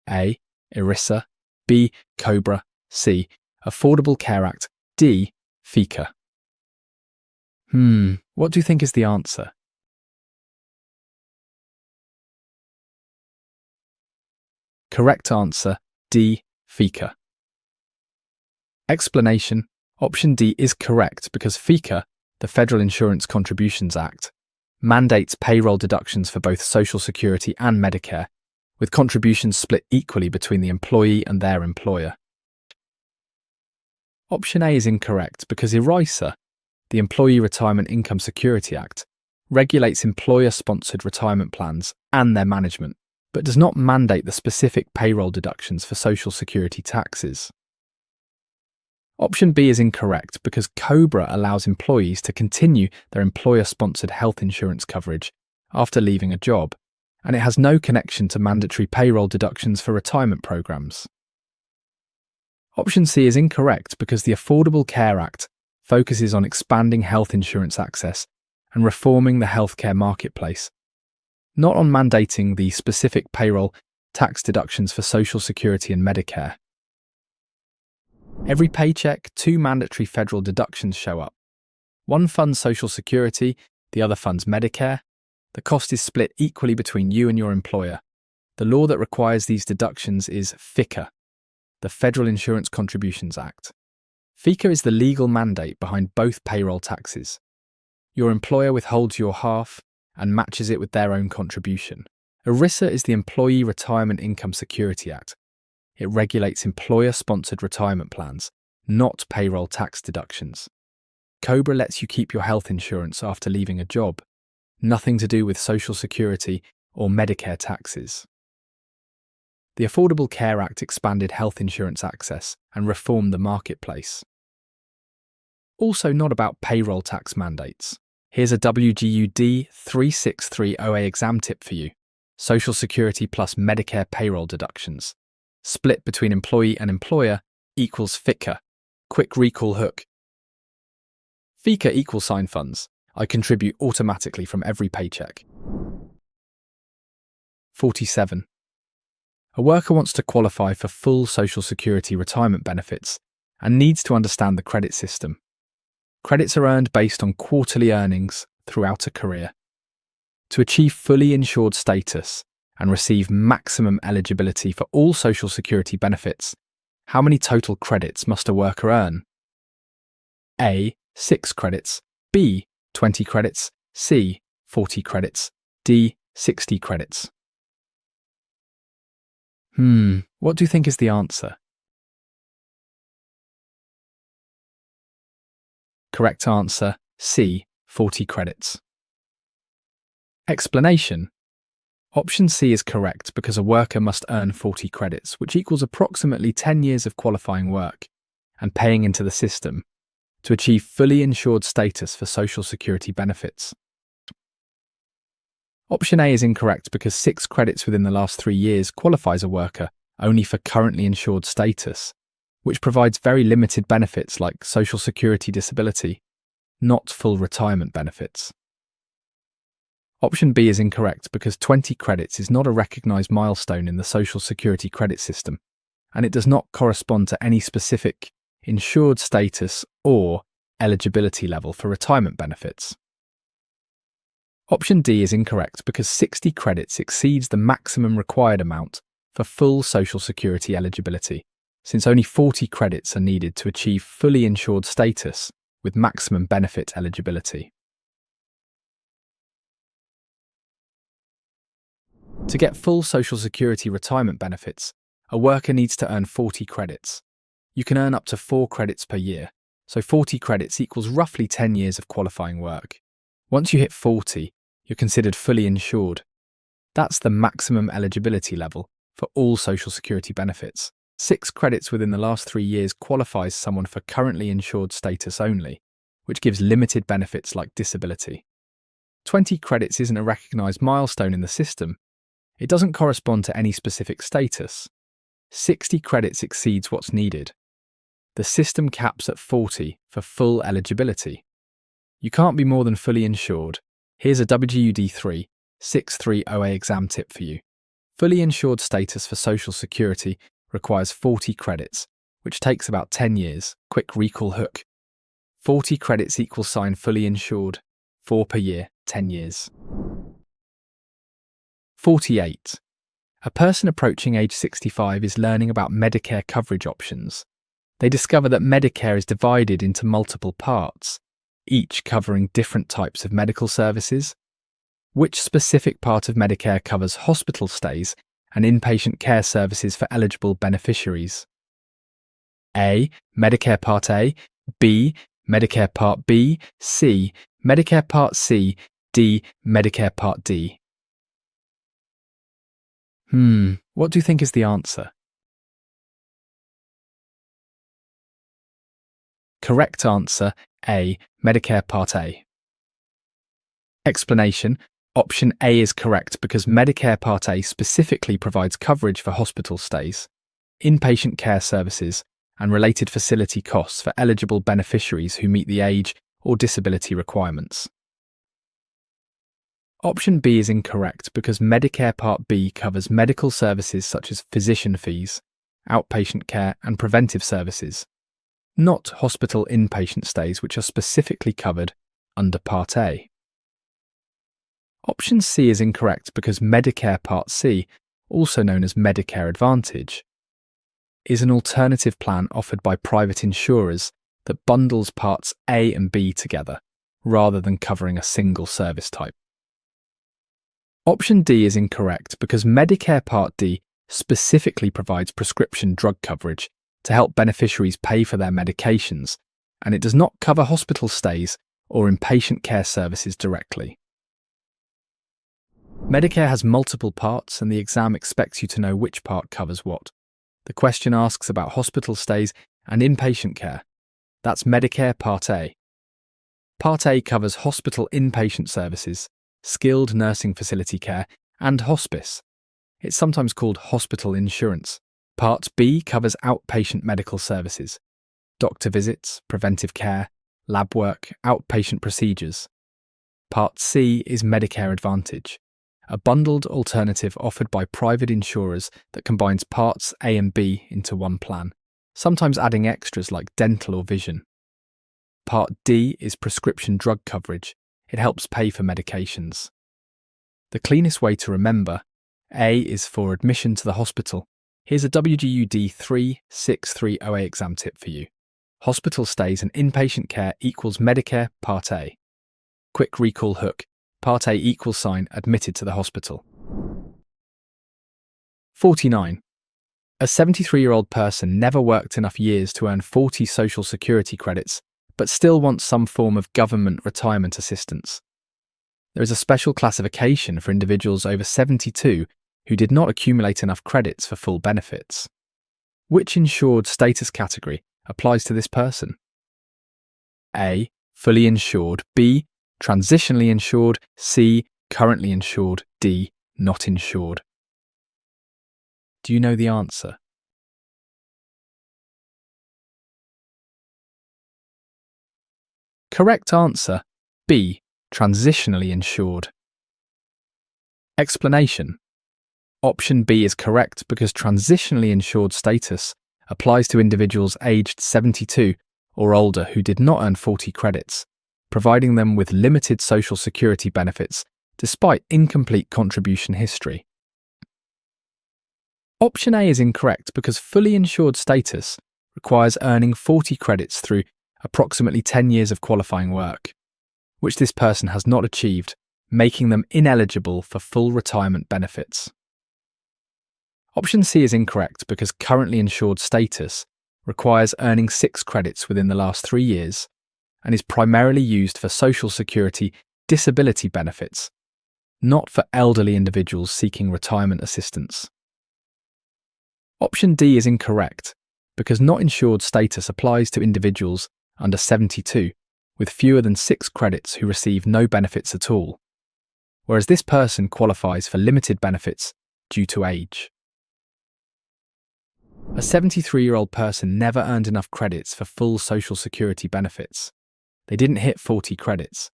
A. ERISA. B. COBRA. C. Affordable Care Act. D. FICA. What do you think is the answer? Correct answer, D. FICA. Explanation: option D is correct because FICA, the Federal Insurance Contributions Act, mandates payroll deductions for both Social Security and Medicare, with contributions split equally between the employee and their employer. Option A is incorrect because ERISA, the Employee Retirement Income Security Act, regulates employer-sponsored retirement plans and their management, but does not mandate the specific payroll deductions for Social Security taxes. Option B is incorrect because COBRA allows employees to continue their employer-sponsored health insurance coverage after leaving a job, and it has no connection to mandatory payroll deductions for retirement programs. Option C is incorrect because the Affordable Care Act focuses on expanding health insurance access and reforming the healthcare marketplace, not on mandating the specific payroll tax deductions for Social Security and Medicare. Every paycheck, 2 mandatory federal deductions show up. One funds Social Security, the other funds Medicare. The cost is split equally between you and your employer. The law that requires these deductions is FICA, the Federal Insurance Contributions Act. FICA is the legal mandate behind both payroll taxes. Your employer withholds your half and matches it with their own contribution. ERISA is the Employee Retirement Income Security Act. It regulates employer-sponsored retirement plans, not payroll tax deductions. COBRA lets you keep your health insurance after leaving a job, nothing to do with Social Security or Medicare taxes. The Affordable Care Act expanded health insurance access and reformed the marketplace. Also not about payroll tax mandates. Here's a WGU D363 OA exam tip for you. Social Security plus Medicare payroll deductions, split between employee and employer, equals FICA. Quick recall hook. FICA equals sign funds. I contribute automatically from every paycheck. 47. A worker wants to qualify for full Social Security retirement benefits and needs to understand the credit system. Credits are earned based on quarterly earnings throughout a career. To achieve fully insured status and receive maximum eligibility for all Social Security benefits, how many total credits must a worker earn? A. 6 credits. B. 20 credits. C. 40 credits. D. 60 credits. What do you think is the answer? Correct answer, C. 40 credits. Explanation: option C is correct because a worker must earn 40 credits, which equals approximately 10 years of qualifying work and paying into the system to achieve fully insured status for Social Security benefits. Option A is incorrect because 6 credits within the last 3 years qualifies a worker only for currently insured status, which provides very limited benefits like Social Security disability, not full retirement benefits. Option B is incorrect because 20 credits is not a recognised milestone in the Social Security credit system, and it does not correspond to any specific insured status or eligibility level for retirement benefits. Option D is incorrect because 60 credits exceeds the maximum required amount for full Social Security eligibility, since only 40 credits are needed to achieve fully insured status with maximum benefit eligibility. To get full Social Security retirement benefits, a worker needs to earn 40 credits. You can earn up to 4 credits per year, so 40 credits equals roughly 10 years of qualifying work. Once you hit 40, you're considered fully insured. That's the maximum eligibility level for all Social Security benefits, 6 credits within the last 3 years qualifies someone for currently insured status only, which gives limited benefits like disability. 20 credits isn't a recognised milestone in the system. It doesn't correspond to any specific status. 60 credits exceeds what's needed. The system caps at 40 for full eligibility. You can't be more than fully insured. Here's a D363 OA exam tip for you. Fully insured status for Social Security requires 40 credits, which takes about 10 years. Quick recall hook. 40 credits equals fully insured. 4 per year, 10 years. 48. A person approaching age 65 is learning about Medicare coverage options. They discover that Medicare is divided into multiple parts, each covering different types of medical services. Which specific part of Medicare covers hospital stays and inpatient care services for eligible beneficiaries? A. Medicare Part A, B. Medicare Part B, C. Medicare Part C, D. Medicare Part D. What do you think is the answer? Correct answer, A. Medicare Part A. Explanation. Option A is correct because Medicare Part A specifically provides coverage for hospital stays, inpatient care services, and related facility costs for eligible beneficiaries who meet the age or disability requirements. Option B is incorrect because Medicare Part B covers medical services such as physician fees, outpatient care, and preventive services, not hospital inpatient stays which are specifically covered under Part A. Option C is incorrect because Medicare Part C, also known as Medicare Advantage, is an alternative plan offered by private insurers that bundles Parts A and B together, rather than covering a single service type. Option D is incorrect because Medicare Part D specifically provides prescription drug coverage to help beneficiaries pay for their medications, and it does not cover hospital stays or inpatient care services directly. Medicare has multiple parts, and the exam expects you to know which part covers what. The question asks about hospital stays and inpatient care. That's Medicare Part A. Part A covers hospital inpatient services, skilled nursing facility care, and hospice. It's sometimes called hospital insurance. Part B covers outpatient medical services, doctor visits, preventive care, lab work, outpatient procedures. Part C is Medicare Advantage, a bundled alternative offered by private insurers that combines Parts A and B into one plan, sometimes adding extras like dental or vision. Part D is prescription drug coverage. It helps pay for medications. The cleanest way to remember, A is for admission to the hospital. Here's a D363 OA exam tip for you. Hospital stays and inpatient care equals Medicare Part A. Quick recall hook. Part A equals admitted to the hospital. 49. A 73-year-old person never worked enough years to earn 40 Social Security credits, but still wants some form of government retirement assistance. There is a special classification for individuals over 72 who did not accumulate enough credits for full benefits. Which insured status category applies to this person? A. Fully insured. B. Transitionally insured. C. Currently insured. D. Not insured. Do you know the answer? Correct answer, B. Transitionally insured. Explanation. Option B is correct because transitionally insured status applies to individuals aged 72 or older who did not earn 40 credits, providing them with limited Social Security benefits despite incomplete contribution history. Option A is incorrect because fully insured status requires earning 40 credits through approximately 10 years of qualifying work, which this person has not achieved, making them ineligible for full retirement benefits. Option C is incorrect because currently insured status requires earning 6 credits within the last 3 years and is primarily used for Social Security disability benefits, not for elderly individuals seeking retirement assistance. Option D is incorrect because not insured status applies to individuals under 72 with fewer than 6 credits who receive no benefits at all, whereas this person qualifies for limited benefits due to age. A 73-year-old person never earned enough credits for full Social Security benefits. They didn't hit 40 credits,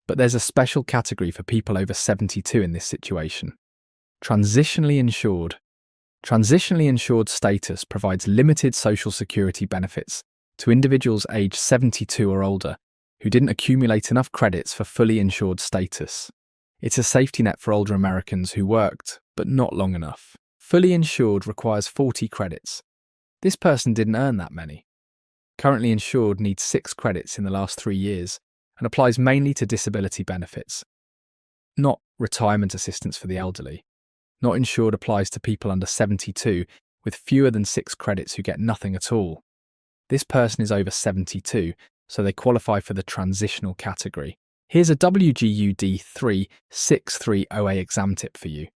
but there's a special category for people over 72 in this situation. Transitionally insured. Transitionally insured status provides limited Social Security benefits to individuals aged 72 or older who didn't accumulate enough credits for fully insured status. It's a safety net for older Americans who worked, but not long enough. Fully insured requires 40 credits. This person didn't earn that many. Currently insured needs 6 credits in the last 3 years and applies mainly to disability benefits, not retirement assistance for the elderly. Not insured applies to people under 72 with fewer than 6 credits who get nothing at all. This person is over 72, so they qualify for the transitional category. Here's a WGU D363 OA exam tip for you.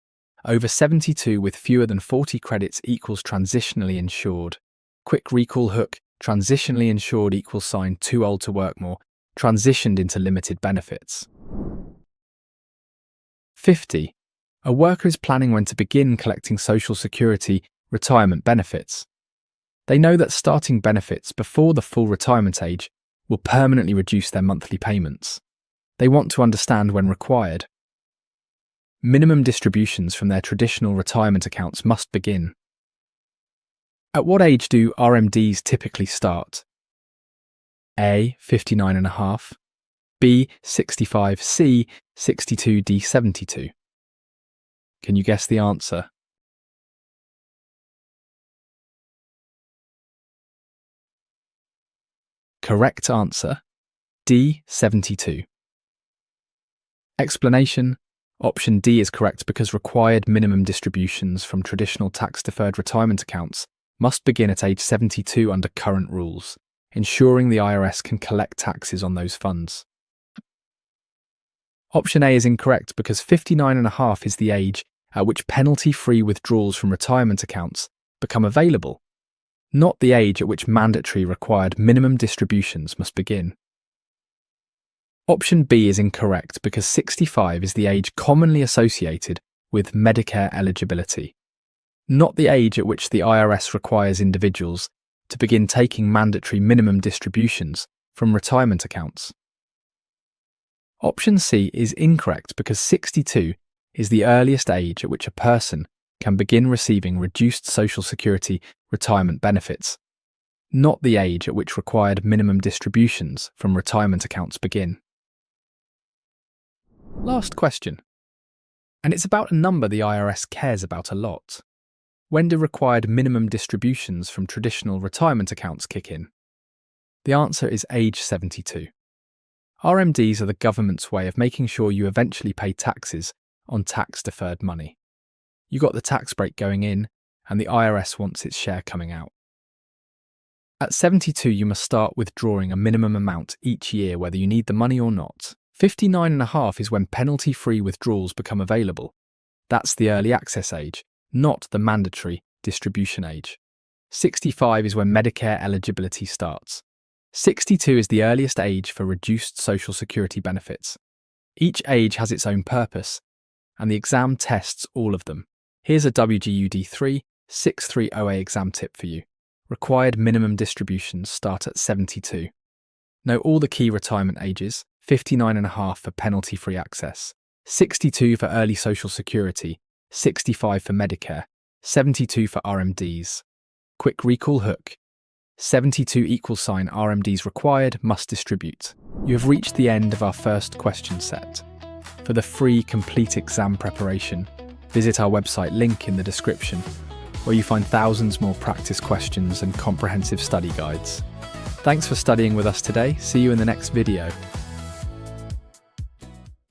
Over 72 with fewer than 40 credits equals transitionally insured. Quick recall hook, transitionally insured equals sign too old to work more, transitioned into limited benefits. 50. A worker is planning when to begin collecting Social Security retirement benefits. They know that starting benefits before the full retirement age will permanently reduce their monthly payments. They want to understand when required. Minimum distributions from their traditional retirement accounts must begin. At what age do RMDs typically start? A. 59.5, B. 65, C. 62, D. 72. Can you guess the answer? Correct answer, D. 72. Explanation: option D is correct because required minimum distributions from traditional tax-deferred retirement accounts must begin at age 72 under current rules, ensuring the IRS can collect taxes on those funds. Option A is incorrect because 59.5 is the age at which penalty-free withdrawals from retirement accounts become available, not the age at which mandatory required minimum distributions must begin. Option B is incorrect because 65 is the age commonly associated with Medicare eligibility, not the age at which the IRS requires individuals to begin taking mandatory minimum distributions from retirement accounts. Option C is incorrect because 62 is the earliest age at which a person can begin receiving reduced Social Security retirement benefits, not the age at which required minimum distributions from retirement accounts begin. Last question. And it's about a number the IRS cares about a lot. When do required minimum distributions from traditional retirement accounts kick in? The answer is age 72. RMDs are the government's way of making sure you eventually pay taxes on tax-deferred money. You got the tax break going in, and the IRS wants its share coming out. At 72, you must start withdrawing a minimum amount each year whether you need the money or not. 59.5 is when penalty-free withdrawals become available. That's the early access age, not the mandatory distribution age. 65 is when Medicare eligibility starts. 62 is the earliest age for reduced Social Security benefits. Each age has its own purpose, and the exam tests all of them. Here's a WGU D363 OA exam tip for you. Required minimum distributions start at 72. Know all the key retirement ages: 59.5 for penalty-free access, 62 for early Social Security, 65 for Medicare, 72 for RMDs. Quick recall hook. 72 equals sign RMDs required must distribute. You have reached the end of our first question set. For the free complete exam preparation, visit our website, link in the description, where you find thousands more practice questions and comprehensive study guides. Thanks for studying with us today. See you in the next video.